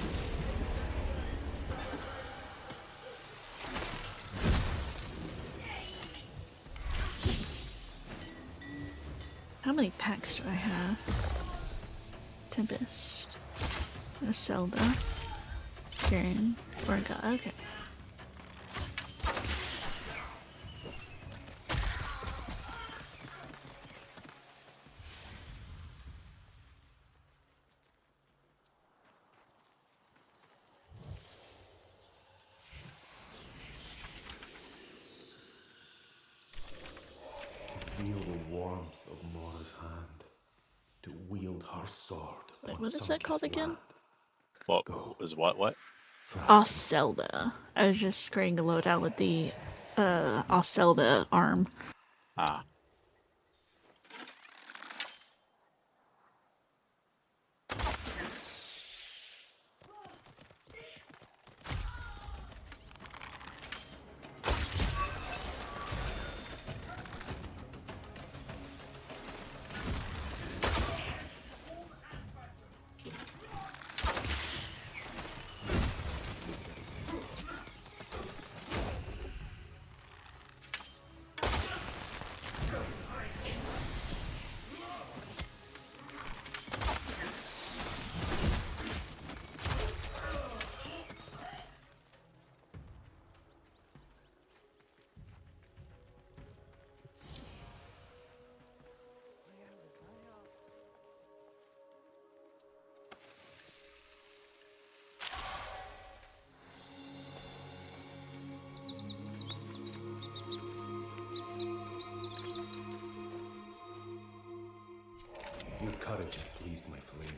How many packs do I have? Tempest. A Zelda. Garen. Orga. Okay. Feel the warmth of Mora's hand. To wield her sword Wait, upon what is that called sun-kissed again? land. What Go. was what? Zelda. I was just creating a loadout with the Zelda arm. Ah. Your courage has pleased my flame.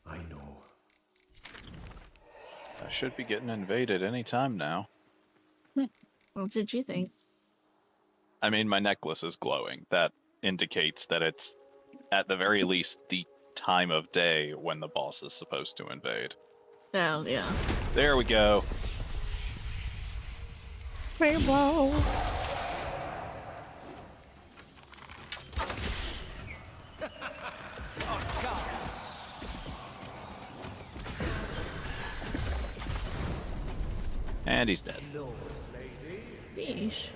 I know. I should be getting invaded any time now. What did you think? I mean, my necklace is glowing. That indicates that it's, at the very least, the time of day when the boss is supposed to invade. Oh, yeah. There we go. Rainbow! And he's dead. Yeesh.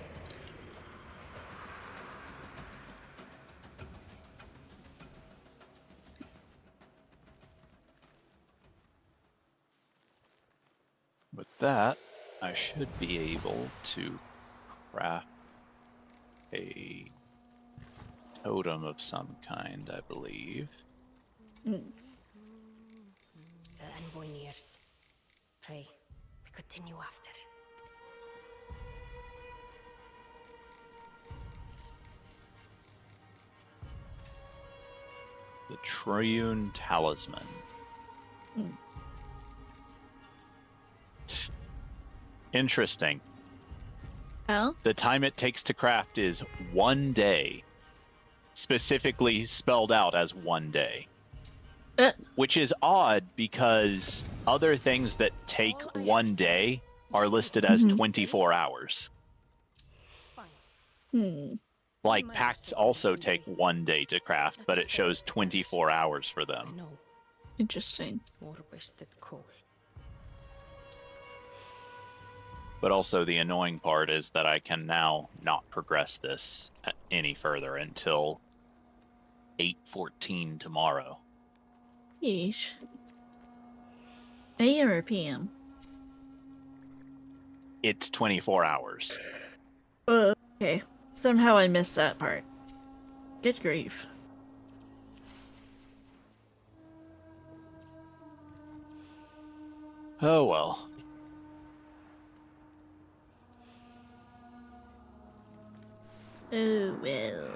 With that, I should be able to craft a totem of some kind, I believe. Mm. The envoy nears. Pray, we continue after. The Triune Talisman. Mm. Interesting. Oh? The time it takes to craft is 1 day. Specifically spelled out as 1 day. Which is odd because other things that take 1 day are listed as 24 hours. Hmm. Like pacts also take 1 day to craft, but it shows 24 hours for them. I know. Interesting. More wasted coal. But also the annoying part is that I can now not progress this any further until 8:14 tomorrow. Yeesh. AM or PM? It's 24 hours. Okay. Somehow I missed that part. Good grief. Oh well. Oh well.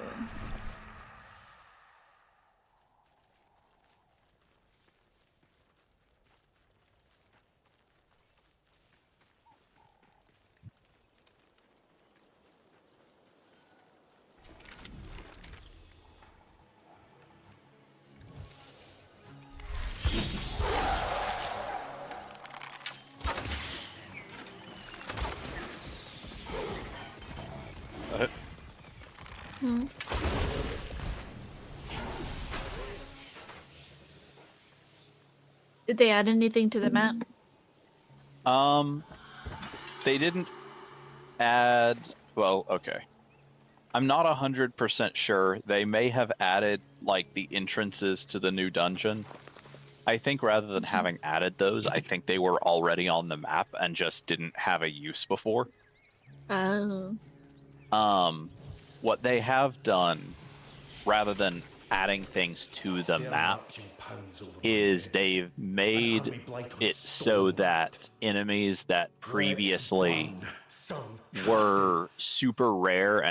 Hmm. Did they add anything to the map? They didn't add. Well, okay. I'm not 100% sure. They may have added like the entrances to the new dungeon. I think rather than having added those, I think they were already on the map and just didn't have a use before. Oh. What they have done, rather than adding things to the map, is they've made it so that enemies that previously were super rare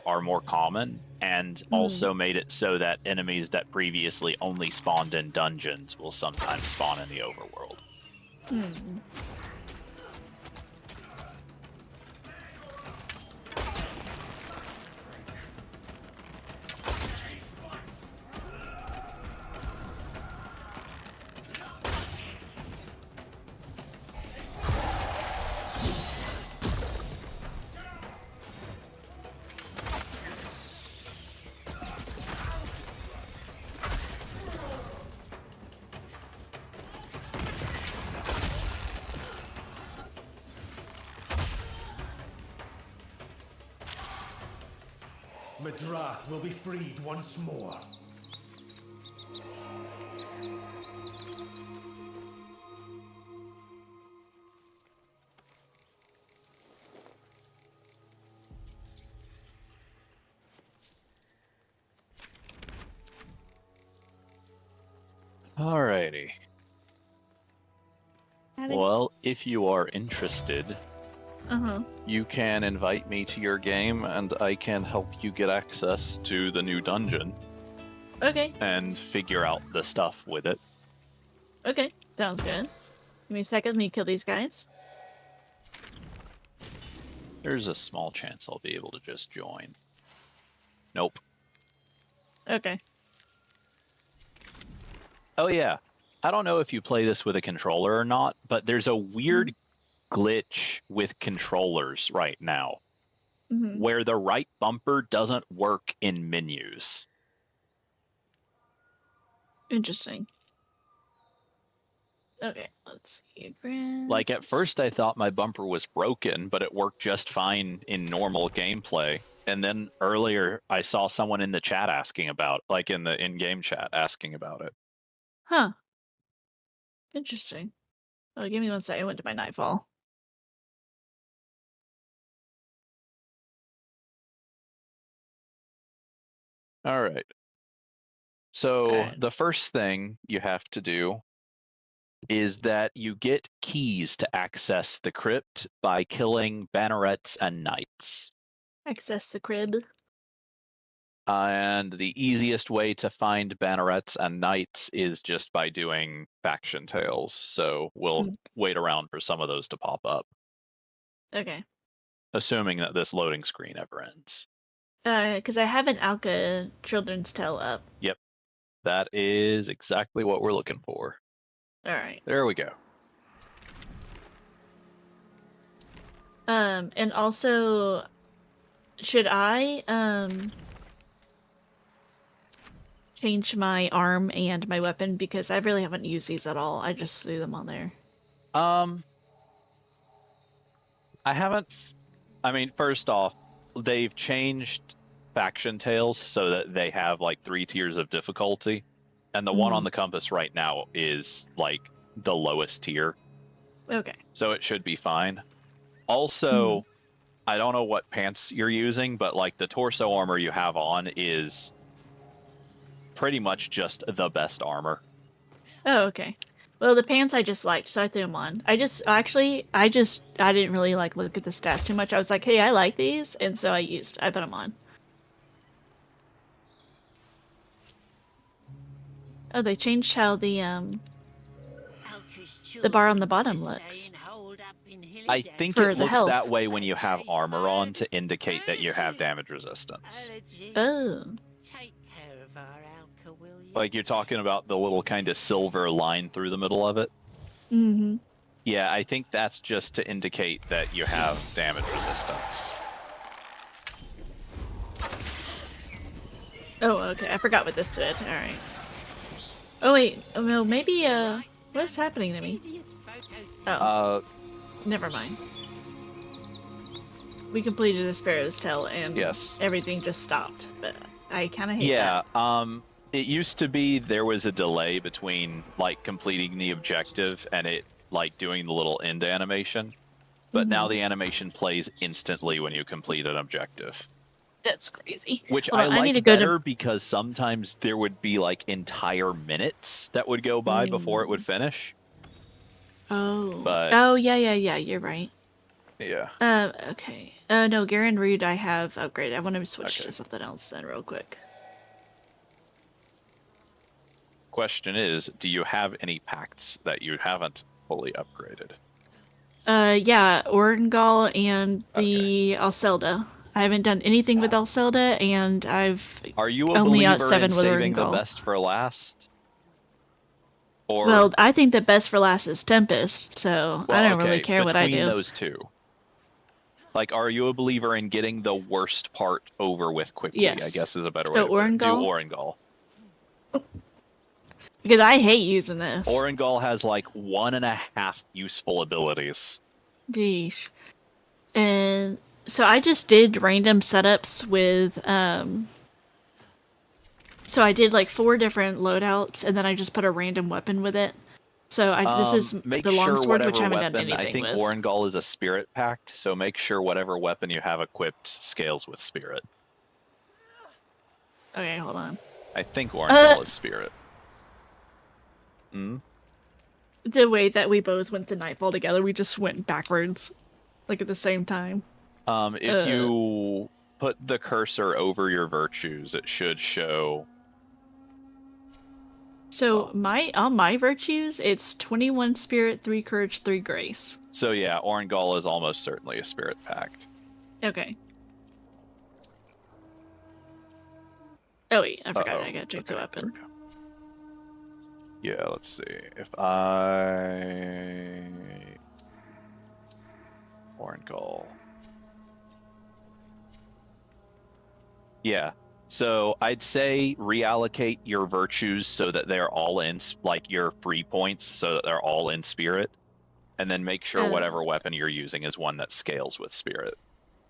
are more common, and also made it so that enemies that previously only spawned in dungeons will sometimes spawn in the overworld. Hmm. Madrath will be freed once more. Alrighty. Well, if you are interested, you can invite me to your game and I can help you get access to the new dungeon. Okay. And figure out the stuff with it. Okay. Sounds good. Give me a second, let me kill these guys. There's a small chance I'll be able to just join. Nope. Okay. Oh yeah. I don't know if you play this with a controller or not, but there's a weird glitch with controllers right now where the right bumper doesn't work in menus. Interesting. Okay, let's see. Like at first I thought my bumper was broken, but it worked just fine in normal gameplay. And then earlier I saw someone in the chat asking about, like in the in-game chat asking about it. Huh. Interesting. Oh, give me one second. I went to my nightfall. All right. So Alright. the first thing you have to do is that you get keys to access the crypt by killing bannerets and knights. Access the crib. And the easiest way to find bannerets and knights is just by doing faction tales. So we'll wait around for some of those to pop up, Okay. assuming that this loading screen ever ends. Because I have an Alka Children's Tale up. Yep, that is exactly what we're looking for. Alright. There we go. And also, should I, change my arm and my weapon? Because I really haven't used these at all. I just threw them on there. I haven't. I mean, first off, they've changed faction tales so that they have like 3 tiers of difficulty, and the one on the compass right now is like the lowest tier. Okay. So it should be fine. Also, I don't know what pants you're using, but like the torso armor you have on is pretty much just the best armor. Oh, okay. Well, the pants I just liked, so I threw them on. I didn't really like look at the stats too much. I was like, hey, I like these, and so I put them on. Oh, they changed how the bar on the bottom looks. I think For it the looks health. that way when you have armor on to indicate that you have damage resistance. Oh. Like you're talking about the little kind of silver line through the middle of it. Mm-hmm. Yeah, I think that's just to indicate that you have damage resistance. Oh, okay. I forgot what this said. Alright. Oh, wait. Oh, no, maybe, what's happening to me? Oh. Never mind. We completed a Sparrow's Tale, and Yes. everything just stopped. But I kind of hate that. Yeah, it used to be there was a delay between, like, completing the objective and it, like, doing the little end animation. But now the animation plays instantly when you complete an objective. That's crazy. Which Hold I on, like need to go better because sometimes there would be, like, entire minutes that would go by before it would finish. Oh. But- Oh, yeah, you're right. Yeah. Okay. No, Garen Reed I have upgraded. I want to switch Okay. to something else then real quick. Question is, do you have any pacts that you haven't fully upgraded? Yeah, Orangol and the Alcelda. I haven't done anything with Alcelda, and I've Are you a only out believer 7 in with saving the Orangol. best for last? Or Well, I think the best for last is Tempest, so I don't really care what I between do. those two. Like, are you a believer in getting the worst part over with quickly? Yes. I guess is a better So way to put it. Do Orangol? Orangol. Because I hate using this. Orangol has like 1.5 useful abilities. Geesh. And so I just did random setups with, so I did like 4 different loadouts, and then I just put a random weapon with it. So this is Make the sure longsword, which I whatever haven't done weapon, anything I think with. Orangol is a spirit pact, so make sure whatever weapon you have equipped scales with spirit. Okay, hold on. I think Orangol is spirit. The way that we both went to Nightfall together, we just went backwards, like at the same time. If you put the cursor over your virtues, it should show. So on my virtues, it's 21 spirit, 3 courage, 3 grace. So yeah, Orangol is almost certainly a spirit pact. Okay. Oh wait, I forgot I gotta check the weapon. Yeah, let's see. If I Orangol. Yeah. So I'd say reallocate your virtues so that they're all in, like your free points, so that they're all in spirit, and then make sure whatever weapon you're using is one that scales with spirit.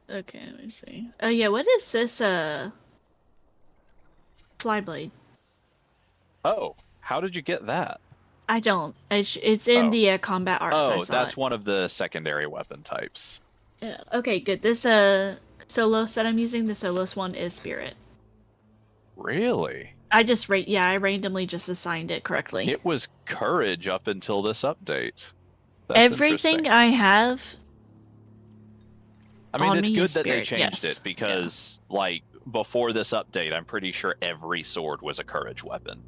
Okay, let me see. Oh yeah, what is this? Flyblade. Oh, how did you get that? I don't. It's in the combat arts. I saw that's it. one of the secondary weapon types. Yeah. Okay, good. This Solos that I'm using, the Solos one is spirit. Really? I just I randomly just assigned it correctly. It was courage up until this update. That's Everything interesting. I have I mean, on it's me good is that they spirit. changed Yes. it because, like, before this update, I'm pretty sure every sword was a courage weapon.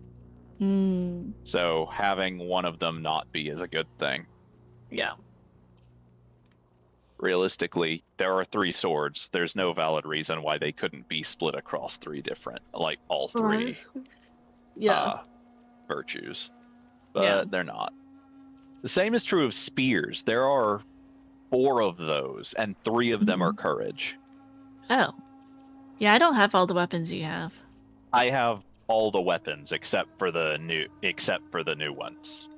Mm, So having one of them not be is a good thing. yeah. Realistically, there are 3 swords. There's no valid reason why they couldn't be split across 3 different, like all 3 Yeah. virtues. Yeah. But they're not. The same is true of spears. There are 4 of those, and 3 of them are Mhm. courage. Oh. Yeah, I don't have all the weapons you have. I have all the weapons except for the new ones.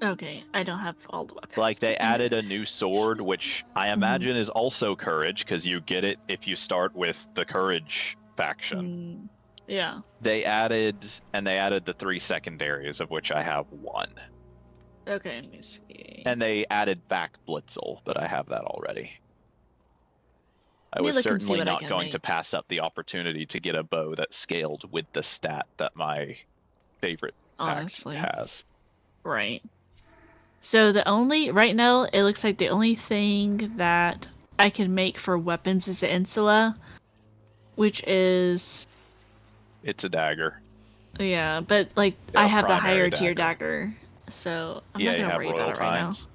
Okay, I don't have all the weapons. Like they added a new sword, which I imagine is also courage because you get it if you start with the courage faction. Yeah. They added the 3 secondaries, of which I have 1. Okay, let me see. And they added back Blitzel, but I have that already. I Let me was look and see certainly what I not can going to make. pass up the opportunity to get a bow that scaled with the stat that my favorite pack Honestly. has. Right. So right now, it looks like the only thing that I can make for weapons is the Insula, which is... It's a dagger. Yeah, but, like, Yeah, I have the primary higher tier dagger. dagger, so I'm Yeah, not you gonna have worry about Royal it right now. Tines.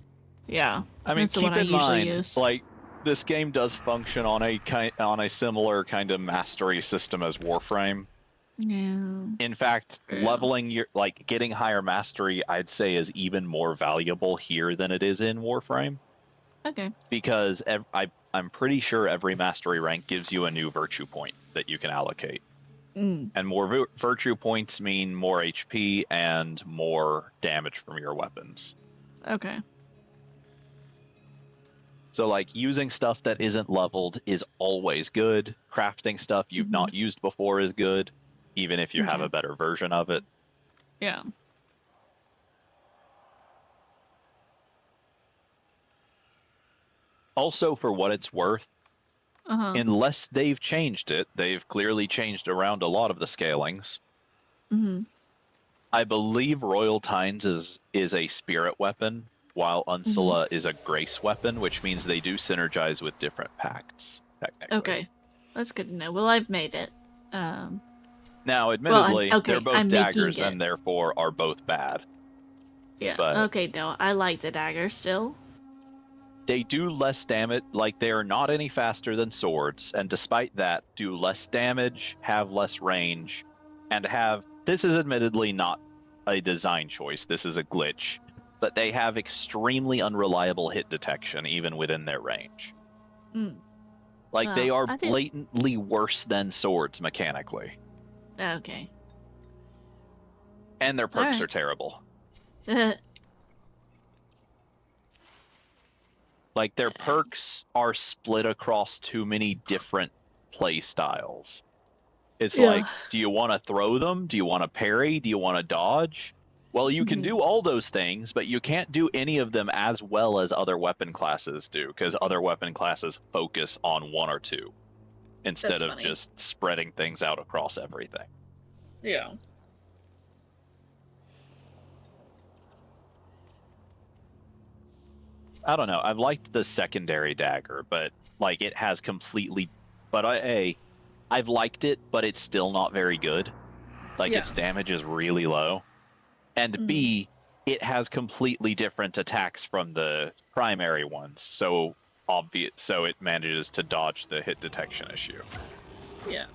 Yeah, I mean, that's the one keep I in usually mind, use. like, this game does function on a similar kind of mastery system as Warframe. Yeah. In fact, Yeah. leveling getting higher mastery, I'd say, is even more valuable here than it is in Warframe. Okay. Because I'm pretty sure every mastery rank gives you a new virtue point that you can allocate. And more virtue points mean more HP and more damage from your weapons. Okay. So, like, using stuff that isn't leveled is always good. Crafting stuff you've not used before is good, even if you have Okay. a better version of it. Yeah. Also, for what it's worth, Uh-huh. unless they've changed it, they've clearly changed around a lot of the scalings. I believe Royal Tines is a spirit weapon, while Unsula is a grace weapon, which means they do synergize with different pacts, technically. Okay. That's good to know. Well, I've made it. Now, admittedly, they're both I'm daggers making it. and therefore are both bad. Yeah. But Okay, no, I like the dagger still. they do less damage, like they are not any faster than swords, and despite that, do less damage, have less range, and this is admittedly not a design choice, this is a glitch, but they have extremely unreliable hit detection even within their range. Like, they are blatantly worse than swords mechanically. Okay. And their perks are terrible. Like, their perks are split across too many different play styles. It's like, do you want to throw them? Do you want to parry? Do you want to dodge? Well, you can do all those things, but you can't do any of them as well as other weapon classes do, because other weapon classes focus on 1 or 2 instead of just spreading things out across everything. Yeah. I don't know. I've liked the secondary dagger, but like it has completely. But I've liked it, but it's still not very good. Like its damage is really low, and B, it has completely different attacks from the primary ones. So obvious, so it manages to dodge the hit detection issue. Yeah.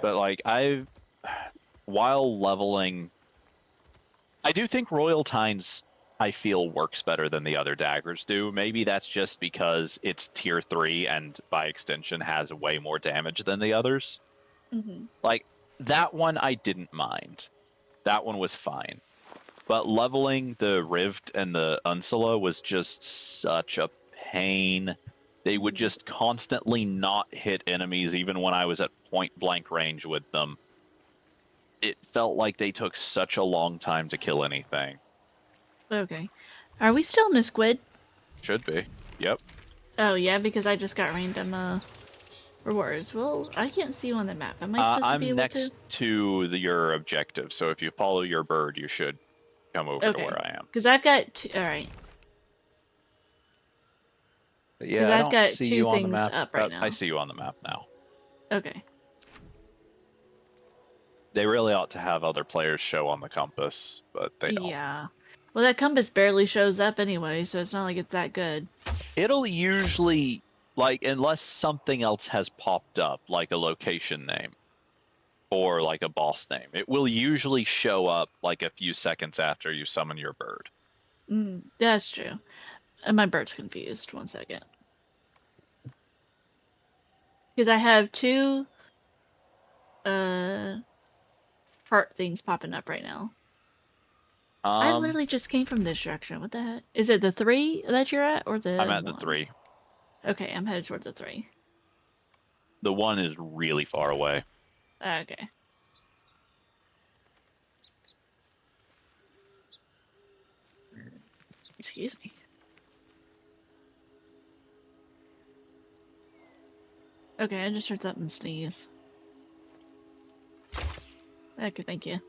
But like while leveling, I do think Royal Tines, I feel, works better than the other daggers do. Maybe that's just because it's tier 3 and by extension has way more damage than the others. Like that one I didn't mind. That one was fine. But leveling the Rift and the Unsula was just such a pain. They would just constantly not hit enemies even when I was at point blank range with them. it felt like they took such a long time to kill anything. Okay. Are we still in the squid? Should be. Yep. Oh, yeah, because I just got random, rewards. Well, I can't see you on the map. Am I supposed to be I'm able next to your objective, so if you follow your bird, you should come over to Okay. where I am. Because I've got two... Alright. But 'Cause yeah, I I've don't got see two you on the things map. up right now. I see you on the map now. Okay. They really ought to have other players show on the compass, but they don't. Yeah. Well, that compass barely shows up anyway, so it's not like it's that good. It'll usually, like, unless something else has popped up, like a location name or like a boss name, it will usually show up like a few seconds after you summon your bird. That's true. And my bird's confused. 1 second. Because I have two heart things popping up right now. I literally just came from this direction. What the heck? Is it the 3 that you're at, or the I'm at 1? the 3. Okay, I'm headed toward the 3. The 1 is really far away. Okay. Excuse me. Okay, I just heard something sneeze. Okay, thank you.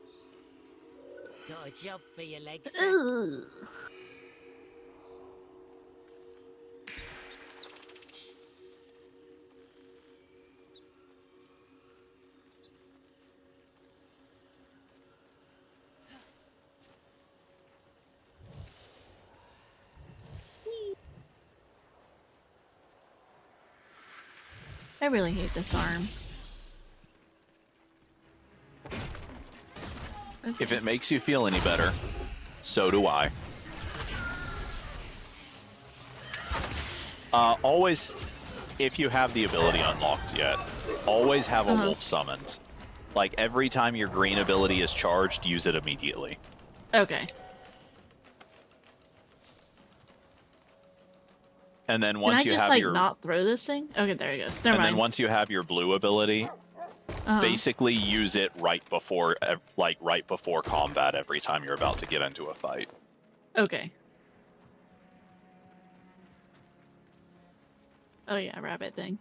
Got a job for your legs. Ugh. I really hate this arm. Okay. If it makes you feel any better, so do I. Always, if you have the ability unlocked yet, always have a wolf summoned. Like, every time your green ability is charged, use it immediately. Okay. And then once Can I you just, have like, your not throw this thing? Okay, there it goes. Never and mind. then once you have your blue ability, basically use it right before combat every time you're about to get into a fight. Okay. Oh yeah, rabbit thing.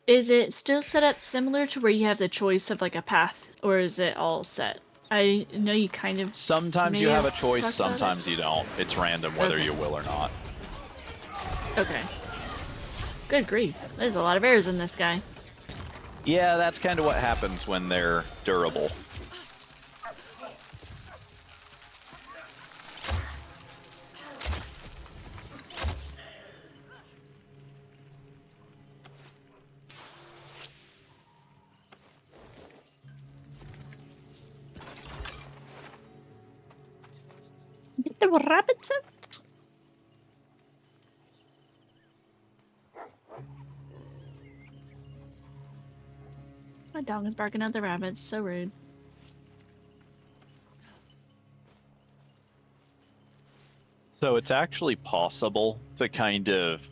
Is it still set up similar to where you have the choice of like a path, or is it all set? I know you kind of... Sometimes may you have a have choice, talked about it. sometimes you don't. It's random whether Okay. you will or not. Okay. Good grief. There's a lot of errors in this guy. Yeah, that's kind of what happens when they're durable. Get the rabbits out. My dog is barking at the rabbits. So rude. So it's actually possible to kind of...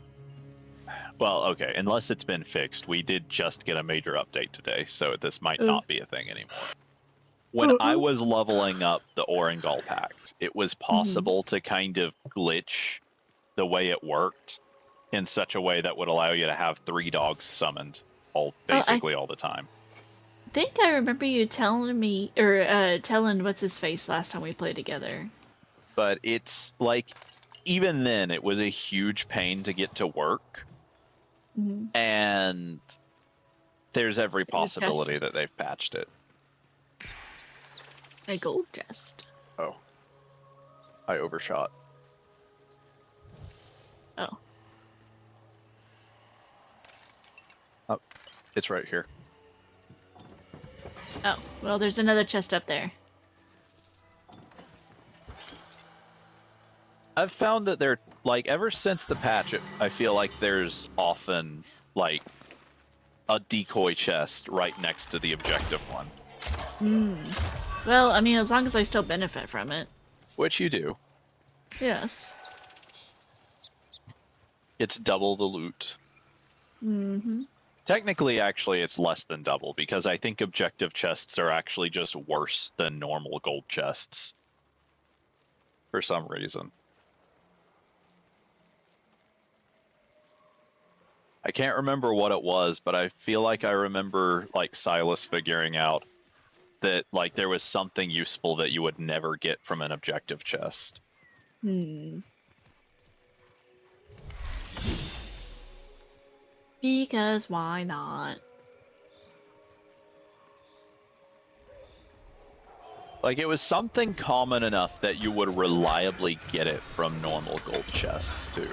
Well, okay, unless it's been fixed. We did just get a major update today, so this might not be a thing anymore. When I was leveling up the Orengal Pact, it was possible to kind of glitch the way it worked in such a way that would allow you to have 3 dogs summoned basically all the time. I think I remember you telling me, or telling what's his face last time we played together. But it's like, even then, it was a huge pain to get to work. And there's every possibility that they've patched it. A gold chest. Oh. I overshot. Oh. Oh, it's right here. Oh, well, there's another chest up there. I've found that they're, like, ever since the patch, I feel like there's often, like, a decoy chest right next to the objective one. Well, I mean, as long as I still benefit from it. Which you do. Yes. It's double the loot. Mm-hmm. Technically, actually, it's less than double, because I think objective chests are actually just worse than normal gold chests. For some reason. I can't remember what it was, but I feel like I remember, like, Silas figuring out that, like, there was something useful that you would never get from an objective chest. Because why not? Like, it was something common enough that you would reliably get it from normal gold chests, too.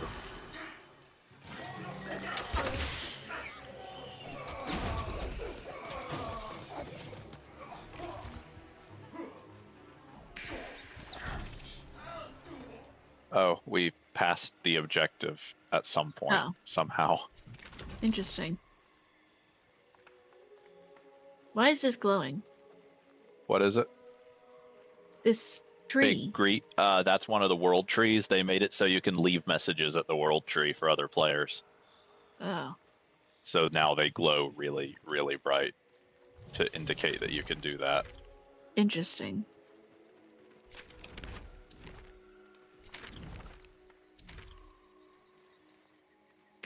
Oh, we passed the objective at some point, somehow. Interesting. Why is this glowing? What is it? This tree. Big Greet. That's one of the world trees. They made it so you can leave messages at the world tree for other players. Oh. So now they glow really, really bright to indicate that you can do that. Interesting.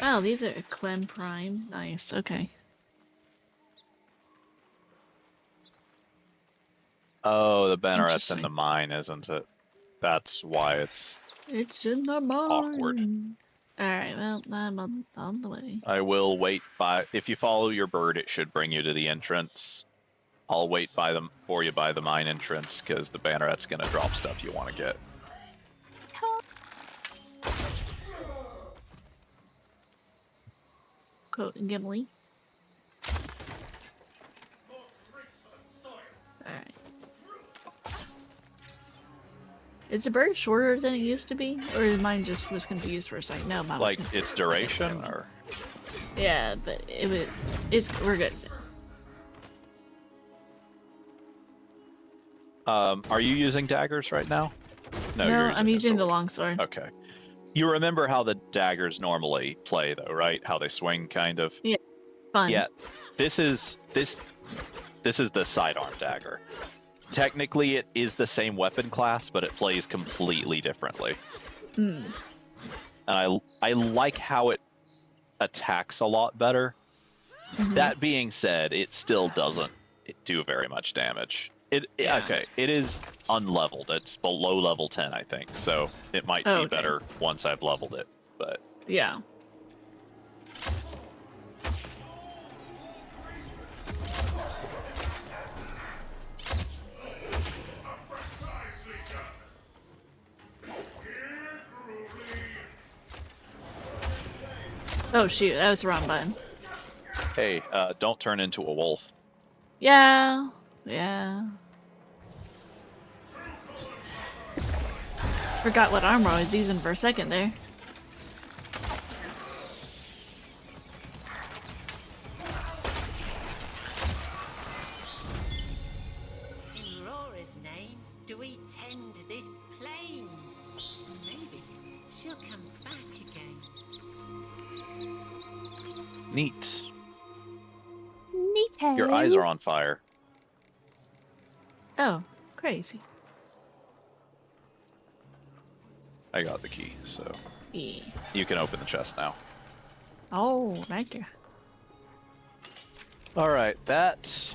Oh, these are Clem Prime. Nice, okay. Oh, the banneret's in the mine, isn't it? That's why it's in the mine. awkward. Alright, well, I'm on the way. I will wait by... If you follow your bird, it should bring you to the entrance. I'll wait by them for you by the mine entrance, because the banneret's going to drop stuff you want to get. Coat and Gimli. Alright. Is the bird shorter than it used to be? Or is mine just was confused for a second? No, mine was Like, its duration, or...? Yeah, but we're good. Are you using daggers right now? No, I'm using the longsword. Okay. You remember how the daggers normally play, though, right? How they swing, kind of. Yeah, fun. Yeah, this is the sidearm dagger. Technically, it is the same weapon class, but it plays completely differently. And I like how it attacks a lot better. That being said, it still doesn't do very much damage. Okay, it is unleveled. It's below level 10, I think. So it might be better once I've leveled it. But yeah. Oh shoot, that was the wrong button. Hey, don't turn into a wolf. Yeah. Forgot what armor I was using for a second there. In Rora's name, do we tend this plain? Maybe she'll come back again. Neat. Neat. Your eyes are on fire. Oh, crazy. I got the key, so Yeah. you can open the chest now. Oh, thank you. All right, that.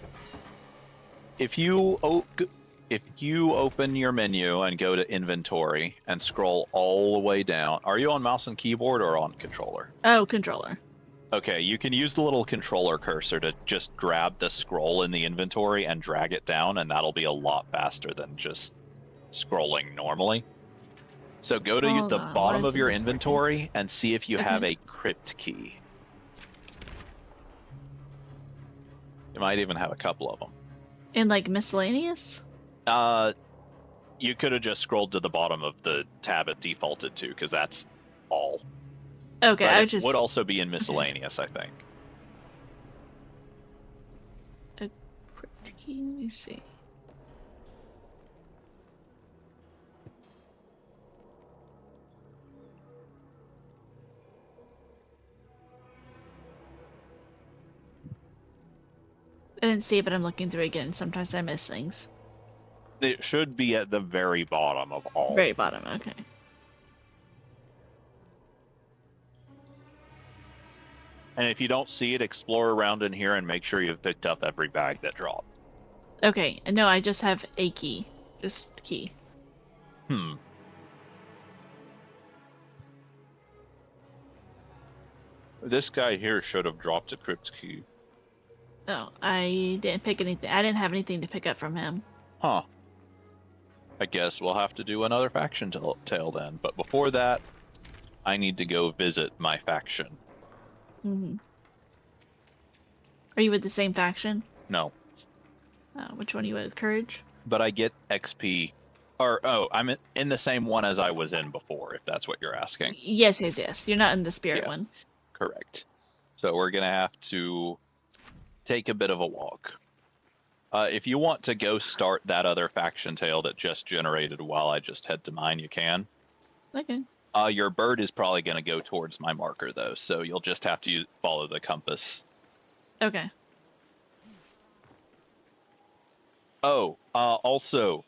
If you open your menu and go to inventory and scroll all the way down, are you on mouse and keyboard or on controller? Oh, controller. Okay, you can use the little controller cursor to just grab the scroll in the inventory and drag it down, and that'll be a lot faster than just scrolling normally. So go to the bottom of your inventory and see if you have a crypt key. You might even have a couple of them. And like miscellaneous? You could have just scrolled to the bottom of the tab it defaulted to, because that's all. Okay, but I it just would also be in miscellaneous, I think. A crypt key, let me see. I didn't see it, but I'm looking through it again. Sometimes I miss things. It should be at the very bottom of all. Very bottom, okay. And if you don't see it, explore around in here and make sure you've picked up every bag that dropped. Okay, no, I just have a key. Just key. This guy here should have dropped a crypt key. Oh, I didn't pick anything. I didn't have anything to pick up from him. Huh. I guess we'll have to do another faction tale then. But before that, I need to go visit my faction. Mm-hmm. Are you with the same faction? No. Which one are you with? Courage? But I get XP. Or, oh, I'm in the same one as I was in before, if that's what you're asking. Yes, yes, yes. You're not in the spirit one. Correct. So we're going to have to take a bit of a walk. If you want to go start that other faction tale that just generated while I just head to mine, you can. Okay. Your bird is probably going to go towards my marker, though, so you'll just have to follow the compass. Okay. Oh, also,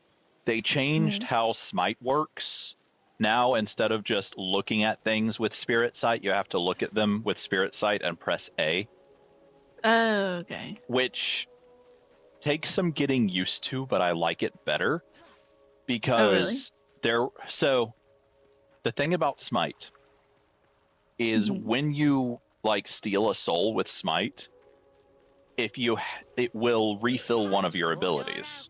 they changed how Smite works. Now, instead of just looking at things with Spirit Sight, you have to look at them with Spirit Sight and press A. Oh, okay. Which takes some getting used to, but I like it better. Because so the thing about Smite is when you like steal a soul with Smite, it will refill one of your abilities.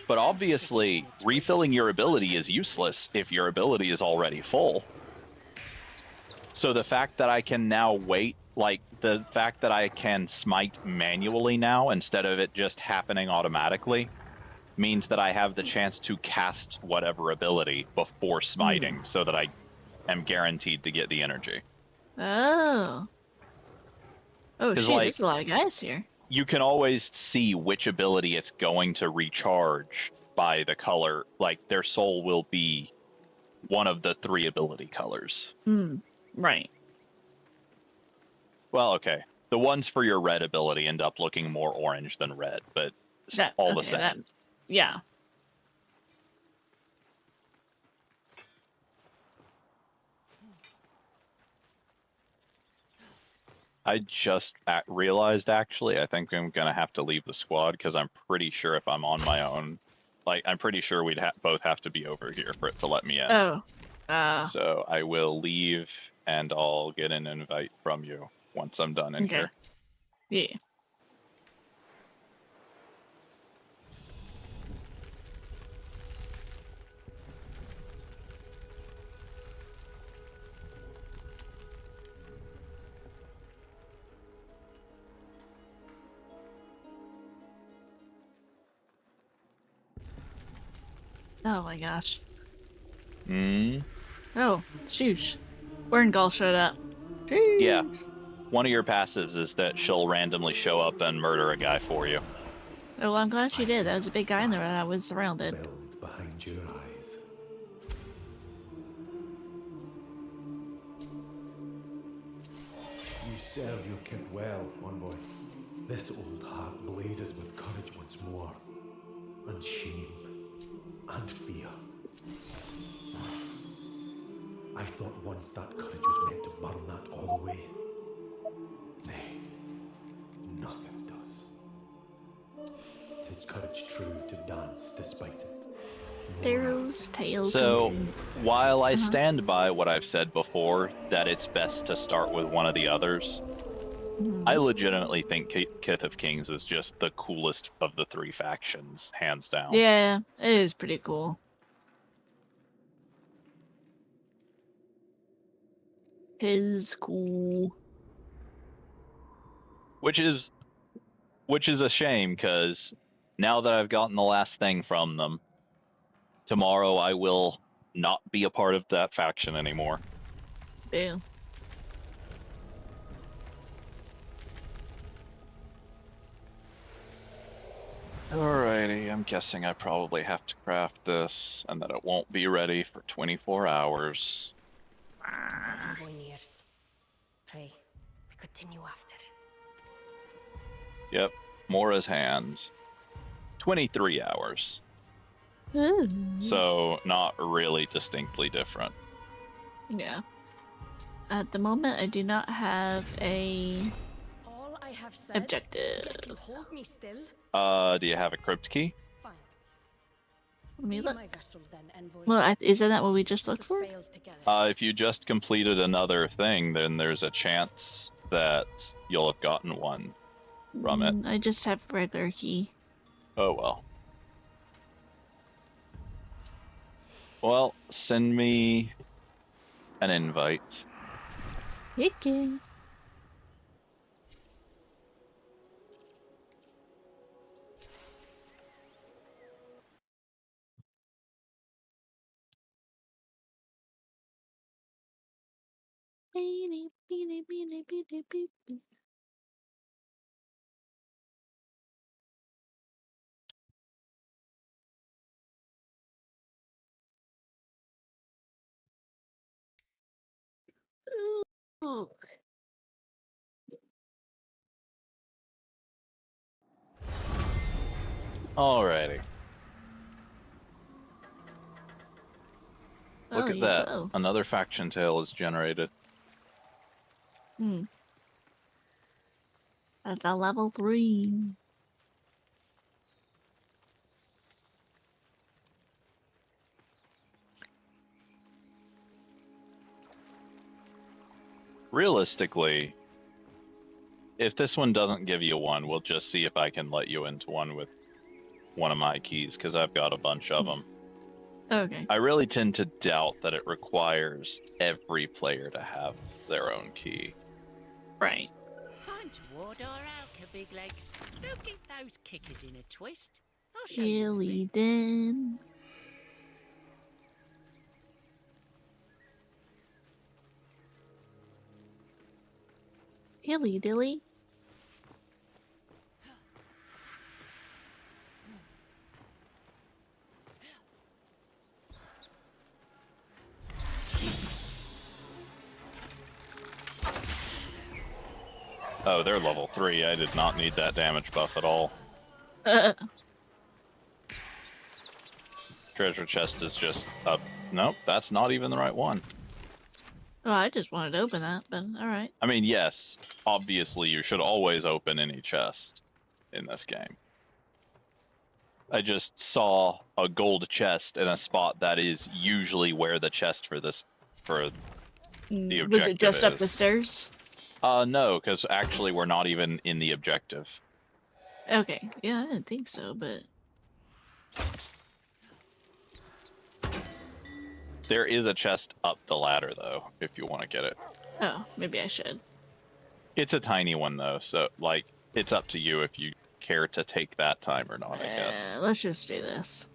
But obviously, refilling your ability is useless if your ability is already full. So the fact that I can now wait, like the fact that I can smite manually now instead of it just happening automatically, means that I have the chance to cast whatever ability before smiting so that I am guaranteed to get the energy. Oh. Oh, shit, Like, there's a lot of guys here. You can always see which ability it's going to recharge by the color. Like, their soul will be one of the 3 ability colors. Right. Well, okay. The ones for your red ability end up looking more orange than red, but all the same. Yeah. I just realized, actually, I think I'm going to have to leave the squad because I'm pretty sure if I'm on my own, like, I'm pretty sure we'd both have to be over here for it to let me in. Oh. So I will leave and I'll get an invite from you once I'm done in here. Yeah. Oh my gosh. Oh, shoosh. Werngal showed up. Sheesh. Yeah. One of your passives is that she'll randomly show up and murder a guy for you. Oh, well, I'm glad she did. That was a big guy in there and I was surrounded. Build behind your eyes. You serve your kith well, Envoy. This old heart blazes with courage once more, and shame, and fear. I thought once that courage was meant to burn that all away. Nay, nothing does. 'Tis courage true to dance despite it. Pharaoh's tail. So, while I stand by what I've said before, that it's best to start with one of the others, I legitimately think Kith of Kings is just the coolest of the 3 factions, hands down. Yeah, it is pretty cool. Is cool. Which is a shame, because now that I've gotten the last thing from them, tomorrow I will not be a part of that faction anymore. Boo. Alrighty, I'm guessing I probably have to craft this, and that it won't be ready for 24 hours. Pray, we continue after. Yep, Mora's hands. 23 hours. Ooh. So not really distinctly different. Yeah. At the moment, I do not have a All I have said, objective. yet you hold me still? Do you have a crypt key? Fine. Let me Be look. my vessel then, envoy. Well, isn't that what we just looked Let us for? fail together. If you just completed another thing, then there's a chance that you'll have gotten one from it. I just have a regular key. Oh well. Well, send me an invite. Okay. Ooh. Alrighty. Look Oh, at you that. glow. Another faction tale is generated. At the level 3. Realistically, if this one doesn't give you one, we'll just see if I can let you into one with one of my keys, because I've got a bunch of them. Okay. I really tend to doubt that it requires every player to have their own key. Right. Time to ward her out, her big legs. Don't get those kickers in a twist. I'll show you the Hilly rinse. Den. Hilly dilly. Oh, they're level 3. I did not need that damage buff at all. Treasure chest is just up. Nope, that's not even the right one. Oh, I just wanted to open that, but alright. I mean, yes, obviously you should always open any chest in this game. I just saw a gold chest in a spot that is usually where the chest for the objective Was it just up the is. stairs? No, because actually we're not even in the objective. Okay. Yeah, I didn't think so, but... There is a chest up the ladder, though, if you want to get it. Oh, maybe I should. It's a tiny one, though, so, like, it's up to you if you care to take that time or not, I guess. Let's just do this.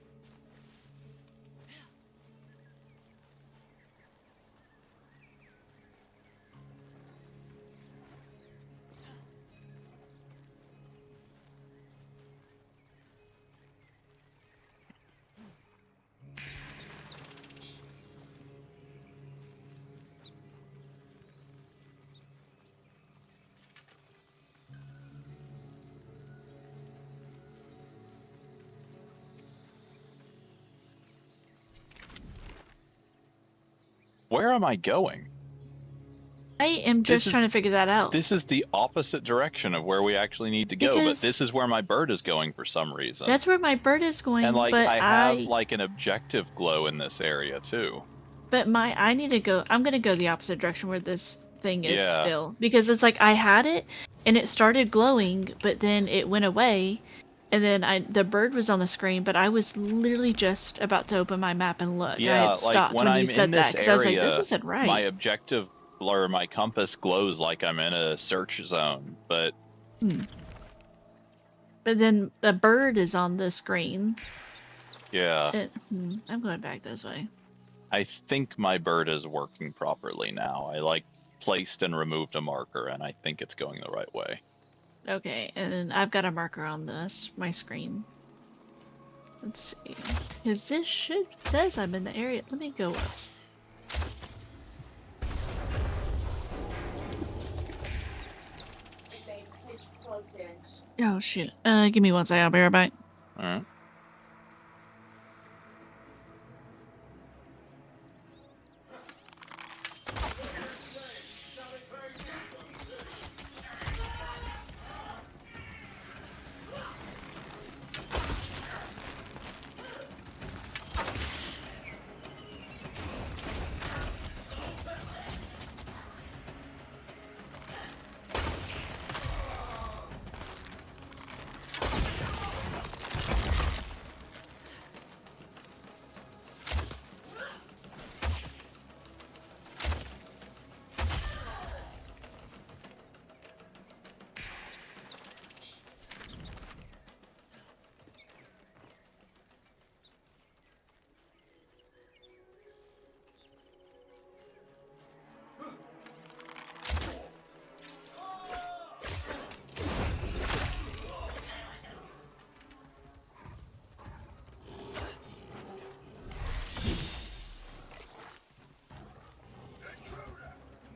Where am I going? I am just trying to figure that out. This is the opposite direction of where we actually need to go, but this is where my bird is going for some reason. That's where my bird is going, and, like, but I have, like, an objective glow in this area, too. But I need to go... I'm gonna go the opposite direction where this thing is Yeah. still. Because it's like, I had it, and it started glowing, but then it went away, and then the bird was on the screen, but I was literally just about to open my map and look. Yeah, I had stopped like, when you I'm said in that, this because I was like, this area, isn't right. my objective, or my compass glows like I'm in a search zone, but... But then the bird is on the screen. Yeah. I'm going back this way. I think my bird is working properly now. I, like, placed and removed a marker, and I think it's going the right way. Okay, and then I've got a marker on my screen. Let's see. Because this says I'm in the area. Let me go up. Oh shoot. Give me 1 second. I'll be right back. All right.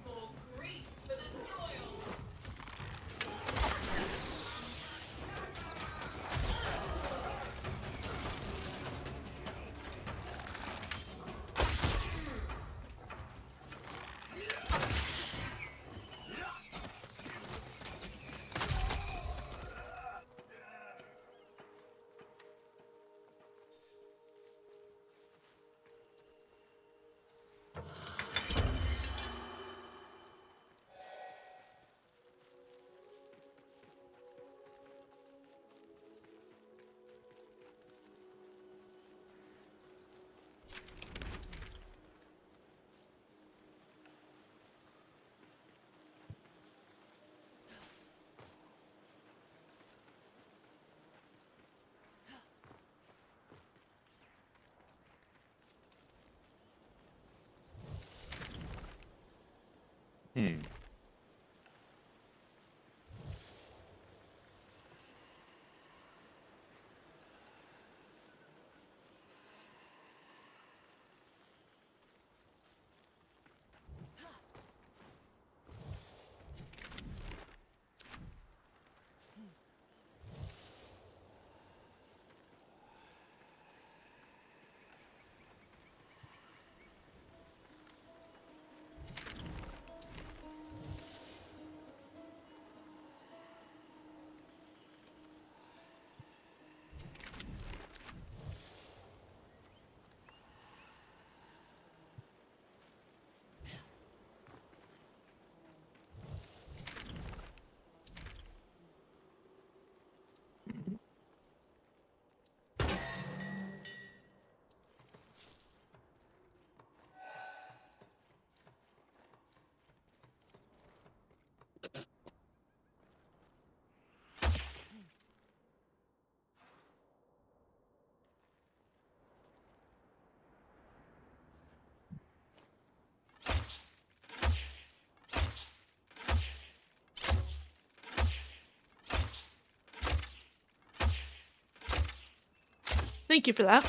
More grease for the soil. Hmm. Thank you for that.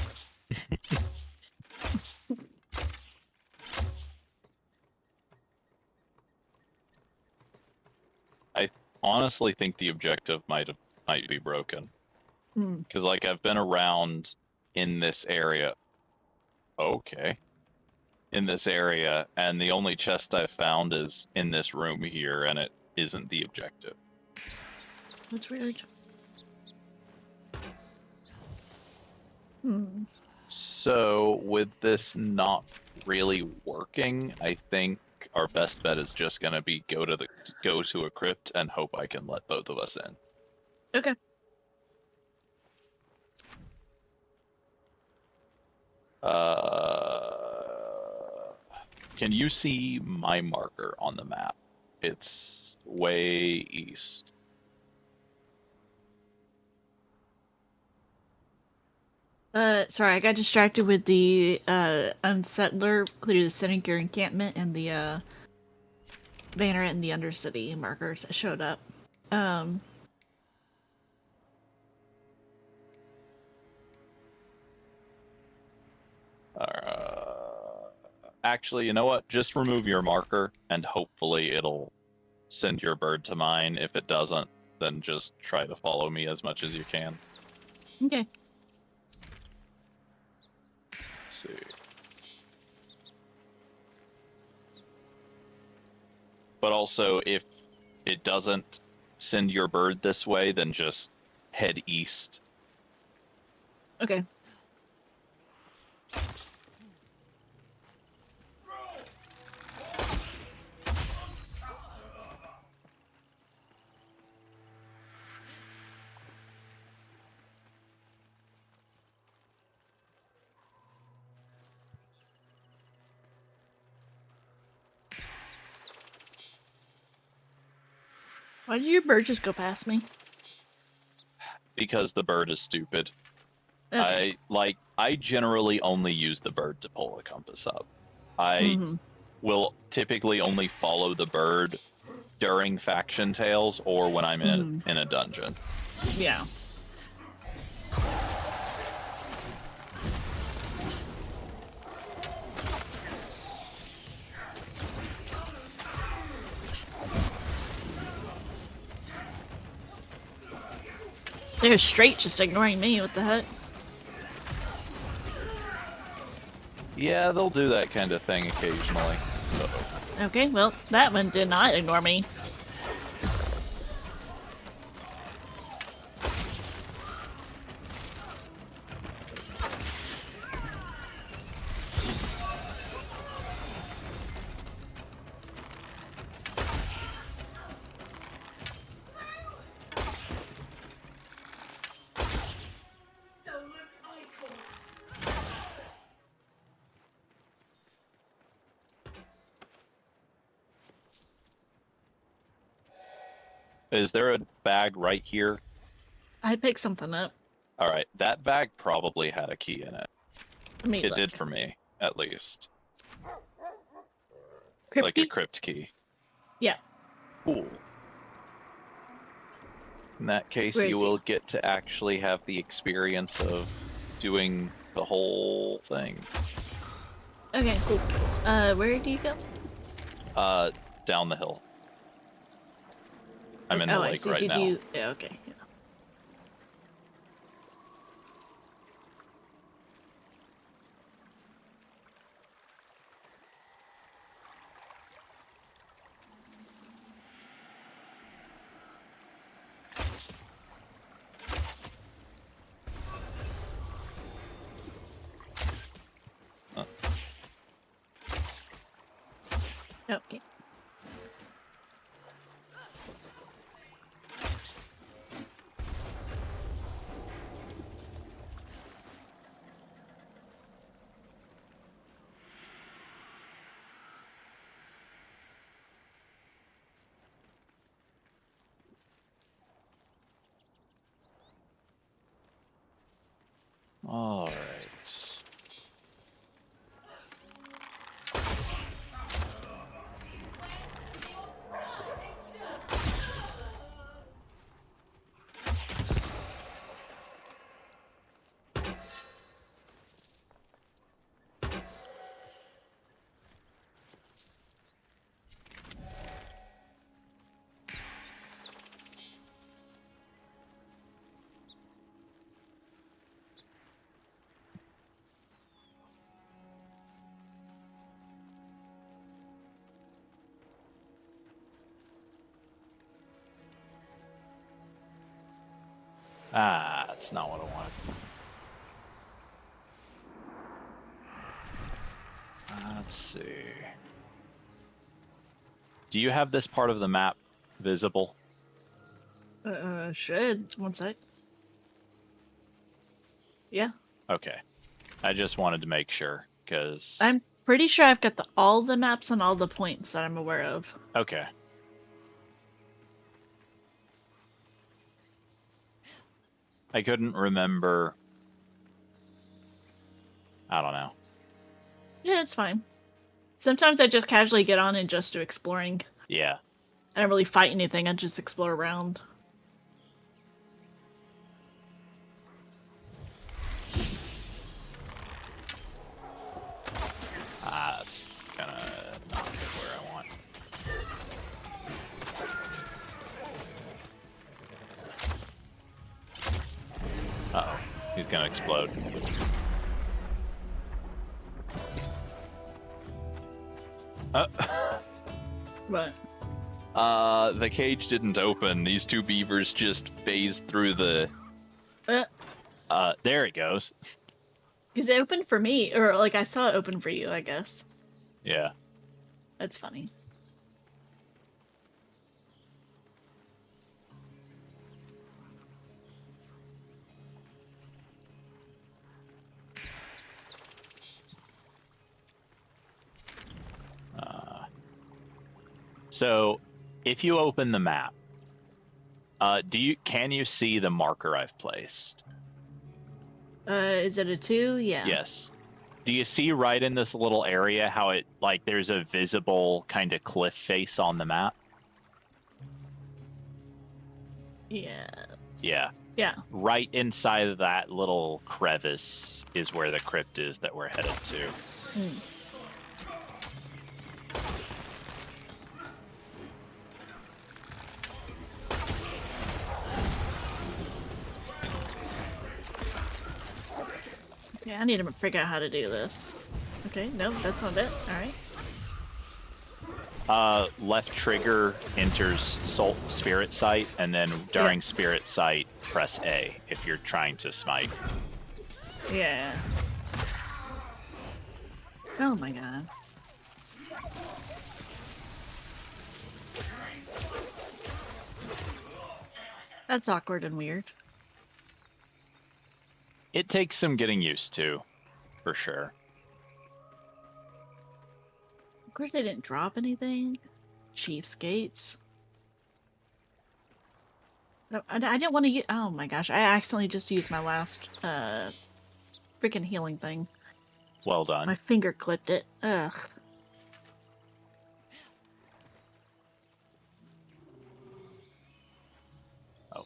I honestly think the objective might be broken because like I've been around in this area. Okay. In this area, and the only chest I've found is in this room here, and it isn't the objective. That's weird. So, with this not really working, I think our best bet is just gonna be go to a crypt and hope I can let both of us in. Okay. Can you see my marker on the map? It's way east. Sorry, I got distracted with the unsettler, clear the Seneca encampment, and the banner in the Undercity markers that showed up. Actually, you know what? Just remove your marker, and hopefully it'll send your bird to mine. If it doesn't, then just try to follow me as much as you can. Okay. Let's see. But also, if it doesn't send your bird this way, then just head east. Okay. Why did your bird just go past me? Because the bird is stupid. Okay. I generally only use the bird to pull the compass up. I will typically only follow the bird during faction tales or when I'm in a dungeon. Yeah. They're straight just ignoring me, what the heck? Yeah, they'll do that kind of thing occasionally. Uh-oh. Okay, well, that one did not ignore me. Stolen icon. Is there a bag right here? I picked something up. Alright, that bag probably had a key in it. Let me It look. did for me, at least. Crypt Like key? a crypt key. Yeah. Cool. In that case, Where you is he? will get to actually have the experience of doing the whole thing. Okay, cool. Where do you go? Down the hill. I'm in the I lake see. right Did now. you? Yeah, okay. Yeah. Huh. Okay. Alright. Ah, that's not what I wanted. Let's see. Do you have this part of the map visible? Should. One sec. Yeah. Okay. I just wanted to make sure, because... I'm pretty sure I've got all the maps on all the points that I'm aware of. Okay. I couldn't remember... I don't know. Yeah, it's fine. Sometimes I just casually get on and just do exploring. Yeah. I don't really fight anything, I just explore around. That's kind of not where I want. gonna explode. What? The cage didn't open. These two beavers just phased through the... there it goes. Because it opened for me, or like I saw it open for you, I guess. Yeah. That's funny. So, if you open the map, can you see the marker I've placed? Is it a 2? Yeah. Yes. Do you see right in this little area how it, like, there's a visible kind of cliff face on the map? Yeah. Yeah. Yeah. Right inside of that little crevice is where the crypt is that we're headed to. Hmm. Yeah, I need to figure out how to do this. Okay, no, that's not it. Alright. Left trigger enters spirit sight, and then during spirit sight, press A if you're trying to smite. Yeah. Oh my god. That's awkward and weird. It takes some getting used to, for sure. Of course they didn't drop anything. Cheapskates. No, I didn't want to get... Oh my gosh, I accidentally just used my last, freaking healing thing. Well done. My finger clipped it. Ugh. Oh.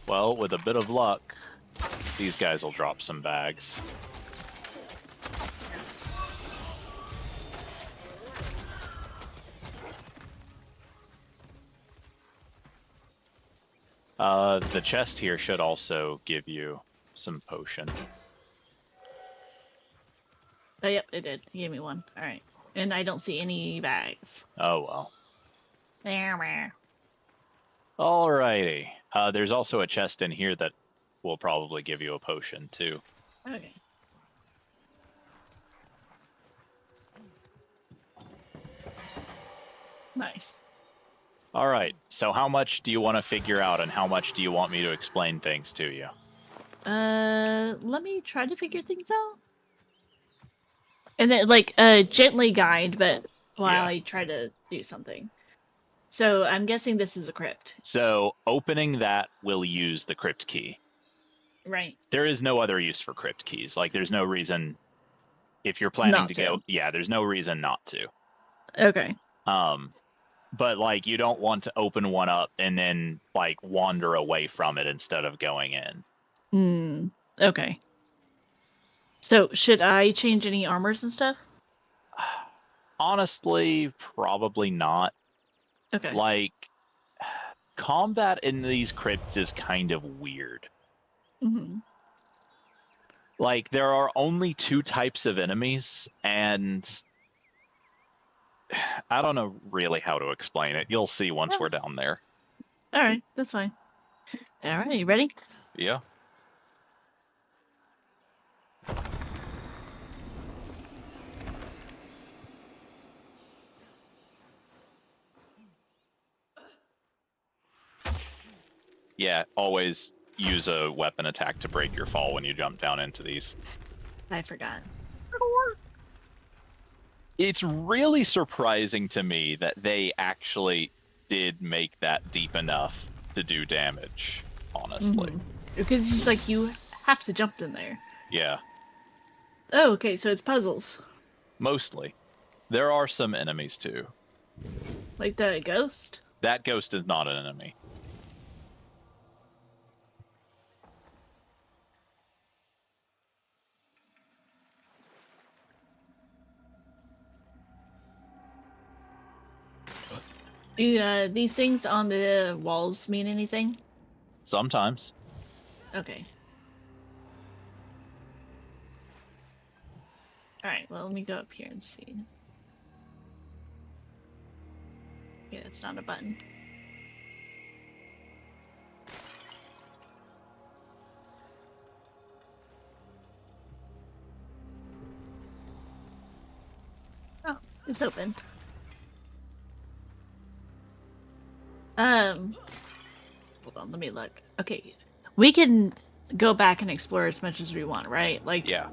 Well, with a bit of luck, these guys will drop some bags. The chest here should also give you some potion. Oh, yep, it did. He gave me one. Alright. And I don't see any bags. Oh, well. There. Alrighty. There's also a chest in here that will probably give you a potion, too. Okay. Nice. Alright, so how much do you want to figure out, and how much do you want me to explain things to you? Let me try to figure things out. And then, like, gently guide, but while I try to do something. So, I'm guessing this is a crypt. So, opening that will use the crypt key. Right. There is no other use for crypt keys. Like, there's no reason, if you're planning Not to to. go... Yeah, there's no reason not to. Okay. But, like, you don't want to open one up and then, like, wander away from it instead of going in. Okay. So, should I change any armors and stuff? Honestly, probably not. Okay. Like, combat in these crypts is kind of weird. Mm-hmm. Like, there are only 2 types of enemies, and I don't know really how to explain it. You'll see once we're down there. Alright, that's fine. Alright, you ready? Yeah. Yeah, always use a weapon attack to break your fall when you jump down into these. I forgot. It's really surprising to me that they actually did make that deep enough to do damage, honestly. Because it's like you have to jump in there. Yeah. Oh, okay, so it's puzzles. Mostly. There are some enemies, too. Like the ghost? That ghost is not an enemy. These things on the walls mean anything? Sometimes. Okay. Alright, well, let me go up here and see. Okay, that's not a button. Oh, it's open. Hold on, let me look. Okay, we can go back and explore as much as we want, right? Like, Yeah.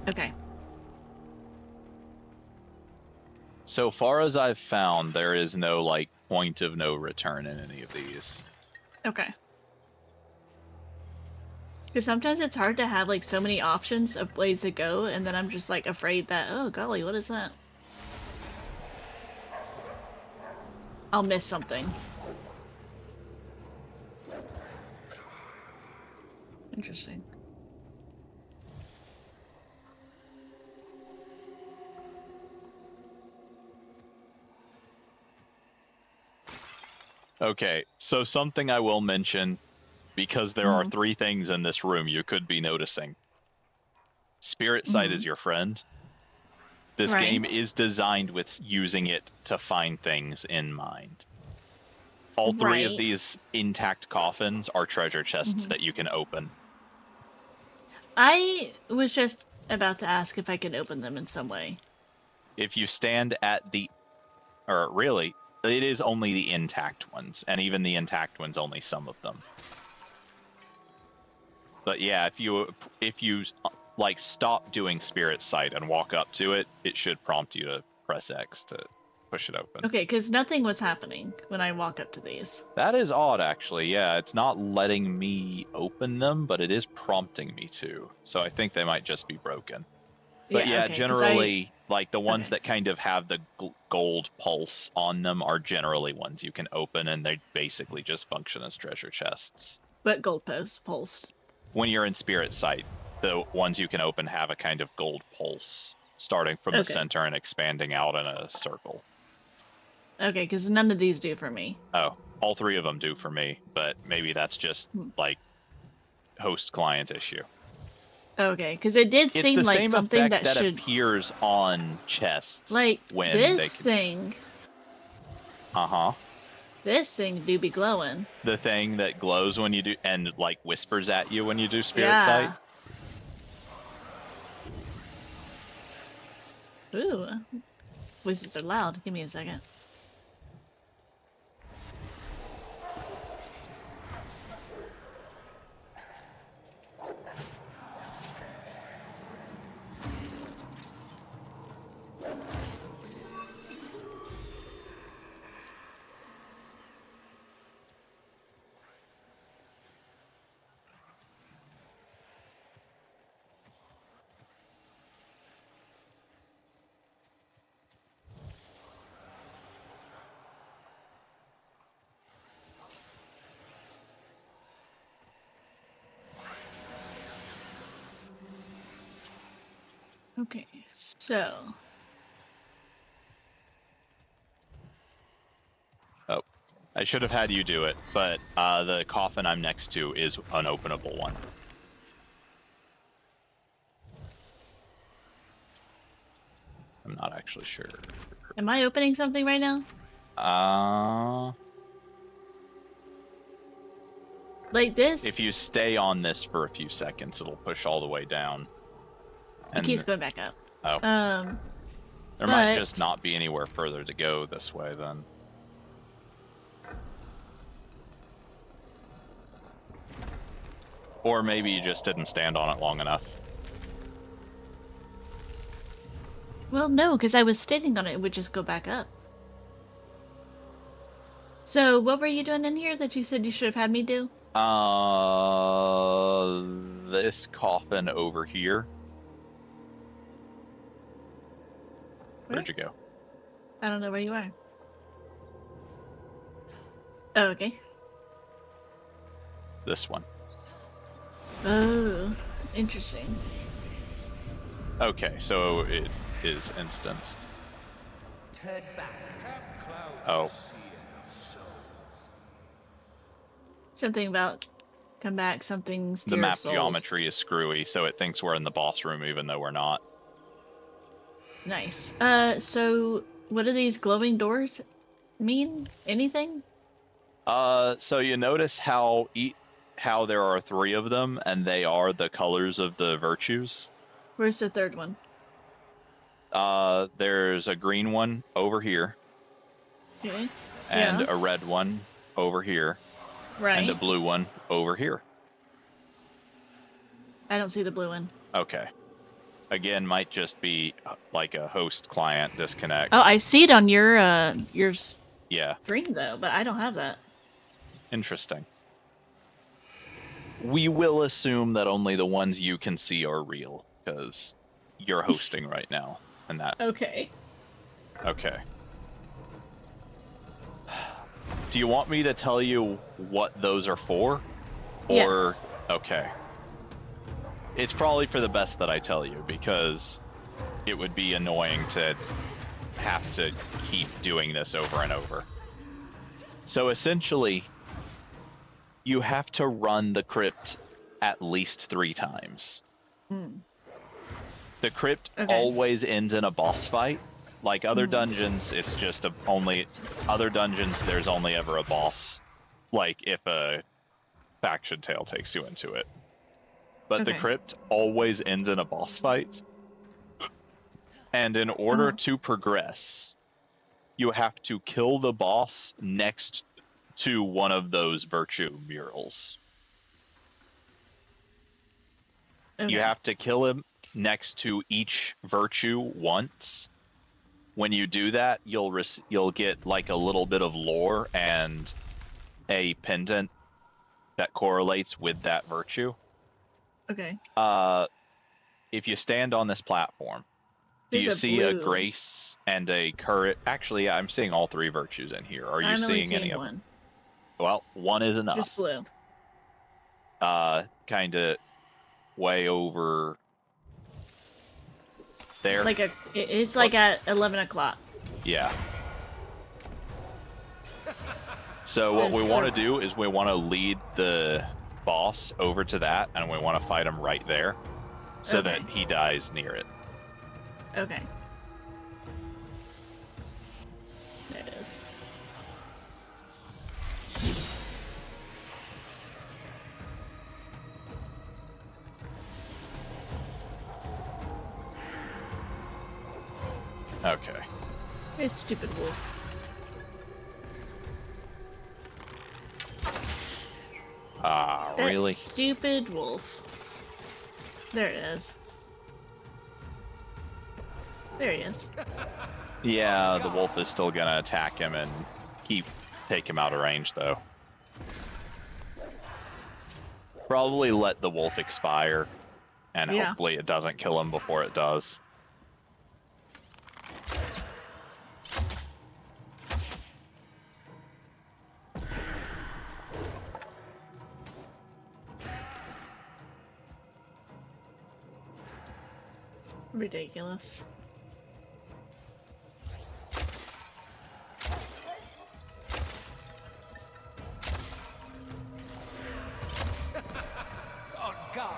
okay. So far as I've found, there is no like point of no return in any of these. Okay. Because sometimes it's hard to have like so many options of ways to go, and then I'm just like afraid that, oh golly, what is that? I'll miss something. Interesting. Okay, so something I will mention, because there are 3 things in this room you could be noticing. Spirit sight is your friend. This Right. game is designed with using it to find things in mind. All 3 of Right. these intact coffins are treasure chests that you can open. I was just about to ask if I could open them in some way. If you stand at the... Or really, it is only the intact ones, and even the intact ones, only some of them. But yeah, if you like stop doing spirit sight and walk up to it, it should prompt you to press X to push it open. Okay, because nothing was happening when I walk up to these. That is odd, actually. Yeah, it's not letting me open them, but it is prompting me to. So I think they might just be broken. But yeah, okay, generally, like the ones that kind of have the gold pulse on them are generally ones you can open, and they basically just function as treasure chests. But gold pulsed. When you're in spirit sight, the ones you can open have a kind of gold pulse, starting from the center and expanding out in a circle. Okay, because none of these do for me. Oh, all 3 of them do for me, but maybe that's just like host-client issue. Okay, because it did seem like same something effect that should appears on chests, like when this thing. This thing do be glowing. The thing that glows when you do, and like whispers at you when you do spirit sight. Ooh, voices are loud. Give me a second. Okay, so... Oh, I should have had you do it, but the coffin I'm next to is an openable one. I'm not actually sure. Am I opening something right now? Like this? If you stay on this for a few seconds, it'll push all the way down. It keeps going back up. Oh. There might just not be anywhere further to go this way, then. Or maybe you just didn't stand on it long enough. Well, no, because I was standing on it, it would just go back up. So, what were you doing in here that you said you should have had me do? This coffin over here. Where'd you go? I don't know where you are. Oh, okay. This one. Oh, interesting. Okay, so it is instanced. Turn back. Oh. Something about Come back, something's The map geometry is screwy, so it thinks we're in the boss room even though we're not. Nice. So what do these glowing doors mean? Anything? So you notice how there are 3 of them, and they are the colors of the virtues. Where's the third one? There's a green one over here. Okay. And Yeah. a red one over here. Right. And a blue one over here. I don't see the blue one. Okay. Again, might just be like a host client disconnect. Oh, I see it on your yeah. screen though, but I don't have that. Interesting. We will assume that only the ones you can see are real, because you're hosting right now, and that. Okay. Okay. Do you want me to tell you what those are for? Or yes. Okay. It's probably for the best that I tell you, because it would be annoying to have to keep doing this over and over. So essentially, you have to run the crypt at least 3 times. The crypt always ends in a boss fight. Like other dungeons, it's just other dungeons, there's only ever a boss. Like if a faction tale takes you into it. But the crypt always ends in a boss fight. And in order to progress, you have to kill the boss next to one of those virtue murals. You have to kill him next to each virtue once. When you do that, you'll get like a little bit of lore and a pendant that correlates with that virtue. Okay. If you stand on this platform, do you see a grace and a courage? Actually, yeah, I'm seeing all 3 virtues in here. Are you seeing any of them? Well, one is enough. Just blue. Kind of way over there. Like it's like at 11 o'clock. Yeah. So what we want to do is we want to lead the boss over to that, and we want to fight him right there, so that he dies near it. Okay. There it is. Okay. Hey, stupid wolf. Really? That stupid wolf. There it is. There he is. Yeah, the wolf is still gonna attack him and take him out of range, though. Probably let the wolf expire, and hopefully it doesn't kill him before it does. Ridiculous. On guard.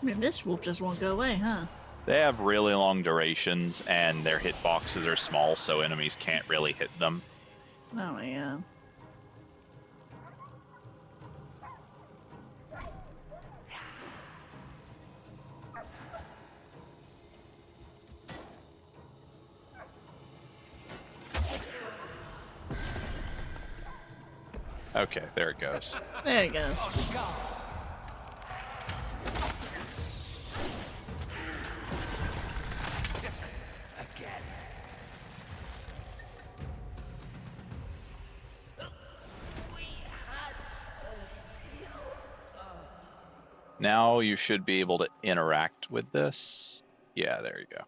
Man, this wolf just won't go away, huh? They have really long durations, and their hitboxes are small, so enemies can't really hit them. Oh, yeah. Okay, there it goes. There it goes. Now you should be able to interact with this. Yeah, there you go.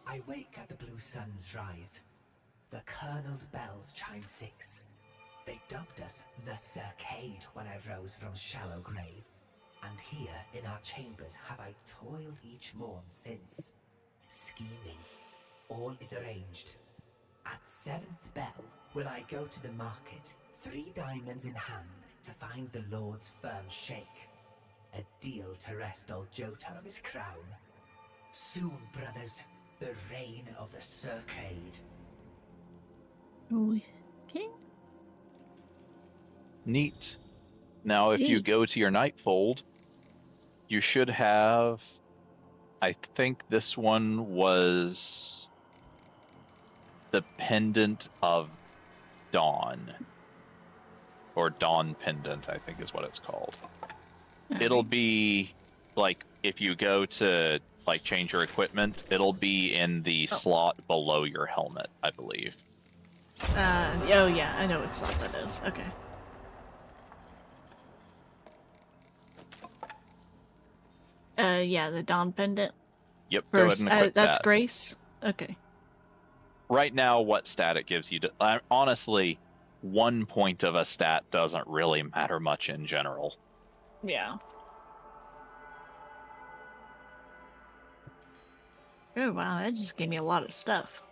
I wake at the blue sun's rise. The colonel's bells chime 6. They dubbed us the Circade when I rose from shallow grave. And here in our chambers have I toiled each morn since, scheming, All is arranged. At 7th bell will I go to the market, 3 diamonds in hand, to find the Lord's firm shake. A deal to wrest old Jota of his crown. Soon, brothers, the reign of the Circade. Okay. Neat. Now, if you Neat. go to your Nightfold, you should have. I think this one was the Pendant of Dawn. Or Dawn Pendant, I think is what it's called. It'll be like if you go to like change your equipment, it'll be in the slot below your helmet, I believe. Oh yeah, I know what slot that is. Okay. Yeah, the Dawn Pendant. Yep, go ahead and equip that's that. Grace? Okay. Right now, what stat it gives you, honestly, 1 point of a stat doesn't really matter much in general. Yeah. Oh wow, that just gave me a lot of stuff.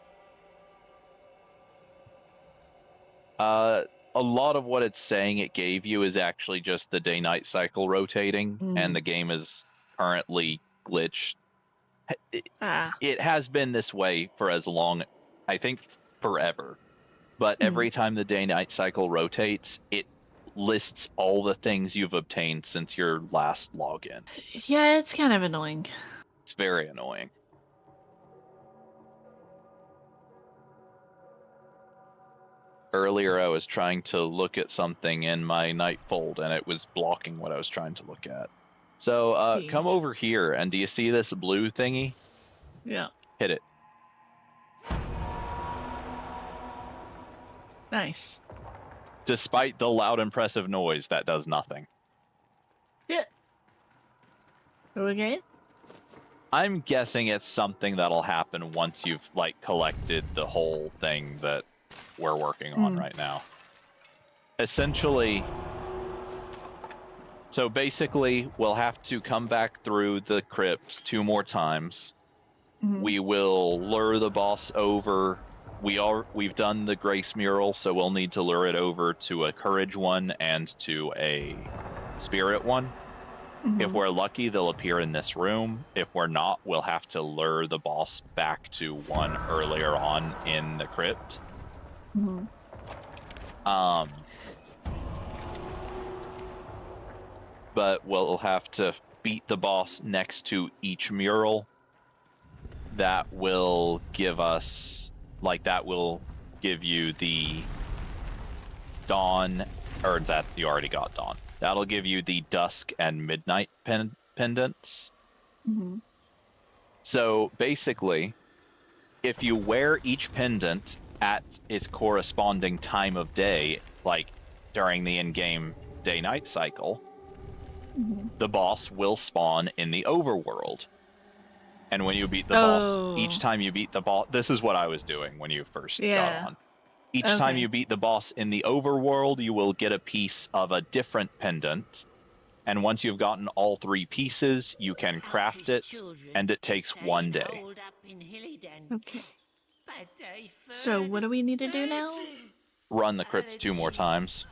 A lot of what it's saying it gave you is actually just the day-night cycle rotating, and the game is currently glitched. It has been this way for as long, I think forever. But every time the day-night cycle rotates, it lists all the things you've obtained since your last login. Yeah, it's kind of annoying. It's very annoying. Earlier, I was trying to look at something in my Nightfold, and it was blocking what I was trying to look at. So, come over here, and do you see this blue thingy? Yeah. Hit it. Nice. Despite the loud, impressive noise, that does nothing. Yeah. Okay. I'm guessing it's something that'll happen once you've, like, collected the whole thing that we're working on right now. Essentially, so basically, we'll have to come back through the crypt 2 more times. We will lure the boss over. We've done the Grace mural, so we'll need to lure it over to a Courage one and to a Spirit one. If we're lucky, they'll appear in this room. If we're not, we'll have to lure the boss back to one earlier on in the crypt. But we'll have to beat the boss next to each mural. That will give us, like, that will give you the Dawn, or that you already got Dawn. That'll give you the Dusk and Midnight pendants. So basically, if you wear each pendant at its corresponding time of day, like during the in-game day-night cycle, the boss will spawn in the overworld. And when you beat the boss, each time you beat the boss, this is what I was doing when you first got on. Each time you beat the boss in the overworld, you will get a piece of a different pendant. And once you've gotten all 3 pieces, you can craft it, and it takes 1 day. Okay. So what do we need to do now? Run the crypt 2 more times.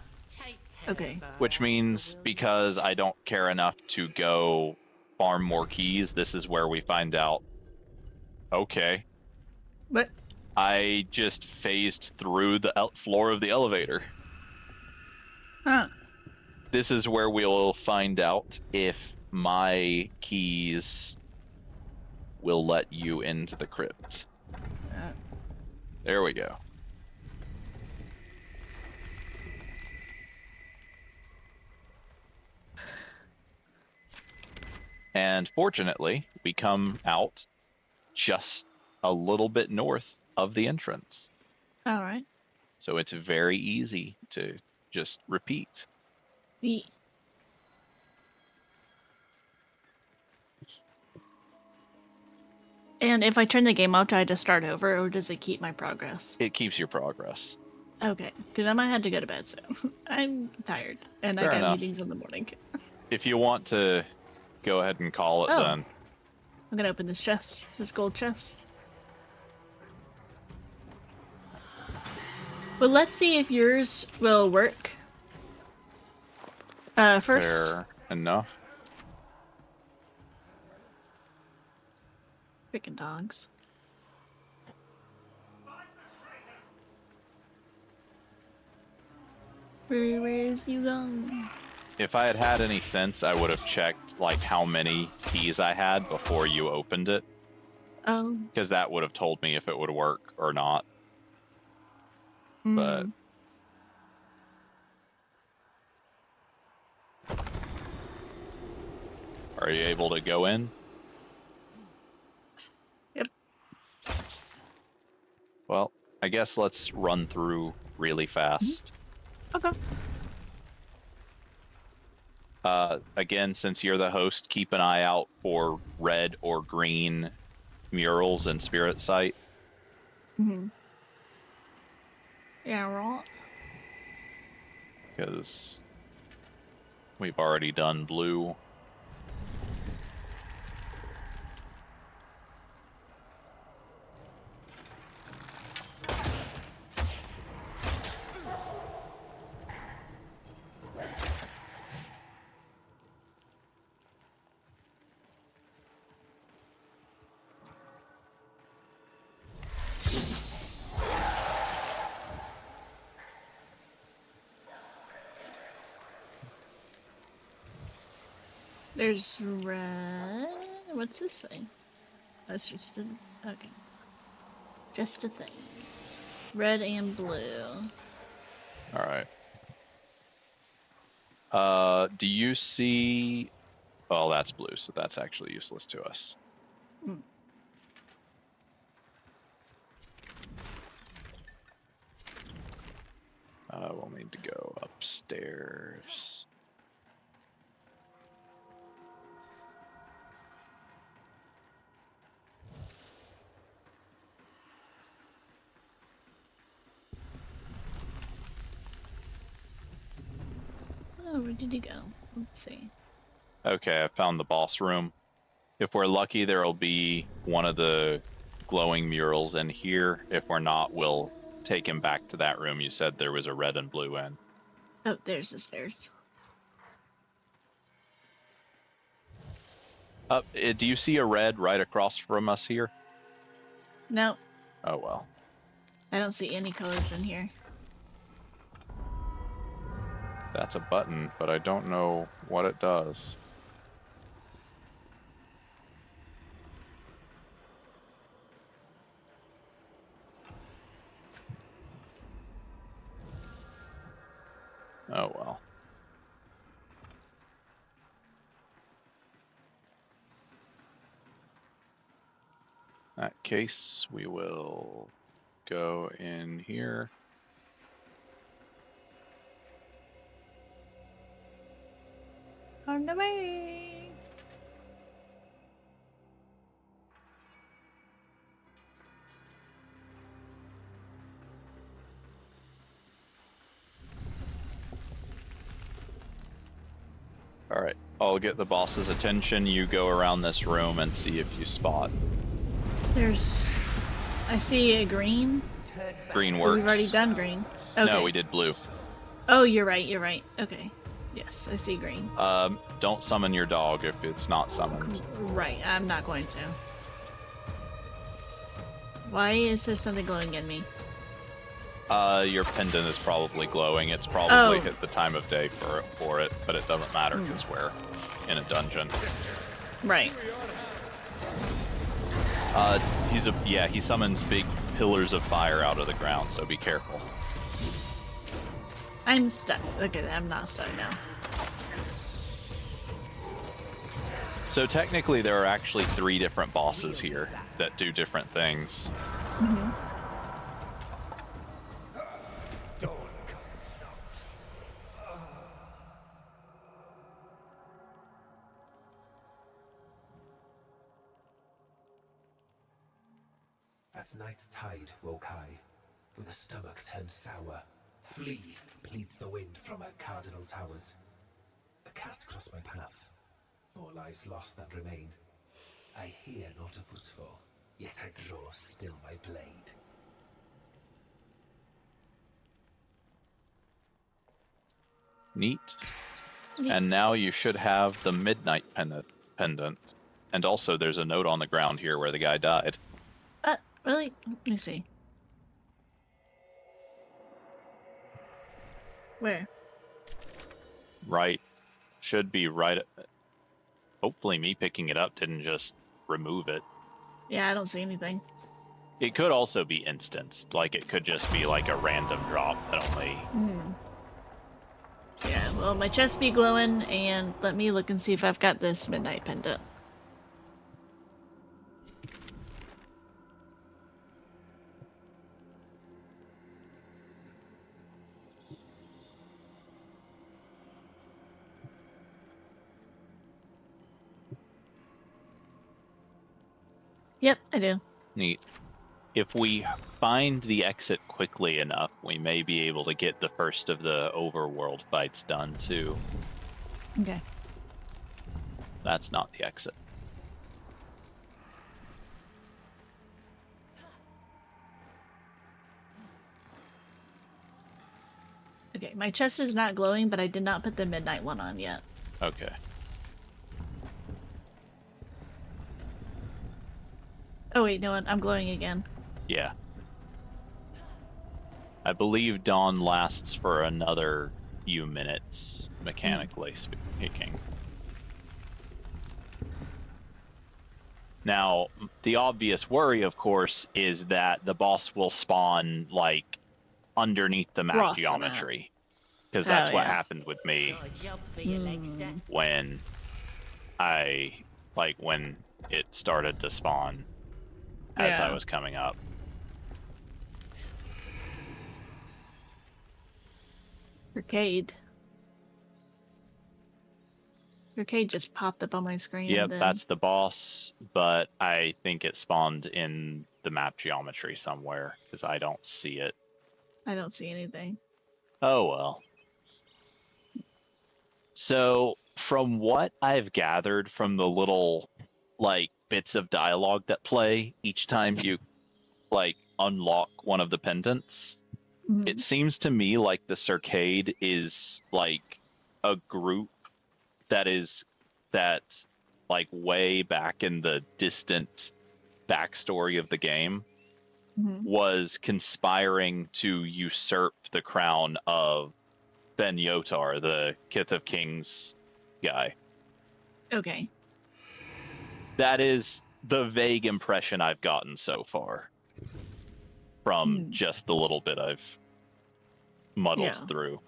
Okay. Which means, because I don't care enough to go farm more keys, this is where we find out, okay. What? I just phased through the floor of the elevator. Huh. This is where we'll find out if my keys will let you into the crypt. There we go. And fortunately, we come out just a little bit north of the entrance. All right. So it's very easy to just repeat. And if I turn the game off, do I just start over, or does it keep my progress? It keeps your progress. Okay, because I might have to go to bed soon. I'm tired, and Fair I got enough. meetings in the morning. If you want to go ahead and call it, then. I'm gonna open this chest, this gold chest. Well, let's see if yours will work. First. Fair enough. Freaking dogs. Where is you going? If I had had any sense, I would have checked like how many keys I had before you opened it, Oh. because that would have told me if it would work or not. But are you able to go in? Yep. Well, I guess let's run through really fast. Okay. Again, since you're the host, keep an eye out for red or green murals in Spirit Sight. Yeah, right. Because we've already done blue. There's red. What's this thing? That's just a. Okay. Just a thing. Red and blue. Alright. Do you see... Oh, that's blue, so that's actually useless to us. We'll need to go upstairs. Oh, where did he go? Let's see. Okay, I found the boss room. If we're lucky, there'll be one of the glowing murals in here. If we're not, we'll take him back to that room you said there was a red and blue in. Oh, there's the stairs. Do you see a red right across from us here? No, Oh, well. I don't see any colors in here. That's a button, but I don't know what it does. Oh, well. In that case, we will go in here. On the way. All right, I'll get the boss's attention. You go around this room and see if you spot. There's. I see a green. Green Oh, works. we've already done green. Okay. No, we did blue. Oh, you're right. You're right. Okay. Yes, I see green. Don't summon your dog if it's not summoned. Right. I'm not going to. Why is there something glowing in me? Your pendant is probably glowing. It's probably Oh. hit the time of day for it, but it doesn't matter because we're in a dungeon. Right. He summons big pillars of fire out of the ground, so be careful. I'm stuck. Okay, I'm not stuck now. So technically there are actually 3 different bosses here that do different things. At night tide woke I, with a stomach turned sour. Flee, pleads the wind from her cardinal towers. A cat crossed my path. All lies lost that remain. I hear not a footfall, yet I draw still my blade. Neat. Neat. And now you should have the midnight pendant. And also there's a note on the ground here where the guy died. Really? Let me see. Where? Right. Should be right. Hopefully me picking it up didn't just remove it. Yeah, I don't see anything. It could also be instanced. Like, it could just be like a random drop that only... Yeah, well, my chest be glowing, and let me look and see if I've got this midnight pendant. Yep, I do. Neat. If we find the exit quickly enough, we may be able to get the first of the overworld fights done, too. Okay. That's not the exit. Okay, my chest is not glowing, but I did not put the midnight one on yet. Okay. Oh wait, no, I'm glowing again. Yeah. I believe dawn lasts for another few minutes, mechanically speaking. Now, the obvious worry, of course, is that the boss will spawn, like, underneath the map Cross the map. geometry. Because that's Oh, what yeah. happened with me Got a job for you, Legster. when when it started to spawn as I Yeah. was coming up. Arcade. Arcade just popped up on my screen. Yep, and then... that's the boss, but I think it spawned in the map geometry somewhere, because I don't see it. I don't see anything. Oh well. So, from what I've gathered from the little, like, bits of dialogue that play each time you, like, unlock one of the pendants, it seems to me like the Circade is, like, a group that, like, way back in the distant backstory of the game, was conspiring to usurp the crown of Ben Yotar, the Kith of Kings guy. Okay. That is the vague impression I've gotten so far from just the little bit I've muddled through.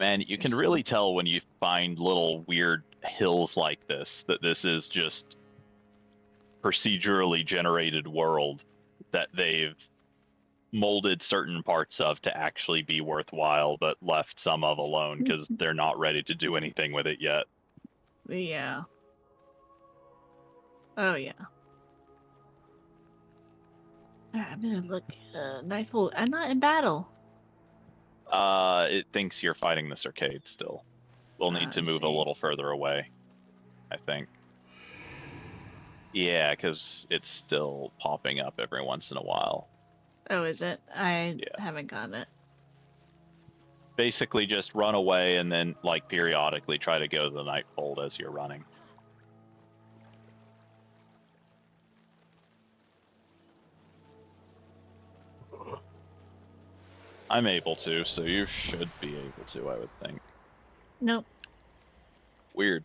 Man, you can really tell when you find little weird hills like this that this is just procedurally generated world that they've molded certain parts of to actually be worthwhile, but left some of alone because they're not ready to do anything with it yet. Yeah. Oh yeah. I'm gonna look. Knife hold. I'm not in battle. It thinks you're fighting the Circade still. We'll need to move a little further away, I think. Yeah, because it's still popping up every once in a while. Oh, is it? I haven't gotten it. Basically, just run away and then, like, periodically try to go to the Nightfold as you're running. I'm able to, so you should be able to, I would think. Nope. Weird.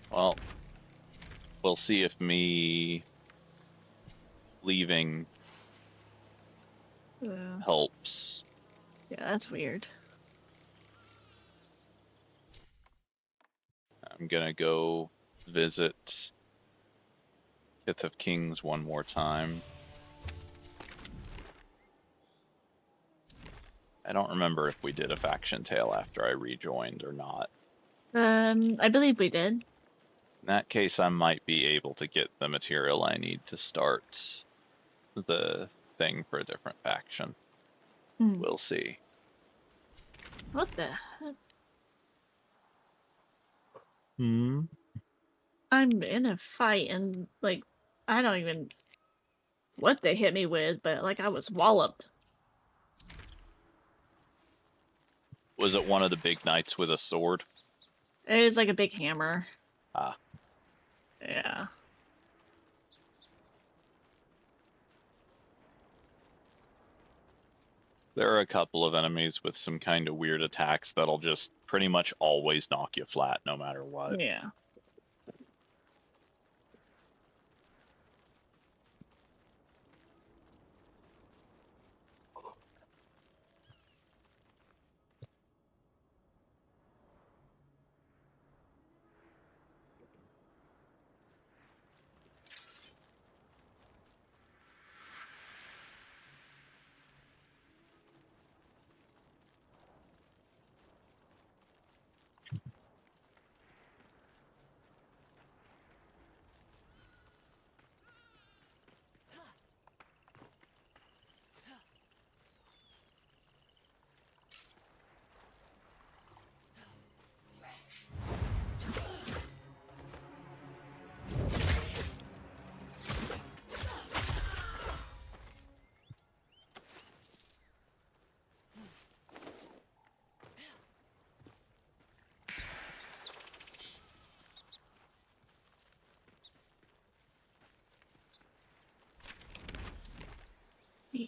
Well, we'll see if me leaving helps. Yeah, that's weird. I'm gonna go visit Kith of Kings one more time. I don't remember if we did a faction tale after I rejoined or not. I believe we did. In that case, I might be able to get the material I need to start the thing for a different faction. We'll see. What the heck? I'm in a fight and like I don't even what they hit me with, but like I was walloped. Was it one of the big knights with a sword? It was like a big hammer. Ah. Yeah. There are a couple of enemies with some kind of weird attacks that'll just pretty much always knock you flat no matter what. Yeah.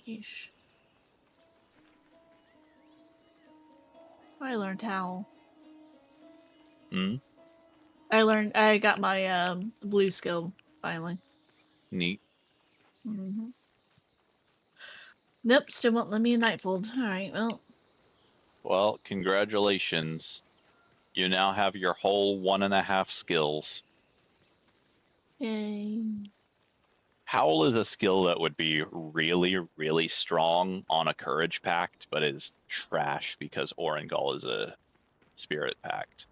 Yeesh. I learned how. Hmm? I got my blue skill finally. Neat. Nope, still won't let me in Nightfold. Alright, well. Well, congratulations. You now have your whole 1.5 skills. Yay. Howl is a skill that would be really, really strong on a Courage Pact, but is trash because Orangol is a Spirit Pact.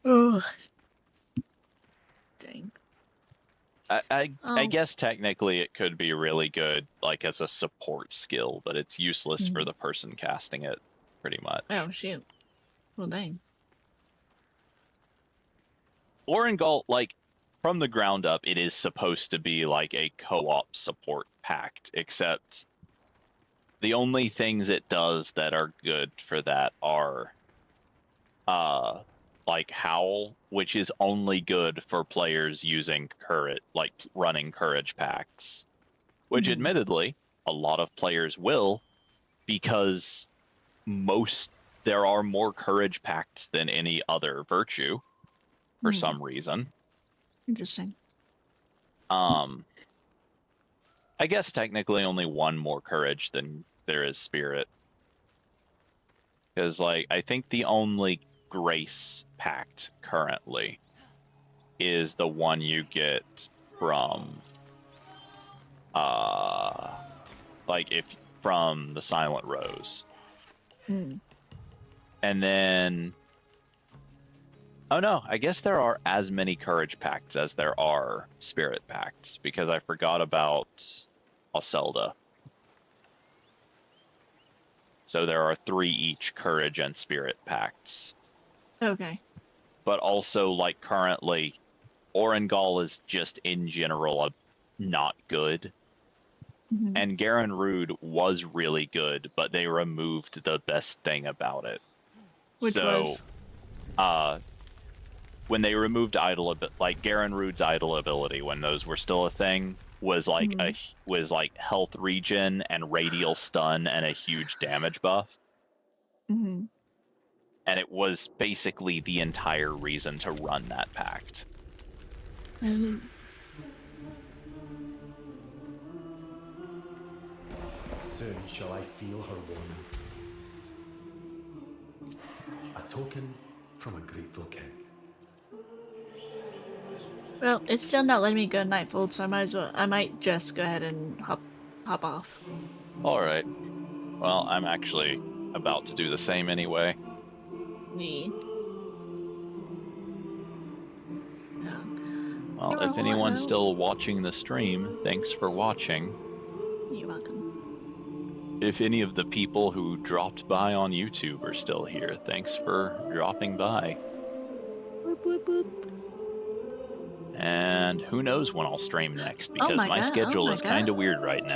Ugh. Dang. I guess technically it could be really good, like as a support skill, but it's useless for the person casting it, pretty much. Oh, shoot. Well, dang. Orangol, like, from the ground up, it is supposed to be like a co-op support pact, except the only things it does that are good for that are like Howl, which is only good for players using courage, like running Courage pacts, which admittedly a lot of players will, because there are more Courage pacts than any other virtue for some reason. Interesting. I guess technically only one more Courage than there is Spirit. Because, like, I think the only Grace pact currently is the one you get from, from the Silent Rose. And then, oh no, I guess there are as many Courage pacts as there are Spirit pacts, because I forgot about Oselda. So there are 3 each Courage and Spirit pacts. Okay. But also, like, currently, Orangol is just in general not good. And Garen Rude was really good, but they removed the best thing about it. Which was? When they removed like Garen Rude's idle ability, when those were still a thing, was like health regen and radial stun and a huge damage buff. And it was basically the entire reason to run that pact. Soon shall I feel her warning. A token from a grateful king. Well, it's still not letting me go Nightfold, so I might just go ahead and hop off. Alright. Well, I'm actually about to do the same anyway. Me. Well, if anyone's still watching the stream, thanks for watching. You're welcome. If any of the people who dropped by on YouTube are still here, thanks for dropping by. Boop, boop, boop. And and who knows when I'll stream next, Oh because my my god, oh schedule my is kind of god. weird right now.